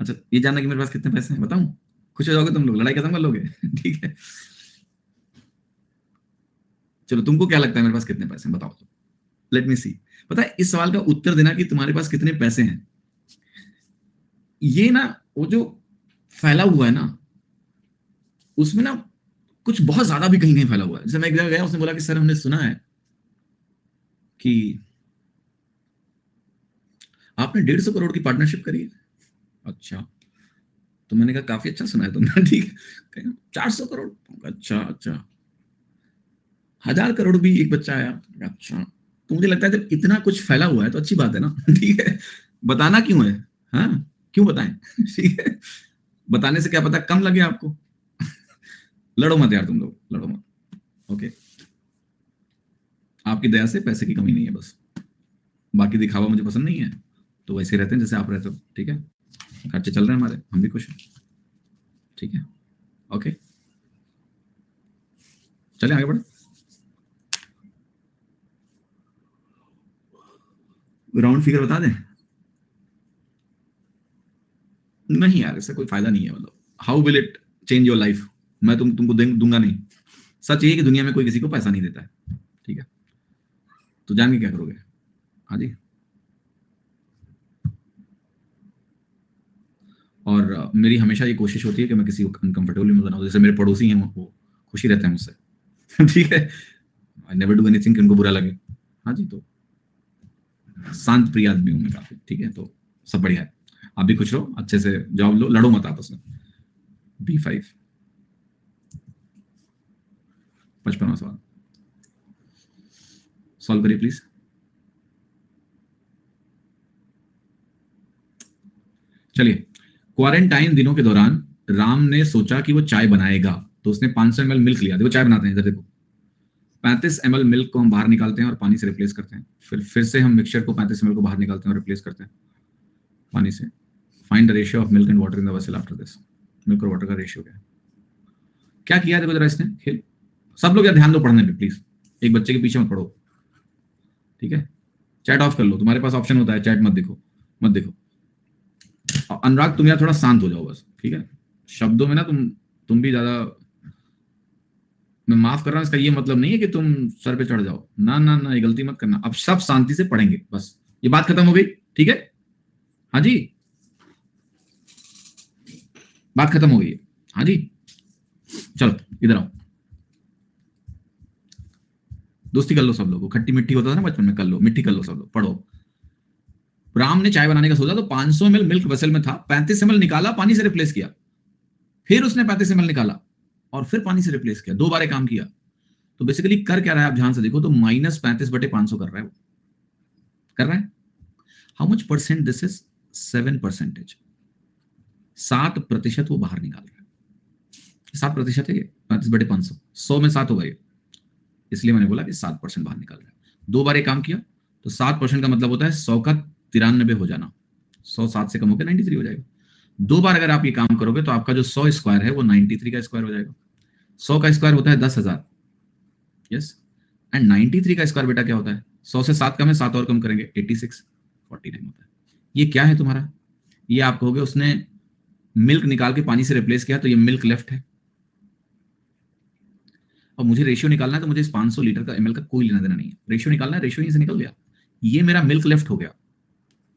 अच्छा ये जानना कि मेरे पास कितने पैसे हैं बताऊं, खुश हो जाओगे तुम लोग, लड़ाई खत्म कर लोगे ठीक है। चलो तुमको क्या लगता है मेरे पास कितने पैसे हैं बताओ, लेट मी सी। पता है इस सवाल का उत्तर देना कि तुम्हारे पास कितने पैसे हैं, ये ना वो जो फैला हुआ है ना, उसमें ना कुछ बहुत ज्यादा भी कहीं कहीं फैला हुआ है। जैसे मैं एक जगह गया, उसने बोला कि सर हमने सुना है कि आपने 150 करोड़ की पार्टनरशिप करी है। अच्छा, तो मैंने कहा काफी अच्छा सुना है तुमने ठीक है। 400 करोड़, अच्छा अच्छा, 1000 करोड़ भी एक बच्चा आया, अच्छा। तो मुझे लगता है जब इतना कुछ फैला हुआ है तो अच्छी बात है ना ठीक है, बताना क्यों है, हाँ क्यों बताएं ठीक है, बताने से क्या पता कम लगे आपको लड़ो मत यार तुम लोग, लड़ो मत, ओके। आपकी दया से पैसे की कमी नहीं है बस, बाकी दिखावा मुझे पसंद नहीं है, तो वैसे रहते हैं जैसे आप रहते हो, ठीक है। खर्चे चल रहे हैं हमारे, हम भी खुश हैं, ठीक है, ओके। चलें आगे बढ़े। राउंड फिगर बता दें, नहीं यार इससे कोई फायदा नहीं है, मतलब how will it change your life, मैं तुमको दूंगा नहीं। सच ये कि दुनिया में कोई किसी को पैसा नहीं देता है, ठीक है, तो जान के क्या करोगे। हाँ जी, और मेरी हमेशा ये कोशिश होती है कि मैं किसी को अनकंफर्टेबल मत बनाऊं। जैसे मेरे पड़ोसी हैं वो खुशी रहते हैं मुझसे ठीक है, आई नेवर डू एनीथिंग कि उनको बुरा लगे। हाँ जी, तो शांत प्रिय आदमी हूं मैं काफी, ठीक है, तो सब बढ़िया है। आप भी खुश रहो, अच्छे से जॉब लो, लड़ो मत आपस में। B5 55वां सवाल सॉल्व करिए प्लीज। चलिए, क्वारंटाइन दिनों के दौरान राम ने सोचा कि वो चाय बनाएगा, तो उसने 500 ml मिल्क लिया। देखो चाय बनाते हैं इधर देखो, 35 ml मिल्क को हम बाहर निकालते हैं और पानी से रिप्लेस करते हैं, फिर से हम मिक्सचर को 35 ml को बाहर निकालते हैं और रिप्लेस करते हैं पानी से। Find the ratio of milk and water in the vessel after this. Milk और वाटर का रेशियो क्या किया है देखो जरा इसने खेल। सब लोग यार ध्यान दो पढ़ने पे प्लीज, एक बच्चे के पीछे मत पढ़ो, ठीक है। चैट ऑफ कर लो, तुम्हारे पास ऑप्शन होता है, चैट मत देखो। अनुराग तुम यार थोड़ा शांत हो जाओ बस, ठीक है। शब्दों में ना तुम भी ज्यादा, मैं माफ कर रहा हूं, इसका ये मतलब नहीं है कि तुम सर पे चढ़ जाओ, ना ये गलती मत करना। अब सब शांति से पढ़ेंगे, बस ये बात खत्म हो गई, ठीक है। हाँ जी, बात खत्म हो गई है, हाँ जी। चलो इधर आओ, दोस्ती कर लो सब लोग। खट्टी मिट्टी होता था ना बचपन में, कर लो मिट्टी, कर लो सब लोग, पढ़ो। राम ने चाय बनाने का सोचा तो 500 ml मिल्क वेसल में था, 35 ml निकाला, पानी से रिप्लेस किया, फिर उसने 35 ml निकाला और फिर पानी से रिप्लेस किया, 2 बार काम किया। तो बेसिकली कर क्या रहा है आप ध्यान से देखो, तो -35/500 कर रहा है वो, कर रहा है। How much percent this is? 7%। 7% वो बाहर निकाल रहा है। 7% है ये 35/500, 100 में 7 होगा ये, इसलिए मैंने बोला कि 7% बाहर निकाल रहा है। 2 बार ये काम किया तो 7% का मतलब होता है 100 का 93 हो जाना, 100 7 से कम होकर 93 हो जाएगा। 2 बार अगर आप ये काम करोगे तो आपका जो 100 स्क्वायर है वो 93 का स्क्वायर हो जाएगा। 100 का स्क्वायर होता है 10,000, यस, एंड 93 का स्क्वायर बेटा क्या होता है? 100 से 7 कम है, 7 और कम करेंगे 86, 49 होता है। ये क्या है तुम्हारा? ये आप कहोगे उसने मिल्क निकाल के पानी से रिप्लेस किया, तो ये मिल्क लेफ्ट है। और मुझे रेशियो निकालना है, तो मुझे इस 500 लीटर का ml का कोई लेना देना नहीं है। रेशियो निकालना है, रेशियो यहीं से निकल गया, ये मेरा मिल्क लेफ्ट हो गया।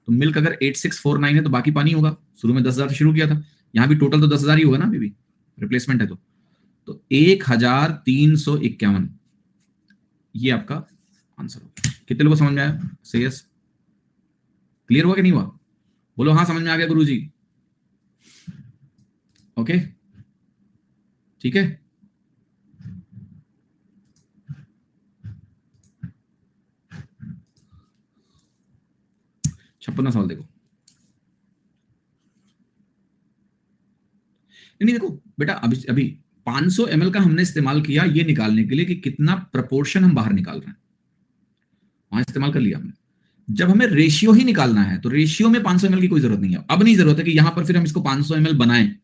तो मिल्क अगर 8649 है तो बाकी पानी होगा। शुरू में 10,000 से शुरू किया था, यहाँ भी टोटल तो 10,000 ही होगा ना, अभी भी रिप्लेसमेंट है तो 1351 ये आपका आंसर होगा। कितने लोगों को समझ में आया? से यस, क्लियर हुआ कि नहीं हुआ? बोलो हाँ समझ में आ गया गुरुजी। ओके ठीक है। छप्पन सवाल देखो, नहीं देखो बेटा, अभी 500 ml का हमने इस्तेमाल किया ये निकालने के लिए कि कितना प्रपोर्शन हम बाहर निकाल रहे हैं, वहां इस्तेमाल कर लिया हमने। जब हमें रेशियो ही निकालना है तो रेशियो में 500 ml की कोई जरूरत नहीं है। अब नहीं जरूरत है कि यहां पर फिर हम इसको 500 ml बनाएं,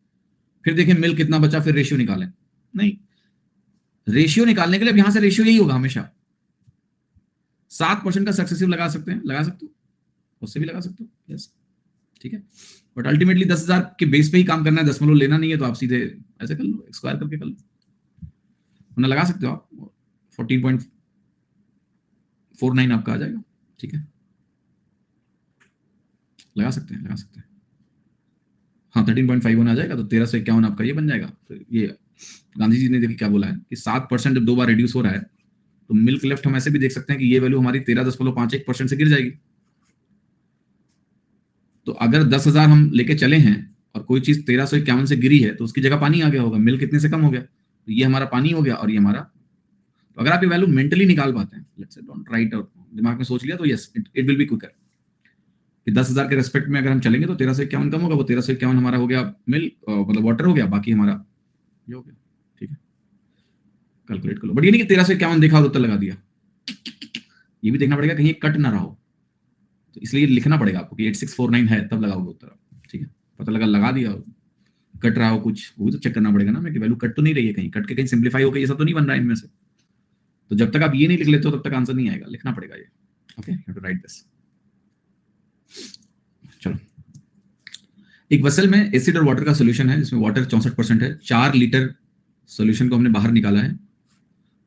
फिर देखें मिल्क कितना बचा, फिर रेशियो निकालें। नहीं, रेशियो निकालने के लिए अब यहां से रेशियो यही होगा हमेशा। 7% का सक्सेसिव लगा सकते हैं, लगा सकते हो, उससे भी लगा सकते हो, यस ठीक है। बट अल्टीमेटली 10,000 के बेस पे ही काम करना है, दशमलव लेना नहीं है, तो आप सीधे ऐसे कर लो, स्क्वायर करके कर लो, वरना लगा सकते हो आप 14.49 आपका आ जाएगा, ठीक है। लगा सकते हैं हाँ 13.51 आ जाएगा, तो 1351 आपका ये बन जाएगा। तो ये गांधी जी ने देखिए क्या बोला है कि 7% जब 2 बार रिड्यूस हो रहा है तो मिल्क लेफ्ट हम ऐसे भी देख सकते हैं कि ये वैल्यू हमारी 13.51% से गिर जाएगी। तो अगर 10,000 हम लेके चले हैं और कोई चीज 1351 से गिरी है तो उसकी जगह पानी आ गया होगा, मिल्क कितने से कम हो गया, तो ये हमारा पानी हो गया और ये हमारा। तो अगर आप ये वैल्यू मेंटली निकाल पाते हैं, let's say don't write out, दिमाग में सोच लिया, तो yes it will be quicker कि 10,000 के रेस्पेक्ट में अगर हम चलेंगे तो 1351 कम होगा, वो 1351 हमारा हो गया मिल्क, मतलब वाटर हो गया, बाकी हमारा ये हो गया, ठीक है। कैलकुलेट कर लो, बट ये नहीं कि 1351 देखा और उत्तर लगा दिया, ये भी देखना पड़ेगा कहीं कट ना रहा हो, तो इसलिए लिखना पड़ेगा आपको कि 8649 है तब लगाओगे उत्तर, ठीक है। पता लगा दिया, कट रहा हो कुछ, वो भी तो चेक करना पड़ेगा ना, मैं कि वैल्यू कट तो नहीं रही है, कहीं कट के कहीं सिंप्लीफाई होकर ये सब तो नहीं बन रहा है इनमें से। तो जब तक आप ये नहीं लिख लेते हो तब तक आंसर नहीं आएगा, लिखना पड़ेगा ये, okay, you have to write this. चलो, एक वेसल में एसिड और वाटर का सॉल्यूशन है जिसमें वाटर 64% है, 4 लीटर सॉल्यूशन को हमने बाहर निकाला है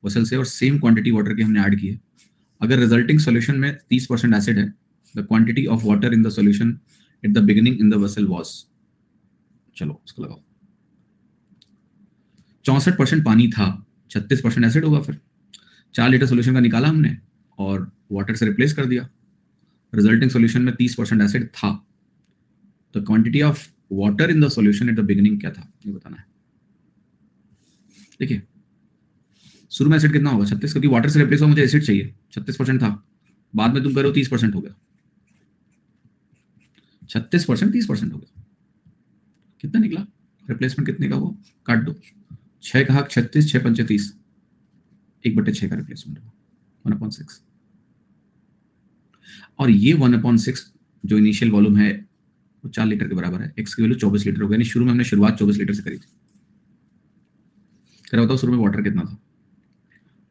वेसल से और सेम क्वांटिटी वाटर की हमने ऐड की है। अगर रिजल्टिंग सॉल्यूशन में 30% एसिड है, the quantity of water in the solution at the beginning in the vessel was, चलो उसको लगाओ। 64% पानी था, 36% एसिड होगा, फिर 4 लीटर सॉल्यूशन का निकाला हमने और वाटर से रिप्लेस कर दिया। रिजल्टिंग सॉल्यूशन में 30% एसिड था, तो quantity of water in the solution at the beginning क्या था ये बताना है। देखिए शुरू में एसिड कितना होगा 36, क्योंकि वाटर से रिप्लेस हुआ, मुझे एसिड चाहिए, 36% था, बाद में तुम करो 30% हो गया, 36% 30% हो गया, कितना निकला रिप्लेसमेंट, कितने का हुआ, काट दो, 6 कहा 36, 6 पंचे 30, 1/6 का रिप्लेसमेंट होगा 1/6, और ये 1/6 जो इनिशियल वॉल्यूम है वो 4 लीटर के बराबर है। एक्स की वैल्यू 24 लीटर हो गई, यानी शुरू में हमने शुरुआत 24 लीटर से करी थी। बताओ शुरू में वाटर कितना था?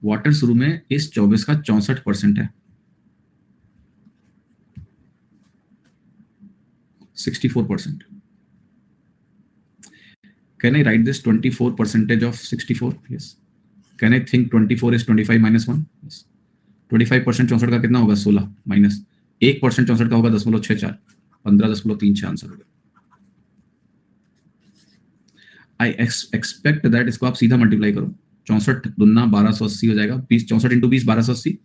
वाटर शुरू में इस 24 का 64% है, 64%। Can I write this 24% of 64? Yes. Can I think 24 is 25 minus 1? Yes. 25% 64 का कितना होगा? 16 माइनस 1% 64 का होगा 0.64, 15.36 आंसर होगा। I expect that इसको आप सीधा मल्टीप्लाई करो, 64 दूना 1280 हो जाएगा, 64 इंटू 20 1280,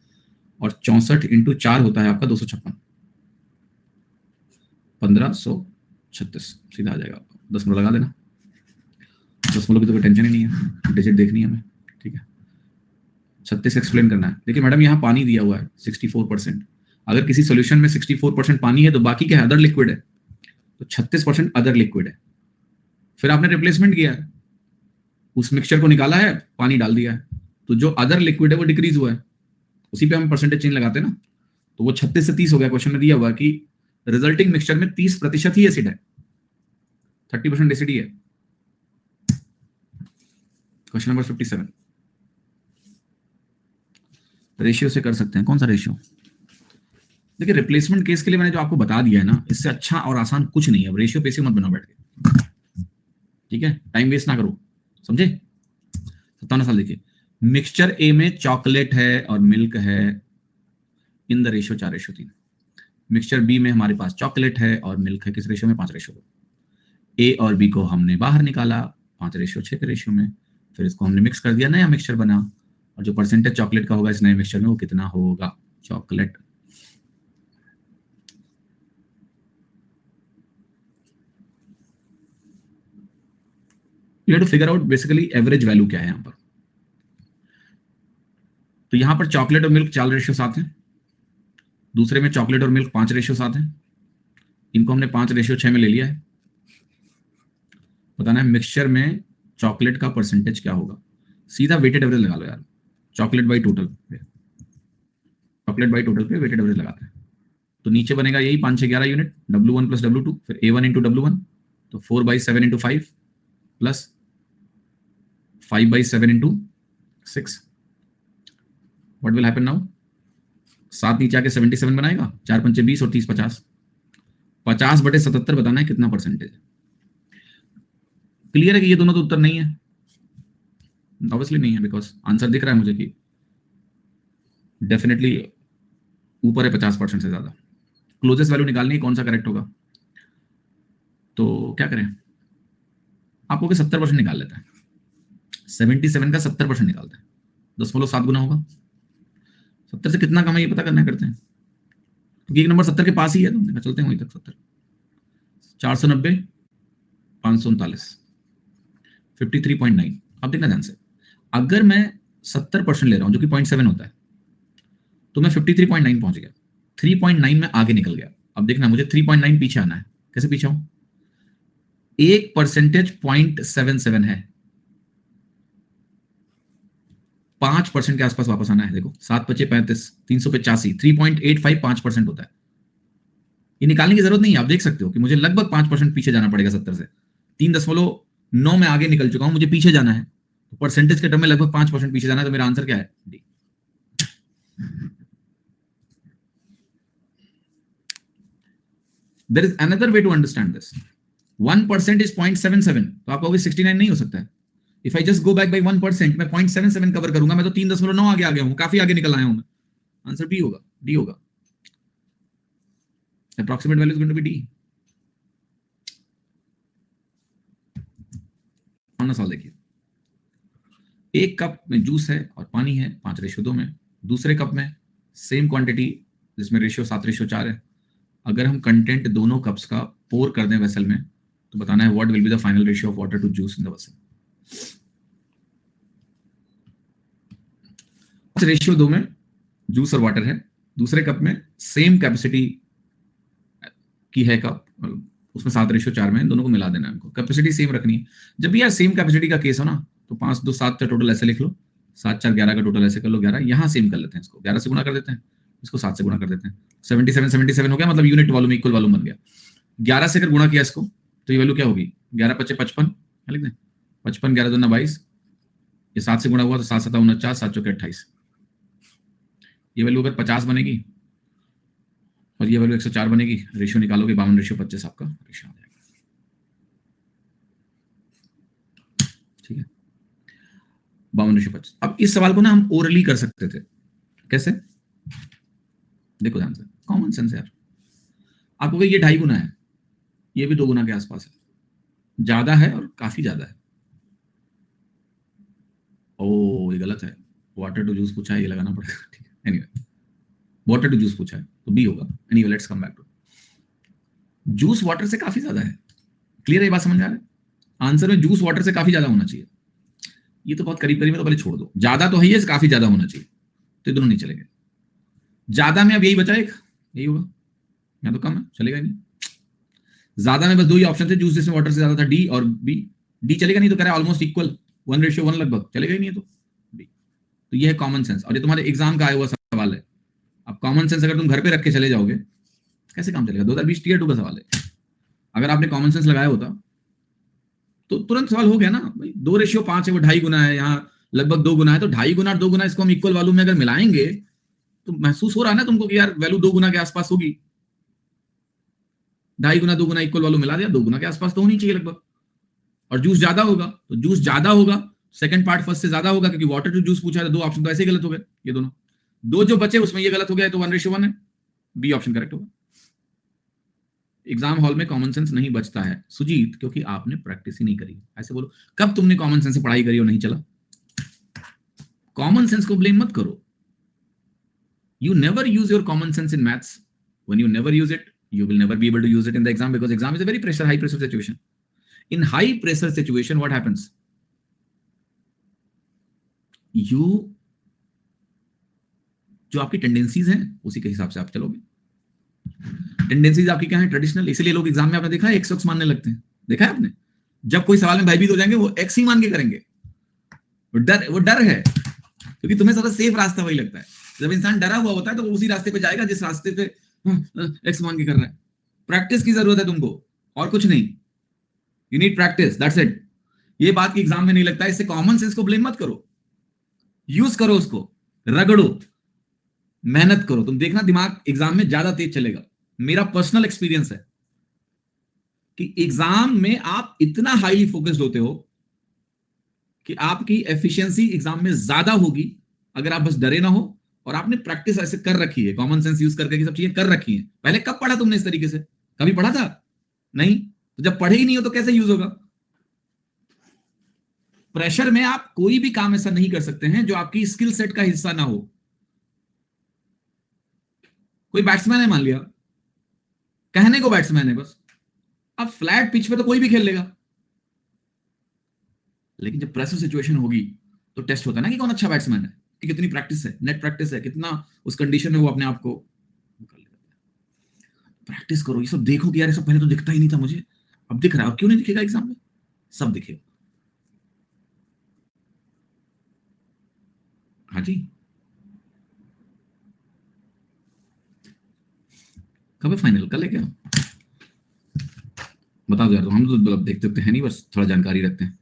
और 64 इंटू 4 होता है आपका 256, 1536 सीधा आ जाएगा। 10 लगा देना, 10 की तो कोई टेंशन ही नहीं है, डिजिट देखनी है हमें, ठीक है। 36 एक्सप्लेन करना है। देखिए मैडम यहाँ पानी दिया हुआ है 64%, अगर किसी सॉल्यूशन में 64% पानी है तो बाकी क्या है? अदर लिक्विड है, तो 36% अदर लिक्विड है। फिर आपने रिप्लेसमेंट किया है, उस मिक्सचर को निकाला है, पानी डाल दिया है, तो जो अदर लिक्विड है वो डिक्रीज हुआ है, उसी पे हम परसेंटेज चेंज लगाते हैं ना, तो वो 36 से 30 हो गया। क्वेश्चन में दिया हुआ कि रिजल्टिंग मिक्सचर में 30% ही एसिड है, 30% एसिड ही है। क्वेश्चन नंबर 57, रेशियो से कर सकते हैं। कौन सा रेशियो? देखिए रिप्लेसमेंट केस के लिए मैंने जो आपको बता दिया है ना, इससे अच्छा और आसान कुछ नहीं है। अब रेशियो पेशियो मत बनाओ बैठ के, ठीक है, टाइम वेस्ट ना करो, समझे। 57 साल देखिए, मिक्सचर ए में चॉकलेट है और मिल्क है in the ratio 4:3। Mixture B में हमारे पास चॉकलेट है और मिल्क है, किस रेशियो में? 5:2। ए और बी को हमने बाहर निकाला 5:6 के रेशियो में, फिर इसको हमने मिक्स कर दिया, नया मिक्सचर बना, और जो परसेंटेज चॉकलेट का होगा इस नए मिक्सचर में वो कितना होगा? Chocolate. You have to figure out basically average value क्या है यहां पर। तो यहां पर चॉकलेट और मिल्क 4:7 है, दूसरे में चॉकलेट और मिल्क 5:7 है, इनको हमने 5:6 में ले लिया है। बताना है मिक्सचर में चॉकलेट का परसेंटेज क्या होगा। सीधा वेटेड एवरेज लगा लो यार, चॉकलेट बाई टोटल पे, चॉकलेट बाई टोटल पे वेटेड एवरेज लगाते हैं, तो नीचे बनेगा यही 5 6 11 यूनिट, W1 प्लस W2, फिर A1 इंटू W1, तो 4/7 into 5 plus 5/7 into 6। What will happen now? 7 नीचे आके 77 बनाएगा, 4 पंचे 20 और 30 50, 50/77 बताना है कितना परसेंटेज है। क्लियर है कि ये दोनों तो उत्तर नहीं है? ऑब्वियसली नहीं है, बिकॉज आंसर दिख रहा है मुझे कि डेफिनेटली ऊपर है 50% से ज्यादा। क्लोजेस्ट वैल्यू निकालनी है, कौन सा करेक्ट होगा, तो क्या करें, आप लोग 70% निकाल लेते हैं, 77 का 70% निकालते हैं, 10.7 गुना होगा। 70 से कितना कम है ये पता करना करते हैं, क्योंकि एक नंबर 70 के पास ही है, तो चलते हैं वहीं तक। 70 490 539 53.9। अब देखना ध्यान से, अगर मैं 70% ले रहा हूं जो कि 0.7 होता है, तो मैं 53.9 पहुंच गया, 3.9 में आगे निकल गया। अब देखना मुझे 3.9 पीछे आना है, कैसे पीछे आऊं? 1% 0.77 है, 5% के आसपास वापस आना है। देखो 7 5 35 385, 3.85 5% होता है। ये निकालने की जरूरत नहीं है, आप देख सकते हो कि मुझे लगभग 5% पीछे जाना पड़ेगा 70 से। 3.9 में आगे निकल चुका हूं, मुझे पीछे जाना है, तो परसेंटेज के टर्म में लगभग 5% पीछे जाना है, तो मेरा आंसर क्या है? D. There is another way to understand this. 1% is 0.77, तो आप कहोगे 69 नहीं हो सकता है। If I just go back by 1%, मैं 0.77 कवर करूंगा, मैं तो 3.9 आगे आ गया हूं, काफी आगे निकल आया हूं मैं। आंसर बी होगा, डी होगा। Approximate value is going to be D. कौन सा सवाल देखिए, एक कप में जूस है और पानी है 5:2 में, दूसरे कप में सेम क्वांटिटी जिसमें रेशियो 7:4 है। अगर हम कंटेंट दोनों कप्स का पोर कर दें वेसल में, तो बताना है what will be the final ratio of water to juice in the vessel. Ratio 2 में जूस और वाटर है, दूसरे कप में सेम कैपेसिटी की है कप, उसमें 7:4 में, दोनों को मिला देना है, हमको कैपेसिटी सेम रखनी है। जब भी यार सेम कैपेसिटी का केस हो ना, तो 5 2 7 टोटल ऐसे लिख लो, 7 4 11 का टोटल ऐसे कर लो 11, यहाँ सेम कर लेते हैं, इसको 11 से गुणा कर देते हैं, इसको 7 से गुणा कर देते हैं, 77 77 हो गया, मतलब यूनिट वॉल्यूम इक्वल वॉल्यूम बन गया। 11 से अगर गुणा किया इसको तो ये वैल्यू क्या होगी, 11 × 5 = 55, लिख दें 55, 11 × 2 = 22, ये 7 से गुणा हुआ तो 7 7 49, 7 4 28, ये वैल्यू अगर 50 बनेगी और ये वैल्यू 104 बनेगी, रेशियो निकालोगे 52:25 आपका रेशियो आ जाएगा। ठीक है, 52:25। अब इस सवाल को ना हम ओरली कर सकते थे, कैसे, देखो ध्यान से, कॉमन सेंस है यार। आपको ये 2.5 गुना है, ये भी 2 गुना के आसपास है, ज्यादा है और काफी ज्यादा है। ओ ये गलत है, वाटर टू जूस पूछा है, ये लगाना पड़ेगा। ठीक है, एनीवे वाटर टू जूस पूछा है तो बी होगा। Anyway let's come back to juice water से काफी ज्यादा है। क्लियर है, ये बात समझ आ रहा है? आंसर में जूस वाटर से काफी ज्यादा होना चाहिए। ये तो बहुत करीब करीब है, तो पहले छोड़ दो, ज्यादा तो है ये, काफी ज्यादा होना चाहिए, तो दोनों नहीं चलेंगे। ज्यादा में अब यही बचा एक, यही होगा, या तो कम है, चलेगा नहीं। ज्यादा में बस 2 ही ऑप्शन थे, जूस जिसमें वाटर से ज्यादा था, डी और बी। डी चलेगा नहीं, तो कह रहा है ऑलमोस्ट इक्वल, 1:1 लगभग, चलेगा ही नहीं है तो बी। तो ये है कॉमन सेंस, और ये तुम्हारे एग्जाम का आया हुआ सवाल है। अब कॉमन सेंस अगर तुम घर पे रख के चले जाओगे कैसे काम चलेगा? 2020 Tier 2 का सवाल है। अगर आपने कॉमन सेंस लगाया होता तो तुरंत सवाल हो गया ना भाई, 2:5 है, वो 2.5 गुना है, यहाँ लगभग 2 गुना है, तो 2.5 गुना और 2 गुना इसको हम इक्वल वॉल्यूम में अगर मिलाएंगे तो महसूस हो रहा है ना तुमको कि यार वैल्यू 2 गुना के आसपास होगी। 2.5 गुना 2 गुना इक्वल वॉल्यूम मिला दिया, 2 गुना के आसपास तो होनी चाहिए लगभग। और जूस ज्यादा होगा तो जूस ज्यादा होगा, सेकंड पार्ट फर्स्ट से ज्यादा होगा, क्योंकि वाटर टू जूस पूछा है, 2 ऑप्शन तो ऐसे ही गलत हो गए, ये दोनों। 2 जो बचे उसमें ये गलत हो गया, तो 1:1 है, बी ऑप्शन करेक्ट होगा। एग्जाम हॉल में कॉमन सेंस नहीं बचता है सुजीत, क्योंकि आपने प्रैक्टिस ही नहीं करी। ऐसे बोलो, कब तुमने कॉमन सेंस से पढ़ाई करी और नहीं चला? कॉमन सेंस को ब्लेम मत करो। You never use your common sense in maths. When you never use it, you will never be able to use it in the exam, because exam is a very high pressure situation. In high pressure situation, what happens? You जो आपकी टेंडेंसीज हैं उसी के हिसाब से आप चलोगे। टेंडेंसीज आपकी क्या है? ट्रेडिशनल। इसीलिए लोग एग्जाम में आपने देखा है एक्स वक्स मानने लगते हैं, देखा है आपने? जब कोई सवाल में भयभीत हो जाएंगे वो एक्स ही मान के करेंगे। वो डर है, क्योंकि तुम्हें सबसे सेफ रास्ता वही लगता है। जब इंसान डरा हुआ होता है तो वो उसी रास्ते पे जाएगा जिस रास्ते पे एक्स मान के कर रहा है। प्रैक्टिस की जरूरत है तुमको, और कुछ नहीं। You need practice, that's it. ये बात की एग्जाम में नहीं लगता है, इससे कॉमन सेंस को ब्लेम मत करो, यूज करो उसको, रगड़ो, मेहनत करो, तुम देखना दिमाग एग्जाम में ज्यादा तेज चलेगा। मेरा पर्सनल एक्सपीरियंस है कि एग्जाम में आप इतना हाईली फोकस्ड होते हो कि आपकी एफिशिएंसी एग्जाम में ज्यादा होगी अगर आप बस डरे ना हो और आपने प्रैक्टिस ऐसे कर रखी है, कॉमन सेंस यूज करके सब चीजें कर रखी हैं। पहले कब पढ़ा तुमने इस तरीके से? कभी पढ़ा था? नहीं। तो जब पढ़े ही नहीं हो तो कैसे यूज होगा? प्रेशर में आप कोई भी काम ऐसा नहीं कर सकते हैं जो आपकी स्किल सेट का हिस्सा ना हो। कोई बैट्समैन है मान लिया, कहने को बैट्समैन है बस, अब फ्लैट पिच पे तो कोई भी खेल लेगा, लेकिन जब प्रेशर सिचुएशन होगी तो टेस्ट होता है ना कि कौन अच्छा बैट्समैन है, कि कितनी प्रैक्टिस है, नेट प्रैक्टिस है, कितना उस कंडीशन में वो अपने आप को कर लेता है। प्रैक्टिस करो, ये सब देखो कि यार ये सब पहले तो दिखता ही नहीं था मुझे, अब दिख रहा है। अब क्यों नहीं दिखेगा एग्जाम में? सब दिखेगा। हाँ जी, कब है फाइनल? कल है क्या? बता दो यार, तो हम तो मतलब देखते हैं नहीं, बस थोड़ा जानकारी रखते हैं।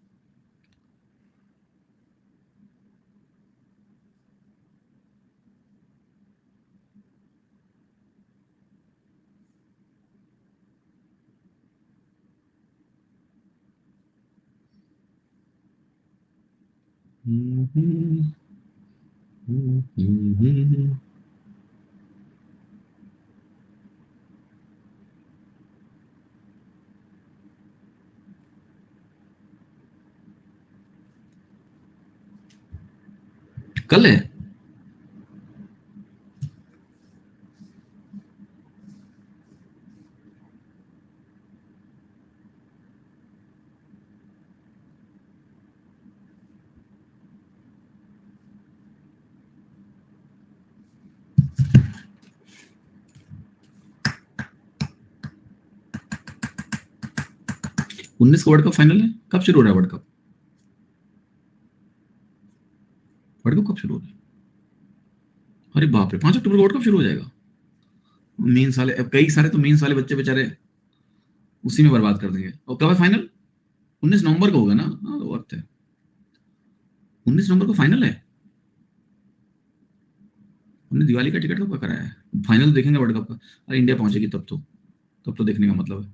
कल है? उन्नीस का वर्ल्ड कप फाइनल है। कब शुरू हो रहा है वर्ल्ड कप? वर्ल्ड कप कब शुरू होगा? अरे बाप रे, 5 अक्टूबर को वर्ल्ड कप शुरू हो जाएगा। मेंस वाले, कई सारे तो मेंस वाले बच्चे बेचारे उसी में बर्बाद कर देंगे। और कब है फाइनल? 19 नवंबर को होगा ना? हाँ, तो वक्त है। 19 नवंबर को फाइनल है। हमने दिवाली का टिकट कब का कराया है? फाइनल देखेंगे वर्ल्ड कप का। अरे इंडिया पहुंचेगी तब तो देखने का मतलब है।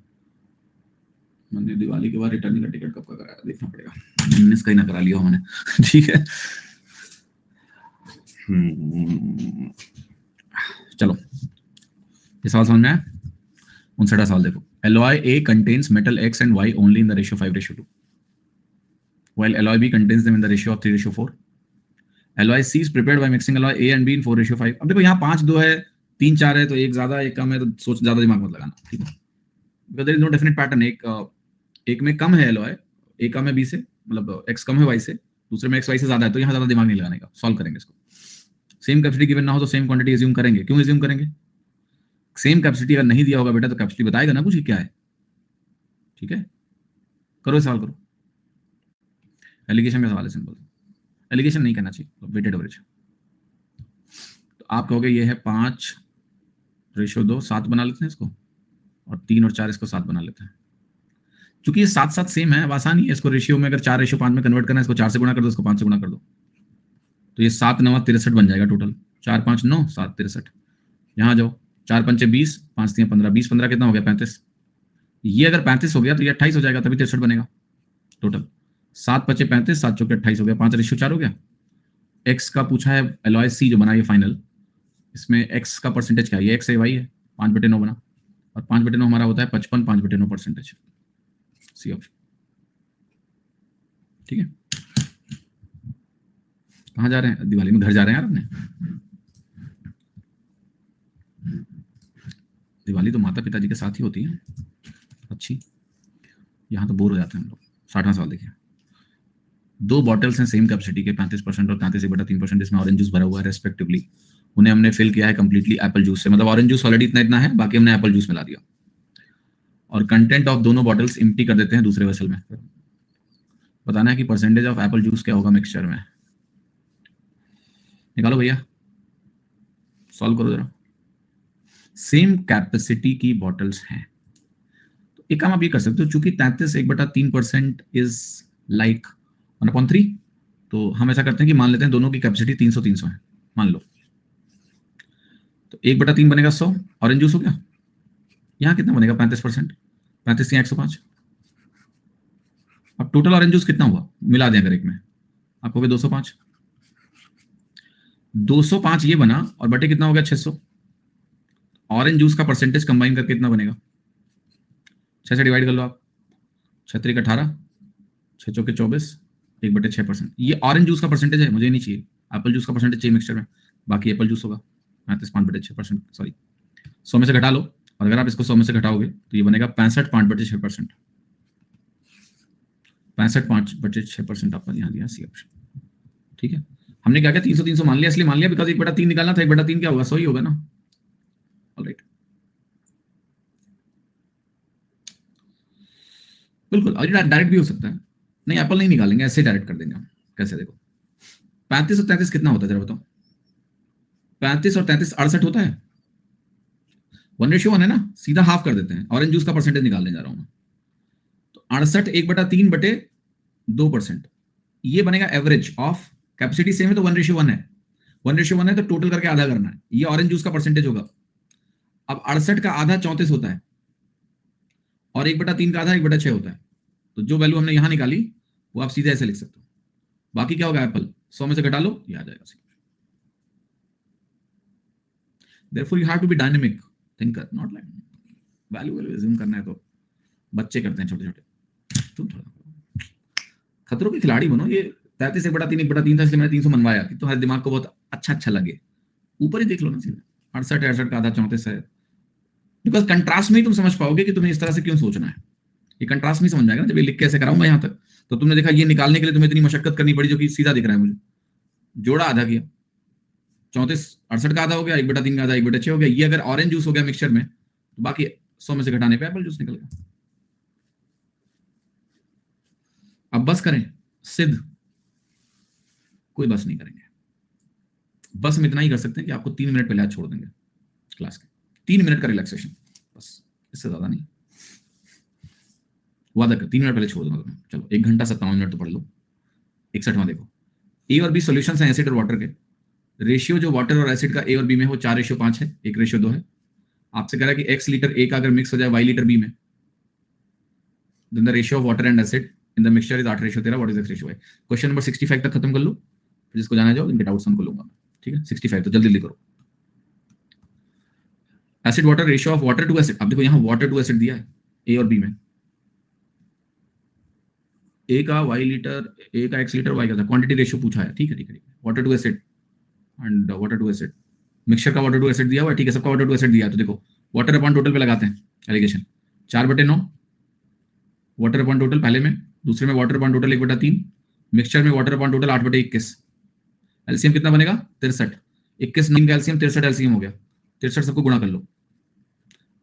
मैंने दिवाली के बाद रिटर्न का टिकट कब का कराया, देखना पड़ेगा। 19 का ही ना करा लिया मैंने। ठीक है, चलो ये सवाल समझ में आया? 59वां सवाल देखो। alloy A contains metal X and Y only in the ratio 5:2, while alloy B contains them in the ratio of 3:4. alloy C is prepared by mixing alloy A and B in 4:5. अब देखो यहाँ 5-2 है, 3-4 है, तो एक ज्यादा एक कम है, तो सोच ज्यादा दिमाग मत लगाना, ठीक है? because there is no definite pattern. एक में कम है alloy, A कम है B से, मतलब X कम है Y से, दूसरे में X Y से ज्यादा है, तो यहाँ ज्यादा दिमाग नहीं लगाने का, सॉल्व करेंगे इसको। सेम कैपेसिटी गिवन ना हो तो सेम क्वांटिटी एज्यूम करेंगे। क्यों एज्यूम करेंगे? सेम कैपेसिटी अगर नहीं दिया होगा बेटा तो कैपेसिटी बताएगा ना कुछ क्या है, ठीक है? करो सवाल करो। एलिगेशन का सवाल है, सिंपल। एलिगेशन नहीं करना चाहिए, वेटेड एवरेज। तो आप कहोगे ये है 5:2, 7 बना लेते हैं इसको, और 3 और 4 इसको 7 बना लेते हैं। क्योंकि ये 7-7 सेम है, अब आसानी है इसको रेशियो में, अगर 4:5 में कन्वर्ट करना है, इसको 4 से गुणा कर दो, इसको 5 से गुणा कर दो, तो ये 7 9 63 बन जाएगा टोटल। 4 5 9 7 63। यहाँ जाओ, 4 5 20, 5 3 15, 20 15 कितना हो गया? 35। ये अगर 35 हो गया तो ये 28 हो जाएगा, तभी 63 बनेगा टोटल। 7 5 35, 7 4 28 हो गया, 5:4 हो गया। एक्स का पूछा है एलॉय सी जो बना ये फाइनल, इसमें एक्स का परसेंटेज क्या है? ये एक्स है, वाई है, 5/9 बना, और 5/9 हमारा होता है 55, 5/9% सी ऑप्शन, ठीक है? कहाँ जा रहे हैं? दिवाली में घर जा रहे हैं यार अपने। दिवाली तो माता पिताजी के साथ ही होती है अच्छी, यहाँ तो बोर हो जाते हैं हम लोग। 60वां सवाल देखिए। 2 बॉटल्स हैं सेम कैपेसिटी के, 35% और 33/3%, इसमें ऑरेंज जूस भरा हुआ है रेस्पेक्टिवली। उन्हें हमने फिल किया है कंप्लीटली एप्पल जूस से, मतलब ऑरेंज जूस ऑलरेडी इतना है, बाकी हमने एप्पल जूस मिला दिया, और कंटेंट ऑफ दोनों बॉटल्स एम्प्टी कर देते हैं दूसरे वेसल में। बताना है कि परसेंटेज ऑफ एप्पल जूस क्या होगा मिक्सचर में। निकालो भैया, सॉल्व करो जरा। सेम कैपेसिटी की बॉटल्स हैं, तो एक काम आप ये कर सकते हो, चूंकि 33/3% इज लाइक 1/3, तो हम ऐसा करते हैं कि मान लेते हैं दोनों की कैपेसिटी 300 है, मान लो, तो 1/3 बनेगा 100, ऑरेंज जूस हो गया। यहाँ कितना बनेगा? 35%, 35 या 105। अब टोटल ऑरेंज जूस कितना हुआ मिला दें अगर एक में, आप कहोगे 205। 205 ये बना, और बटे कितना हो गया? 600। ऑरेंज जूस का परसेंटेज कंबाइन करके कितना बनेगा? 6 से डिवाइड कर लो आप, 6 3 18, 6 चौके 24, 1/6%। ये ऑरेंज जूस का परसेंटेज है, मुझे नहीं चाहिए। एप्पल जूस का परसेंटेज चाहिए मिक्सचर में, बाकी एप्पल जूस होगा 5/6%, सॉरी 100 में से घटा लो, और अगर आप इसको 100 में से घटाओगे तो ये बनेगा 65 5/6%। 65 5/6% आपका यहाँ दिया सी ऑप्शन, ठीक है? हमने क्या किया? 300 मान लिया, इसलिए मान लिया बिकॉज 1/3 निकालना था। 1/3 क्या होगा? 100 ही होगा ना। ऑलराइट, बिल्कुल। और डायरेक्ट भी हो सकता है, नहीं एप्पल नहीं निकालेंगे, ऐसे डायरेक्ट कर देंगे हम। कैसे? देखो 35 और 33 कितना होता है जरा बताओ? 35 और 33 68 होता है। 1:1 है ना, सीधा हाफ कर देते हैं। ऑरेंज जूस का परसेंटेज निकालने जा रहा हूं मैं, तो 68 1/3/2%, ये बनेगा एवरेज ऑफ। कैपेसिटी सेम है तो 1:1 है, 1:1 है तो टोटल करके आधा करना है, ये ऑरेंज जूस का परसेंटेज होगा। अब 68 का आधा 34 होता है, और 1/3 का आधा 1/6 होता है, तो जो वैल्यू हमने यहां निकाली वो आप सीधे ऐसे लिख सकते हो। बाकी क्या होगा? एप्पल 100 में से घटा लो, ये आ जाएगा। Therefore you have to be dynamic thinker, not like value assume करना है तो बच्चे करते हैं छोटे छोटे। तुम थोड़ा खतरों के खिलाड़ी बनो। ये 33 1/3 1/3 था, इसलिए मैंने 300 मनवाया कि तुम्हारे दिमाग को बहुत अच्छा लगे। ऊपर ही देख लो ना सीधे, 68 का आधा 34 है। बिकॉज कंट्रास्ट में ही तुम समझ पाओगे कि तुम्हें इस तरह से क्यों सोचना है। ये कंट्रास्ट में समझ जाएगा ना, जब ये लिख के ऐसे कराऊंगा यहाँ तक, तो तुमने देखा ये निकालने के लिए तुम्हें इतनी मशक्कत करनी पड़ी, जो कि सीधा दिख रहा है मुझे। जोड़ा आधा किया, 34 68 का आधा हो गया, 1/3 का आधा 1/6 हो गया। ये अगर ऑरेंज जूस हो गया मिक्सचर में, तो बाकी 100 में से घटाने पे एप्पल जूस निकल गया। अब बस करें सिद्ध? कोई बस नहीं करेंगे। बस हम इतना ही कर सकते हैं कि आपको 3 मिनट पहले आज छोड़ देंगे क्लास के, 3 मिनट का रिलैक्सेशन, बस, इससे ज्यादा नहीं। वादा कर 3 मिनट पहले छोड़ दूंगा तुम्हें। चलो 1 घंटा 57 मिनट तो पढ़ लो। 61वां देखो, ए और बी सॉल्यूशंस हैं एसिड और वाटर के। रेशियो जो वाटर और एसिड का ए और बी में वो 4:5 है, 1:2 है। आपसे कह रहा है कि x लीटर ए का अगर मिक्स हो जाए y लीटर बी में, then the ratio of water and acid in the mixture is 8:13। What is x ratio y? Question number 65 तक खत्म कर लो, फिर जिसको जाना जाओ, इनके डाउट्स हमको लूंगा, ठीक है। 65 तो जल्दी जल्दी करो। Acid water ratio of water to acid, अब देखो यहाँ वाटर टू एसिड दिया है ए और बी में, ए का y लीटर, ए का x लीटर, y का था, क्वांटिटी रेशियो पूछा है, ठीक है ठीक है। Water to acid and water to acid, mixture का वाटर टू एसिड दिया हुआ है, ठीक है, सबका वाटर टू एसिड दिया है। तो देखो वाटर अपॉन टोटल पे लगाते हैं एलिगेशन, 4/9 वाटर अपॉन टोटल पहले में, दूसरे में वाटर अपॉन टोटल 1/3, मिक्सचर में वाटर अपॉन टोटल 8/21। एलसीएम कितना बनेगा? 63। 21 9 का एलसीएम 63 एलसीएम हो गया। 63 सबको गुणा कर लो।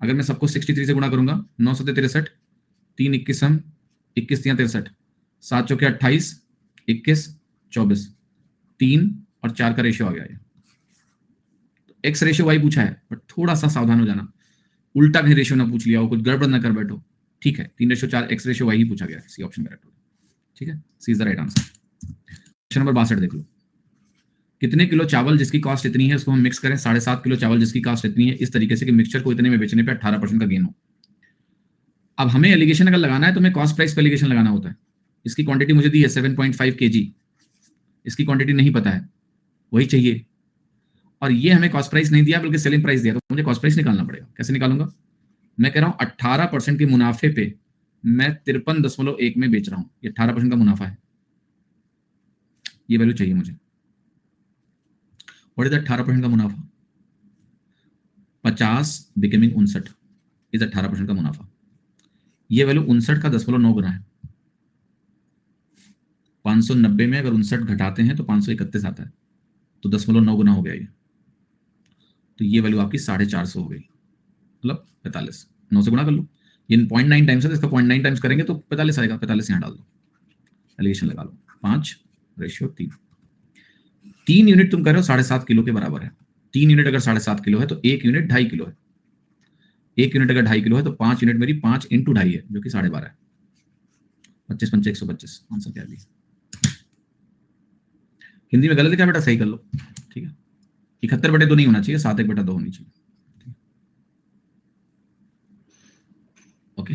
अगर मैं सबको 63 से गुणा करूंगा, 9 7 63, 3 21 हम 21 3 63, 7 चौके 28, 21 24, 3 और 4 का रेशियो आ गया। ये एक्स रेशियो वाई पूछा है, बट थोड़ा सा सावधान हो जाना, उल्टा कहीं रेशियो ना पूछ लिया हो, कुछ गड़बड़ ना कर बैठो, ठीक है। 3:4 एक्स रेशियो वाई ही पूछा गया, सी ऑप्शन करेक्ट होगा, ठीक है, C is the right answer. Question number 62 देख लो, कितने किलो चावल जिसकी कॉस्ट इतनी है उसको हम मिक्स करें 7.5 किलो चावल जिसकी कॉस्ट इतनी है, इस तरीके से कि मिक्सचर को इतने में बेचने पे 18% का गेन हो। अब हमें एलिगेशन अगर लगाना है तो हमें कॉस्ट प्राइस पे एलिगेशन लगाना होता है। इसकी क्वांटिटी मुझे दी है 7.5 kg, इसकी क्वांटिटी नहीं पता है, वही चाहिए, और ये हमें कॉस्ट प्राइस नहीं दिया बल्कि सेलिंग प्राइस दिया, तो मुझे कॉस्ट प्राइस निकालना पड़ेगा। कैसे निकालूंगा? मैं कह रहा हूं 18% के मुनाफे पे मैं 53.1 में बेच रहा हूं, ये 18% का मुनाफा है, ये वैल्यू चाहिए मुझे। व्हाट इज 18% का मुनाफा? 50 बिकमिंग 59 इज 18% का मुनाफा। ये वैल्यू 59 का 10.9 गुना है। 590 में अगर 59 घटाते हैं तो 531 आता है, तो 10.9 गुना हो गया ये, तो ये वैल्यू आपकी 450 हो गई, मतलब 45। 9 से गुणा कर लो, ये 0.9 टाइम्स है, तो इसका 0.9 टाइम्स करेंगे तो 45 आएगा। 45 यहाँ डाल दो, एलिगेशन लगा लो, 5:3। 3 यूनिट तुम कह रहे हो 7.5 किलो के बराबर है। 3 यूनिट अगर 7.5 किलो है तो 1 यूनिट 2.5 किलो है। 1 यूनिट अगर 2.5 किलो है तो 5 यूनिट मेरी 5 × 2.5 है, जो कि 12.5 है। 25 5 125, आंसर क्या है? हिंदी में गलत है क्या बेटा? सही कर लो, ठीक है। 71/2 नहीं होना चाहिए, 7/1/2 होनी चाहिए, ओके,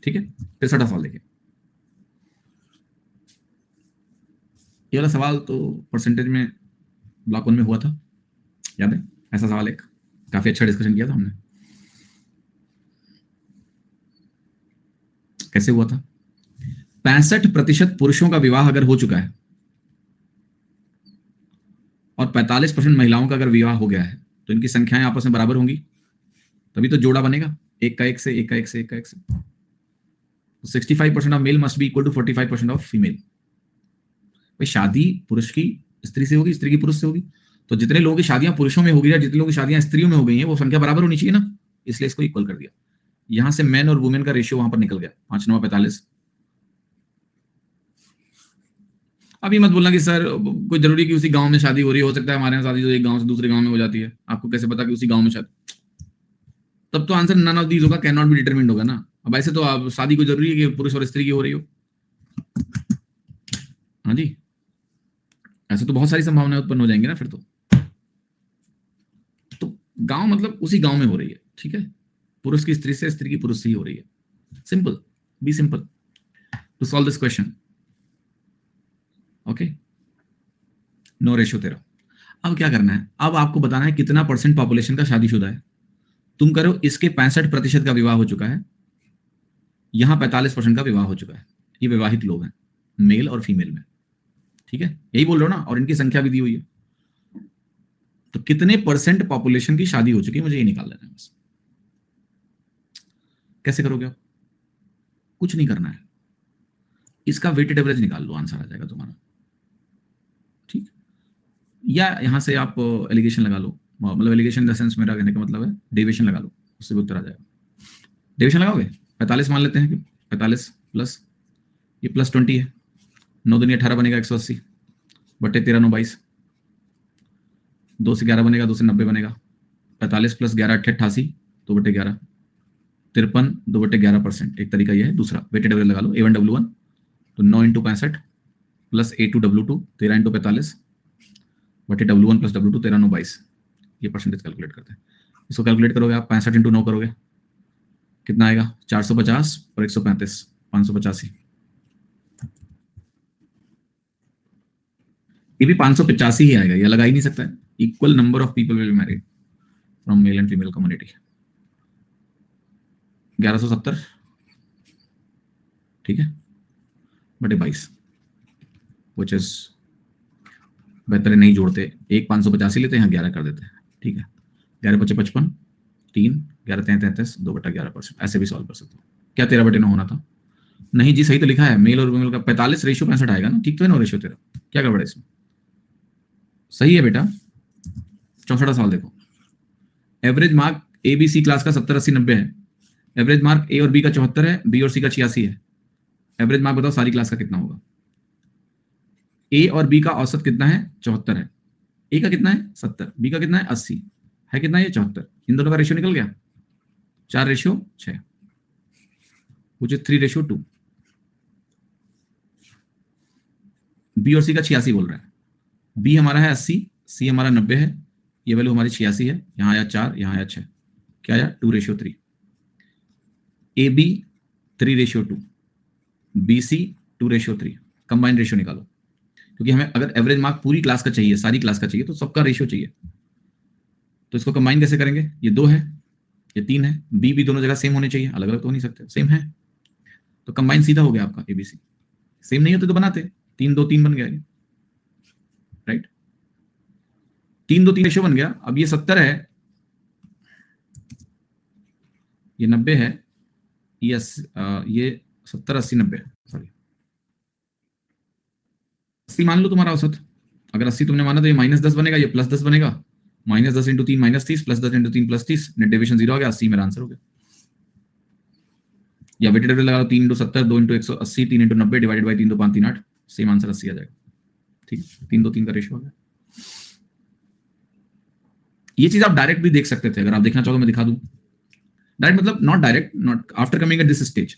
ठीक है। फिर 60 सवाल देखिए। ये वाला सवाल तो परसेंटेज में ब्लॉक 1 में हुआ था, याद है? ऐसा सवाल एक काफी अच्छा डिस्कशन किया था हमने। कैसे हुआ था? 65% पुरुषों का विवाह अगर हो चुका है और 45% महिलाओं का अगर विवाह हो गया है तो इनकी संख्याएं आपस में बराबर होंगी, तभी तो जोड़ा बनेगा, एक का एक से, एक का एक से, एक का एक से। 65% of male must be equal to 45% of female. भाई शादी पुरुष की स्त्री से होगी, स्त्री की पुरुष से होगी, तो जितने लोगों की शादियां पुरुषों में होगी या जितने लोगों की शादियां स्त्रियों में हो गई हैं वो संख्या बराबर होनी चाहिए ना, इसलिए इसको इक्वल कर दिया। यहां से मैन और वुमेन का रेशियो वहां पर निकल गया, 5 9 45। अभी मत बोलना कि सर कोई जरूरी कि उसी गांव में शादी हो रही है, हो सकता है हमारे यहाँ शादी जो एक गांव से दूसरे गांव में हो जाती है, आपको कैसे पता कि उसी गांव में शादी? तब तो आंसर नन ऑफ दीज होगा, कैन नॉट बी डिटरमिन्ड होगा ना। अब ऐसे तो आप शादी को जरूरी है कि पुरुष और स्त्री की हो रही हो, हाँ जी, ऐसे तो बहुत सारी संभावनाएं उत्पन्न हो जाएंगी ना फिर तो गांव मतलब उसी गांव में हो रही है, ठीक है, पुरुष की स्त्री से, स्त्री की पुरुष से ही हो रही है। Simple, be simple to solve this question, okay. No ratio 13। अब क्या करना है? अब आपको बताना है कितना % पॉपुलेशन का शादीशुदा है। तुम करो इसके 65% का विवाह हो चुका है, यहां 45% का विवाह हो चुका है, ये विवाहित लोग हैं मेल और फीमेल में, ठीक है, यही बोल रहे हो ना, और इनकी संख्या भी दी हुई है। तो कितने % पॉपुलेशन की शादी हो चुकी है, मुझे ये निकाल लेना है बस। कैसे करोगे आप? कुछ नहीं करना है, इसका वेटेड एवरेज निकाल लो, आंसर आ जाएगा तुम्हारा, ठीक। या यहां से आप एलिगेशन लगा लो, मतलब एलिगेशन इन द सेंस मेरा कहने का मतलब है डेविएशन लगा लो, उससे भी उत्तर आ जाएगा। डेविएशन लगाओगे? 45 मान लेते हैं कि 45 प्लस ये +20 है, 9 दूनी 18 बनेगा 180, बटे 13 9 22, 2 से 11 बनेगा, 2 से 90 बनेगा, 45 प्लस 11 88, 2 बटे 11 53, 2 बटे 11%। एक तरीका ये है। दूसरा वेटेड एवरेज लगा लो, A1 W1 तो 9 into 65 plus A2 W2 13 into 45 बटे W1 प्लस W2 13 9 22, ये परसेंटेज कैलकुलेट करते हैं। इसको कैलकुलेट करोगे आप, 65 इंटू 9 करोगे कितना आएगा, 450 और 135 585, ये भी 585 ही आएगा, ये लगा ही नहीं सकता है। Equal number of people will be married from male and female community, 1170 ठीक है बटे 22, विच इज बेहतर है नहीं जोड़ते, एक 585 लेते हैं, 11 कर देते हैं, ठीक है। 11 बचे 55, 3 11 33 2 बटा 11%, ऐसे भी सॉल्व कर सकते हो। क्या 13 बटे 9 होना था? नहीं जी, सही तो लिखा है, मेल और फीमेल का 45 रेशियो 65 आएगा ना, ठीक तो है ना रेशियो तेरा, क्या गड़बड़ है इसमें? सही है बेटा। 64 सवाल देखो, average mark A B C class का 70 80 90 है, एवरेज मार्क ए और बी का 74 है, बी और सी का 86 है, एवरेज मार्क बताओ सारी क्लास का कितना होगा? ए और बी का औसत कितना है? 74 है, ए का कितना है? 70, बी का कितना है? 80 है, कितना है ये? 74। इन दोनों का रेशियो निकल गया, 4:6, which is 3:2। बी और सी का 86 बोल रहा है, बी हमारा है 80, सी हमारा 90 है, ये वैल्यू हमारी 86 है, यहाँ आया 4, यहाँ आया 6, क्या आया? 2:3। A B 3:2, B C 2:3, combined ratio निकालो, क्योंकि हमें अगर एवरेज मार्क पूरी क्लास का चाहिए, सारी क्लास का चाहिए, तो सबका रेशियो चाहिए। तो इसको कंबाइन कैसे करेंगे? ये 2 है, ये 3 है, बी भी दोनों जगह सेम होने चाहिए, अलग अलग तो हो नहीं सकते, सेम है, तो कंबाइन सीधा हो गया आपका एबीसी। सेम नहीं होते तो बनाते, 3 2 3 बन गया ये, राइट, 3 2 3 रेशियो बन गया। अब ये 70 है, ये 90 है, ये 70 80 90, सॉरी 80 मान लो तुम्हारा औसत। अगर 80 तुमने माना तो ये -10 बनेगा, ये +10 बनेगा, -10 इंटू 3 -30 +10 इंटू 3 +30, नेट डेविएशन 0 आ गया, 80 मेरा आंसर हो गया। या वेटेड एवरेज लगा लो, 3 into 70 2 into 180 3 into 90 divided by 3 2 5 3 8, same answer 80 आ जाएगा, ठीक है। 3 2 3 का रेशियो आ गया। ये चीज आप डायरेक्ट भी देख सकते थे, अगर आप देखना चाहो तो मैं दिखा दूं। डायरेक्ट मतलब not direct, not after coming at this stage.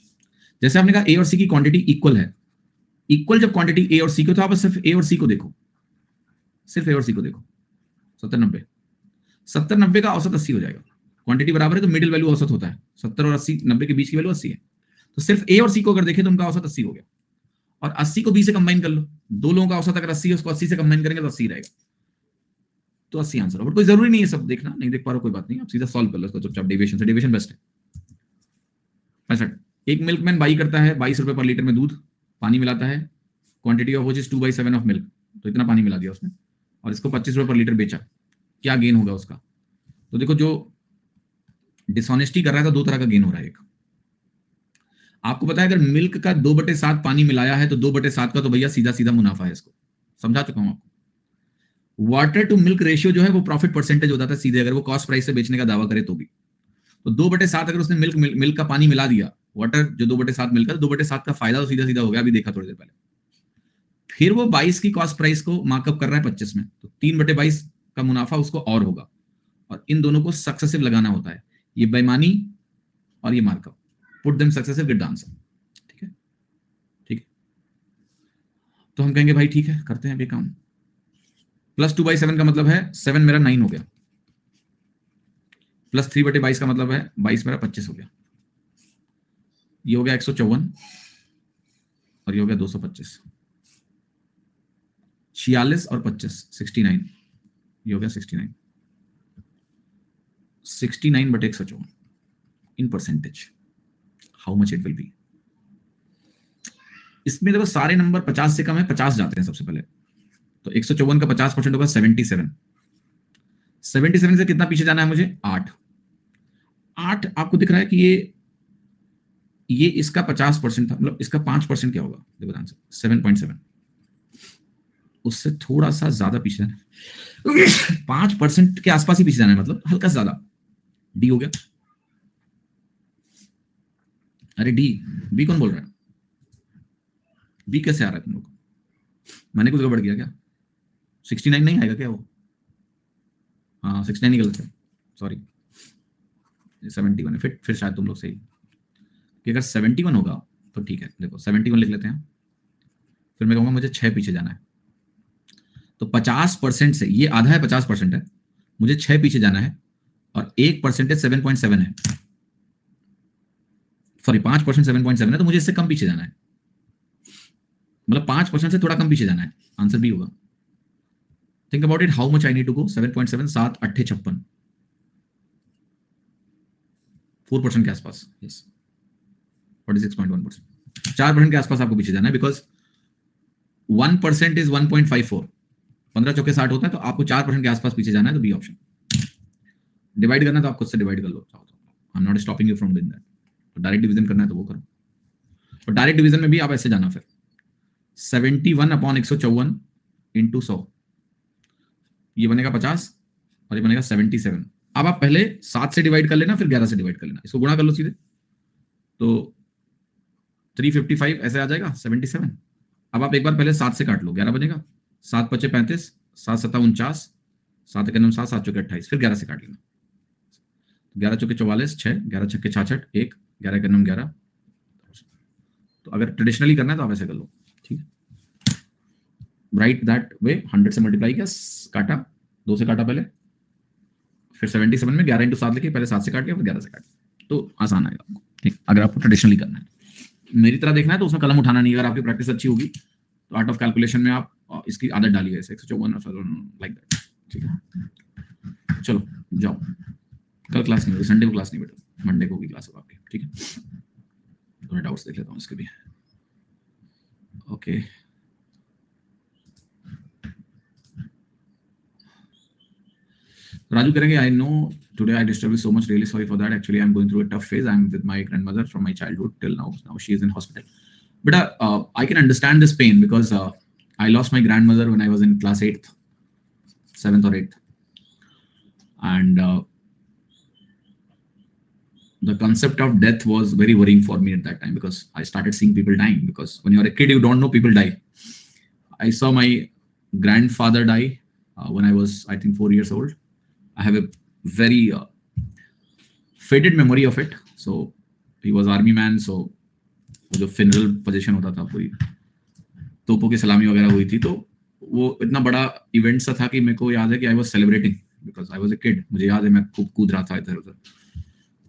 जैसे आपने कहा ए और सी की क्वांटिटी इक्वल है, इक्वल जब क्वांटिटी ए और सी को, तो आप सिर्फ ए और सी को देखो, सिर्फ ए और सी को देखो। 70 90, 70 90 का औसत 80 हो जाएगा, क्वांटिटी बराबर है तो मिडिल वैल्यू औसत होता है, 70 और 80 90 के बीच की वैल्यू 80 है, तो सिर्फ ए और सी को अगर देखें तो उनका औसत 80 हो गया। और 80 को बी से कंबाइन कर लो, दो लोगों का औसत अगर 80 है, उसको 80 से कंबाइन करेंगे तो 80 रहेगा, तो 80 आंसर। बट कोई जरूरी नहीं है सब देखना, नहीं देख पा रहा कोई बात नहीं, आप सीधा सॉल्व कर लो इसको चुपचाप, डेविएशन से, डेविएशन बेस्ट है। 65, एक मिल्कमैन बाई करता है 22 रुपए पर लीटर में दूध, पानी मिलाता है, quantity of which is 2/7 of milk, तो इतना पानी मिला दिया उसने, और इसको 25 रुपए पर लीटर बेचा, क्या गेन होगा उसका? तो देखो, जो डिसऑनेस्टी कर रहा था, दो तरह का गेन हो रहा है। एक, आपको पता है अगर मिल्क का 2/7 पानी मिलाया है तो 2/7 का तो भैया सीधा सीधा मुनाफा है, इसको समझा चुका हूं आपको। वाटर टू मिल्क रेशियो जो है वो प्रॉफिट परसेंटेज होता था सीधे, अगर वो कॉस्ट प्राइस से बेचने का दावा करे तो भी। तो 2/7 अगर उसने मिल्क का पानी मिला दिया, वाटर जो 2/7 मिलकर, 2/7 का फायदा तो सीधा सीधा हो गया, अभी देखा थोड़ी देर पहले। फिर वो 22 की कॉस्ट प्राइस को मार्कअप कर रहा है 25 में, तो 3/22 का मुनाफा उसको और होगा, और इन दोनों को सक्सेसिव लगाना होता है, ये बेईमानी और ये markup, put them successive, get the answer, ठीक है, ठीक है। तो हम कहेंगे भाई ठीक है, करते हैं ये काम। +2/7 का मतलब है 7 मेरा 9 हो गया, +3/22 का मतलब है 22 मेरा 25 हो गया, ये हो गया 154, और ये हो गया 225, 46 और 25 69, ये हो गया 69, 69/154 in percentage, how much it will B. इसमें देखो सारे नंबर 50 से कम है, 50 जाते हैं सबसे पहले, तो 154 का 50% होगा 77, 77 से कितना पीछे जाना है मुझे? 8 आपको दिख रहा है कि ये इसका 50% था, मतलब इसका 5% क्या होगा? देखो आंसर 7.7, उससे थोड़ा सा ज्यादा पीछे जाना है, 5% के आसपास ही पीछे जाना है, मतलब हल्का ज्यादा, डी हो गया। अरे डी, बी कौन बोल रहा है? बी कैसे आ रहा है तुम लोग को? मैंने कुछ गड़बड़ किया क्या? 69 नहीं आएगा क्या वो? हाँ 69 ही गलत है, सॉरी 71 है। फिर शायद तुम लोग सही कि अगर 71 होगा तो ठीक है। देखो 71 लिख लेते हैं, फिर मैं कहूँगा मुझे 6 पीछे जाना है। तो 50% से ये आधा है, 50% है, मुझे 6 पीछे जाना है और 1% 7.7 है, सॉरी 5% 7.7 है, तो मुझे इससे कम पीछे जाना है, मतलब 5% से थोड़ा कम पीछे जाना है, आंसर बी होगा। Think about it, how much I need to go? 7.7 7 8 56, 4% के आसपास, यस 46.1%, 4% के आसपास आपको पीछे जाना है, बिकॉज 1% इज 1.54, 15 चौके 60 होता है, तो आपको 4% के आसपास पीछे जाना है, तो बी ऑप्शन। डिवाइड करना है तो आप खुद से डिवाइड कर लो, I am not stopping you from doing that. तो डायरेक्ट डिवीजन करना है तो वो करो, और डायरेक्ट डिवीजन में भी आप ऐसे जाना, फिर 71/154 इंटू 100, ये बनेगा 50 और ये बनेगा 77। अब आप पहले 7 से डिवाइड कर लेना, फिर 11 से डिवाइड कर लेना, इसको गुणा कर लो सीधे, तो 355 ऐसे आ जाएगा 77। अब आप एक बार पहले 7 से काट लो, 11 बनेगा, 7 पचे 35, 7 सत्ता 49, 7 एकम 7, 7 चौके 28, फिर 11 से काट लेना, 11 चौके 44, 6, 11 छक्के 66, 1, 11 एकम 11। तो अगर ट्रेडिशनली करना है तो आप ऐसे कर लो, ठीक है, राइट दैट वे। 100 से मल्टीप्लाई किया, काटा, 2 से काटा पहले, फिर 77 में 11 इंटू 7 लिखे, पहले 7 से काट लिया, फिर 11 से काट, तो आसान आएगा आपको, ठीक। अगर आपको ट्रेडिशनली करना है, मेरी तरह देखना है तो उसमें कलम उठाना नहीं। अगर आपकी प्रैक्टिस अच्छी होगी तो आर्ट ऑफ कैलकुलेशन में आप इसकी आदत डालिए, ऐसे 154 लाइक दैट, ठीक है। चलो जाओ, कल क्लास नहीं होगी, संडे को क्लास नहीं बेटा, मंडे को होगी क्लास आपकी, ठीक है। थोड़े डाउट्स देख लेता हूँ इसके भी, ओके। Raju करेंगे, I know today I disturbed you so much, really sorry for that. Actually I'm going through a tough phase. I'm with my grandmother from my childhood till now. Now she is in hospital. But I can understand this pain because I lost my grandmother when I was in class 8th, 7th or 8th, and the concept of death was very worrying for me at that time, because I started seeing people dying. Because when you're a kid, you don't know people die. I saw my grandfather die when I was, I think, 4 years old. I have a very faded memory of it. So he was army man, so जो funeral position होता था, पूरी तोपों की सलामी वगैरह हुई थी, तो वो इतना बड़ा इवेंट सा था कि मेरे को याद है कि I was celebrating because I was a kid. मुझे याद है मैं खूब कूद रहा था इधर उधर।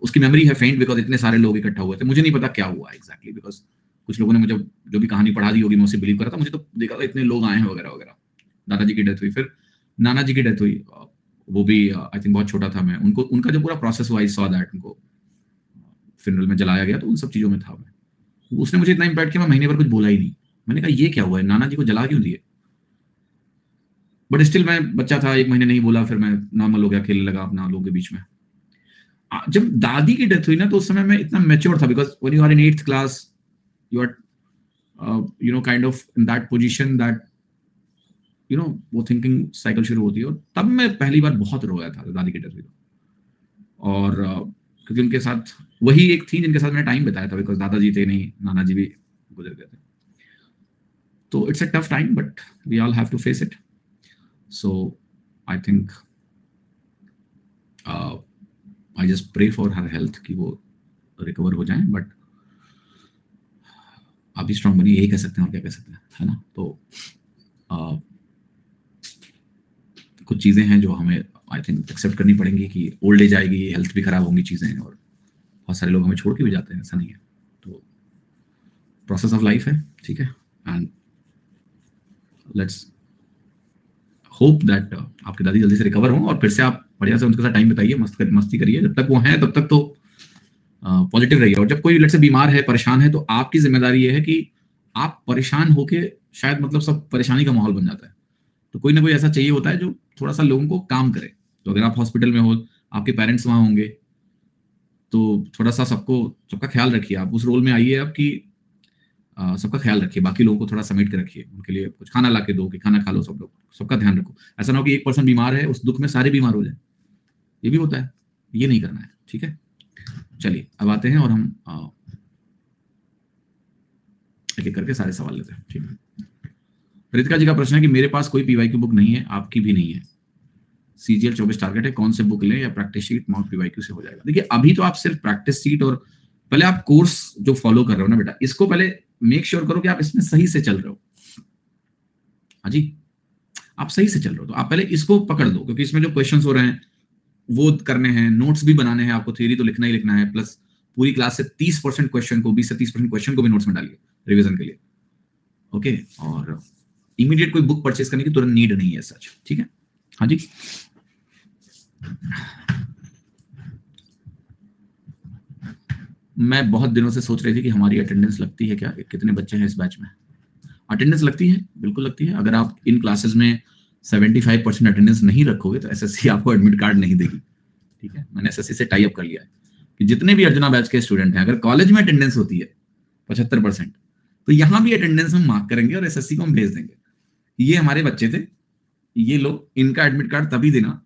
उसकी मेमोरी है फेंट बिकॉज इतने सारे लोग इकट्ठा हुए थे, मुझे नहीं पता क्या हुआ एग्जैक्टली, बिकॉज कुछ लोगों ने मुझे जो भी कहानी पढ़ा दी होगी मैं उसे बिलीव करा था। मुझे तो देखा था इतने लोग आए हैं वगैरह वगैरह। दादाजी की डेथ हुई, फिर नाना जी की डेथ हुई, वो भी आई थिंक बहुत छोटा था मैं। उनको उनका जो पूरा प्रोसेस हुआ, आई सॉ दैट, उनको फ्यूनरल में जलाया गया, तो उन सब चीज़ों में था मैं। उसने मुझे इतना इम्पैक्ट किया, मैं महीने भर कुछ बोला ही नहीं। मैंने कहा ये क्या हुआ है, नाना जी को जला क्यों दिए? बट स्टिल मैं बच्चा था, 1 महीने नहीं बोला, फिर मैं नॉर्मल हो गया, खेलने लगा अपना लोगों के बीच में। जब दादी की डेथ हुई ना, तो उस समय मैं इतना मैच्योर था, because when you are in 8th class you are kind of in that position that वो थिंकिंग साइकिल शुरू होती है। और तब मैं पहली बार बहुत रोया था दादी की डेथ हुई। और क्योंकि उनके साथ वही एक थी जिनके साथ मैंने टाइम बिताया था, बिकॉज दादाजी थे नहीं, नाना जी भी गुजर गए थे। तो it's a tough time, but we all have to face it. So I think I just pray for her health कि वो रिकवर हो जाएं। बट आप भी स्ट्रांग बनिए, यही कह सकते हैं, और क्या कह सकते हैं, है ना। तो कुछ चीज़ें हैं जो हमें आई थिंक एक्सेप्ट करनी पड़ेंगी कि ओल्ड एज आएगी, हेल्थ भी खराब होंगी चीज़ें, और बहुत सारे लोग हमें छोड़ के भी जाते हैं, ऐसा नहीं है। तो प्रोसेस ऑफ लाइफ है, ठीक है। एंड लेट्स होप दैट आपकी दादी जल्दी से रिकवर हो और फिर से आप बढ़िया से उनके साथ टाइम बिताइए, मस्ती करिए। जब तक वो हैं तब तक तो पॉजिटिव रहिए। और जब कोई लेट्स से बीमार है, परेशान है, तो आपकी जिम्मेदारी ये है कि आप परेशान होके, शायद मतलब सब परेशानी का माहौल बन जाता है, तो कोई ना कोई ऐसा चाहिए होता है जो थोड़ा सा लोगों को काम करे। तो अगर आप हॉस्पिटल में हो, आपके पेरेंट्स वहां होंगे, तो थोड़ा सा सबका ख्याल रखिए। आप उस रोल में आइए अब कि सबका ख्याल रखिए, बाकी लोगों को थोड़ा समेट के रखिए, उनके लिए कुछ खाना ला के दो कि खाना खा लो सब लोग, सबका ध्यान रखो। ऐसा ना हो कि एक पर्सन बीमार है, उस दुख में सारे बीमार हो जाए, ये भी होता है, ये नहीं करना है, ठीक है। चलिए अब आते हैं और हम एक एक करके सारे सवाल लेते हैं, ठीक है। रितिका जी का प्रश्न है कि मेरे पास कोई पीवाईक्यू बुक नहीं है, आपकी भी नहीं है, सीजीएल 24 टारगेट है, कौन से बुक लें या प्रैक्टिस शीट मॉक पीवाईक्यू से हो जाएगा? देखिए अभी तो आप सिर्फ प्रैक्टिस शीट और पहले आप कोर्स जो फॉलो कर रहे हो ना बेटा, इसको पहले मेक श्योर करो कि आप इसमें सही से चल रहे हो। हाँ जी, आप सही से चल रहे हो तो आप पहले इसको पकड़ लो, क्योंकि इसमें जो क्वेश्चंस हो रहे हैं वो करने हैं, नोट्स भी बनाने हैं आपको, थ्योरी तो लिखना ही लिखना है, प्लस पूरी क्लास से 30% क्वेश्चन को, 20 से 30% क्वेश्चन को भी नोट्स में डालिए रिवीजन के लिए। ओके, और इमीडिएट कोई बुक परचेज करने की तुरंत नीड नहीं है सच, ठीक है? हाँ जी, मैं बहुत दिनों से सोच रही थी कि हमारी अटेंडेंस लगती है क्या, कितने बच्चे हैं इस बैच में? अटेंडेंस लगती है, बिल्कुल लगती है। अगर आप इन क्लासेस में 75% अटेंडेंस नहीं रखोगे तो एसएससी आपको एडमिट कार्ड नहीं देगी, ठीक है? मैंने एसएससी से टाई अप कर लिया है कि जितने भी अर्जुना बैच के स्टूडेंट हैं, अगर कॉलेज में अटेंडेंस होती है 75%, तो यहाँ भी अटेंडेंस हम मार्क करेंगे और एसएससी को हम भेज देंगे। ये हमारे बच्चे थे, ये लो, इनका एडमिट कार्ड तभी देना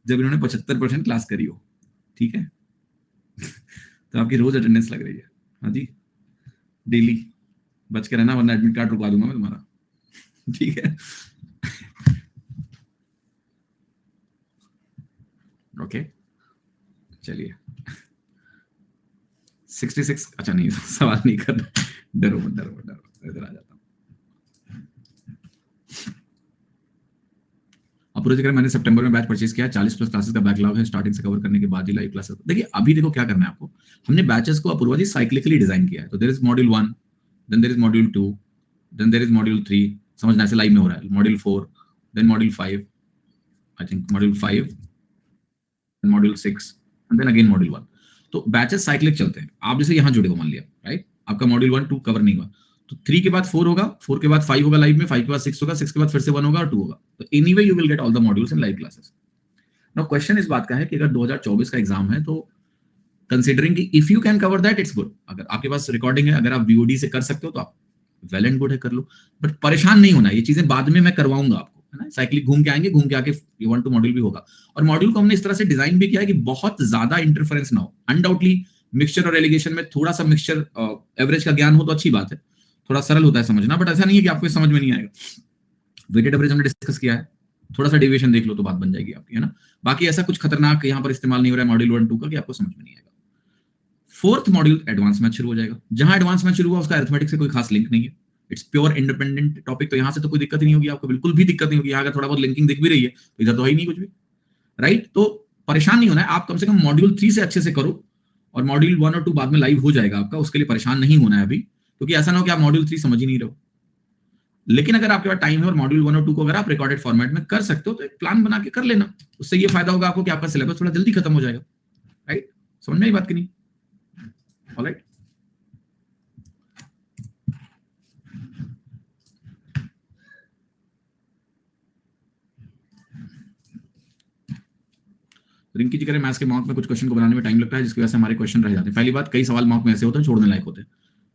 जब इन्होंने 75% क्लास करी हो, ठीक है? तो आपकी रोज अटेंडेंस लग रही है। हाँ जी, डेली बच के रहना, वरना एडमिट कार्ड रुकवा दूंगा मैं तुम्हारा, ठीक है? ओके, चलिए 66, अच्छा नहीं सवाल नहीं कर, डरो मत, इधर आ जाता हूँ। अप्रोच करें, मैंने सितंबर में बैच परचेज किया, 40+ क्लासेस का बैकलॉग है, स्टार्टिंग से कवर करने के बाद ही लाइव क्लासेस। देखिए अभी देखो क्या करना है आपको, हमने बैचेस को अपूर्वा जी साइक्लिकली डिजाइन किया है। तो there is module 1, then there is module 2, then there is module 3, समझना ऐसे लाइव में हो रहा है, module 4, then module 5, I think module 5, then module 6 and then again module 1। तो बैचेस साइक्लिक चलते हैं। आप जैसे यहाँ जुड़े हो, मान लिया राइट, आपका मॉड्यूल 1 2 कवर नहीं हुआ, तो 3 के बाद 4 होगा, 4 के बाद 5 होगा लाइव में, 5 के बाद 6 होगा, 6 के बाद फिर से 1 होगा और 2 होगा। तो anyway you will get all the modules in live classes. Now question इस बात का है कि अगर 2024 का एग्जाम है तो कंसीडरिंग कि if you can cover that it's good, अगर आपके पास रिकॉर्डिंग है, अगर आप वीओडी से कर सकते हो तो आप वेल एंड गुड है, कर लो, बट परेशान नहीं होना, ये चीजें बाद में मैं करवाऊंगा आपको, है ना? साइक्लिक घूम के आएंगे, घूम के आके ये 1 2 मॉड्यूल भी होगा। और मॉड्यूल को हमने इस तरह से डिजाइन भी किया है कि बहुत ज्यादा इंटरफेरेंस ना हो। अनडाउटली मिक्सचर और एलिगेशन में थोड़ा सा मिक्सचर एवरेज का ज्ञान हो तो अच्छी बात है, थोड़ा सरल होता है समझना, बट ऐसा नहीं है कि आपको समझ में नहीं आएगा। वेटेड एवरेज हमने डिस्कस किया है, थोड़ा सा डेविएशन देख लो तो बात बन जाएगी आपकी, है ना? बाकी ऐसा कुछ खतरनाक यहाँ पर इस्तेमाल नहीं हो रहा है मॉड्यूल 1 2 का कि आपको समझ में नहीं आएगा। फोर्थ मॉड्यूल एडवांस मैथ शुरू हो जाएगा। जहां एडवांस मैथ शुरू हुआ उसका अरिथमेटिक से कोई खास लिंक नहीं है, इट्स प्योर इंडिपेंडेंट टॉपिक। तो यहां से तो कोई दिक्कत ही नहीं होगी आपको, बिल्कुल भी दिक्कत नहीं होगी। अगर थोड़ा बहुत लिंकिंग दिख भी रही है तो इधर तो है ही नहीं कुछ भी, राइट? तो परेशान नहीं होना है, आप कम से कम मॉड्यूल 3 से अच्छे से करो और मॉड्यूल 1 और 2 बाद में लाइव हो जाएगा आपका, उसके लिए परेशान नहीं होना है अभी, क्योंकि ऐसा ना हो कि आप मॉड्यूल 3 समझ ही नहीं रहो। लेकिन अगर आपके पास टाइम है और मॉड्यूल 1 और 2 को अगर आप रिकॉर्डेड फॉर्मेट में कर सकते हो तो एक प्लान बना के कर लेना, उससे ये फायदा होगा आपको कि आपका सिलेबस थोड़ा जल्दी खत्म हो जाएगा, राइट? समझ में आई बात की नहीं? ऑलराइट, रिंकी जी कह रहे हैं मैथ्स के मॉक में कुछ क्वेश्चन को बनाने में टाइम लगता है जिसकी वजह से हमारे क्वेश्चन रह जाते हैं। पहली बात, कई सवाल मॉक में ऐसे होते हैं छोड़ने लायक होते हैं।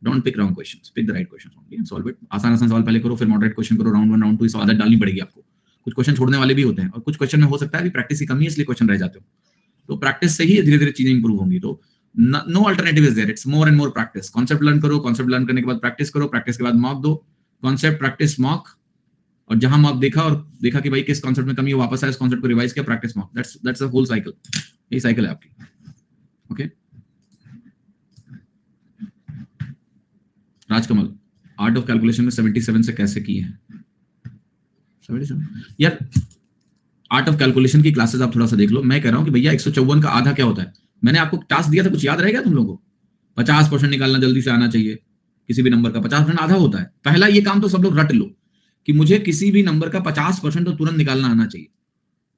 Don't pick wrong questions, pick the right questions only and solve it. आसान सवाल पहले करो, फिर मॉडरेट क्वेश्चन करो, राउंड 1 राउंड 2 इस आदत डालनी पड़ेगी आपको। कुछ क्वेश्चन छोड़ने वाले भी होते हैं और कुछ क्वेश्चन में हो सकता है कि प्रैक्टिस की कमी है इसलिए क्वेश्चन रह जाते हो, तो प्रैक्टिस से ही धीरे धीरे चीजें इंप्रूव होंगी। तो no alternative is there, it's more and more practice. Concept learn करो, कॉन्सेप्ट लर्न करने के बाद प्रैक्टिस करो, प्रैक्टिस के बाद मॉक दो, कॉन्सेप्ट प्रैक्टिस मॉक, और जहां मॉक देखा और देखा कि भाई किस कॉन्सेप्ट में कमी है, वापस आए उस कॉन्सेप्ट को रिवाइज किया, practice mock, that's a whole cycle. यही साइकिल है आपकी, okay? Rajkamal, art of calculation में 77 से कैसे की है? 77 यार, आर्ट ऑफ कैलकुलेशन की क्लासेस आप थोड़ा सा देख लो। मैं कह रहा हूं कि भैया 154 का आधा क्या होता है? मैंने आपको टास्क दिया था, कुछ याद रहेगा तुम लोगों को? 50% निकालना जल्दी से आना चाहिए, किसी भी नंबर का 50% आधा होता है। पहला ये काम तो सब लोग रट लो कि मुझे किसी भी नंबर का 50% तो तुरंत निकालना आना चाहिए।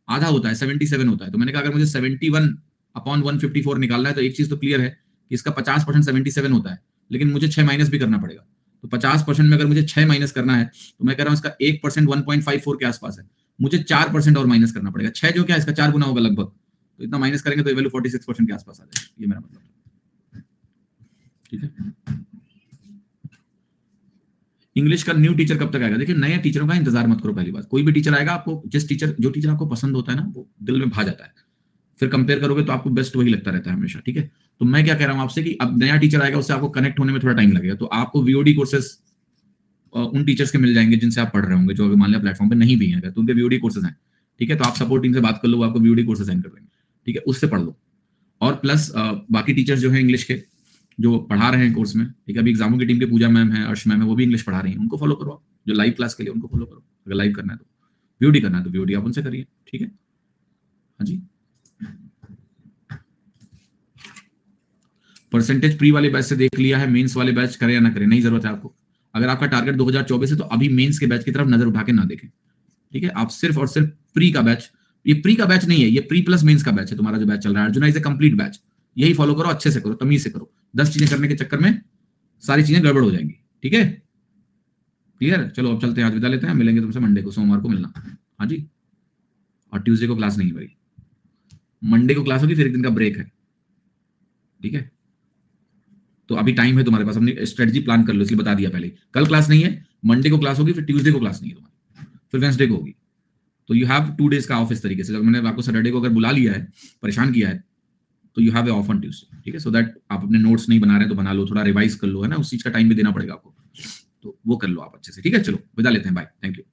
आधा होता है 77 होता है। तो मैंने कहा अगर मुझे 71/154 निकालना है तो एक चीज तो क्लियर है कि इसका 50% 77 होता है, लेकिन मुझे 6 माइनस भी करना पड़ेगा। तो 50% में अगर मुझे 6 माइनस करना है तो मैं कह रहा हूं इसका 1% 1.54 के आसपास है, मुझे 4% और माइनस करना पड़ेगा। 6 जो क्या है इसका 4 गुना होगा लगभग, तो इतना माइनस करेंगे तो ये वैल्यू 46% के आसपास आ जाएगी। ये मेरा मतलब, ठीक है? इंग्लिश का न्यू टीचर कब तक आएगा? देखिए नए टीचरों का इंतजार मत करो। पहली बात, कोई भी टीचर आएगा, आपको जो टीचर आपको पसंद होता है ना, वो दिल में भा जाता है। फिर कंपेयर करोगे तो आपको बेस्ट वही लगता रहता है हमेशा, ठीक है? तो मैं क्या कह रहा हूं आपसे कि अब नया टीचर आएगा, उससे आपको कनेक्ट होने में थोड़ा टाइम लगेगा। तो आपको वीओडी कोर्सेस उन टीचर्स के मिल जाएंगे जिनसे आप पढ़ रहे होंगे, जो अगर मान लिया प्लेटफॉर्म पे नहीं भी हैं, तो उनके वीओडी कोर्सेज हैं, ठीक है, तो आप सपोर्ट टीम से बात कर लो, वो आपको वीओडी कोर्सेज सेंड कर देंगे, ठीक है, उससे पढ़ लो। और प्लस बाकी टीचर्स जो है इंग्लिश के, जो पढ़ा रहे हैं कोर्स में, ठीक है, अभी एग्जामों की टीम के पूजा मैम है, अर्श मैम है, वो भी इंग्लिश पढ़ा रही हैं, उनको फॉलो करो आप, जो लाइव क्लास के लिए उनको फॉलो करो, अगर लाइव करना है तो, वीओडी करना है तो वीओडी आप उनसे करिए, ठीक है। हाँ जी, परसेंटेज प्री वाले बैच से देख लिया है, मेंस वाले बैच करें या ना करें, नहीं जरूरत है आपको। अगर आपका टारगेट 2024 है तो अभी मेंस के बैच की तरफ नजर उठा के ना देखें, ठीक है, आप सिर्फ और सिर्फ प्री का बैच, ये प्री का बैच नहीं है, ये प्री प्लस मेंस का बैच है, तुम्हारा जो बैच चल रहा है arjuna is a complete batch, यही फॉलो करो, अच्छे से करो, तमीज से करो, 10 चीजें करने के चक्कर में सारी चीजें गड़बड़ हो जाएंगी, ठीक है, क्लियर। चलो अब चलते हैं, आज विदा लेते हैं, मिलेंगे तुमसे मंडे को, सोमवार को मिलना। हाँ जी, और ट्यूसडे को क्लास नहीं भाई, मंडे को क्लास होगी, फिर एक दिन का ब्रेक है, ठीक है। तो अभी टाइम है तुम्हारे पास, अपनी स्ट्रेटजी प्लान कर लो, इसलिए बता दिया पहले, कल क्लास नहीं है, मंडे को क्लास होगी, फिर ट्यूसडे को क्लास नहीं है तुम्हारी, फिर वेंसडे को होगी, तो यू हैव 2 डेज का ऑफ इस तरीके से। जब मैंने आपको सैटरडे को अगर बुला लिया है, परेशान किया है, तो you have a of on Tuesday, ठीक है, सो दैट आप अपने नोट्स नहीं बना रहे हैं तो बना लो, थोड़ा रिवाइज कर लो, है ना, उस चीज का टाइम भी देना पड़ेगा आपको, तो वो कर लो आप अच्छे से, ठीक है। चलो विदा लेते हैं, बाय, थैंक यू।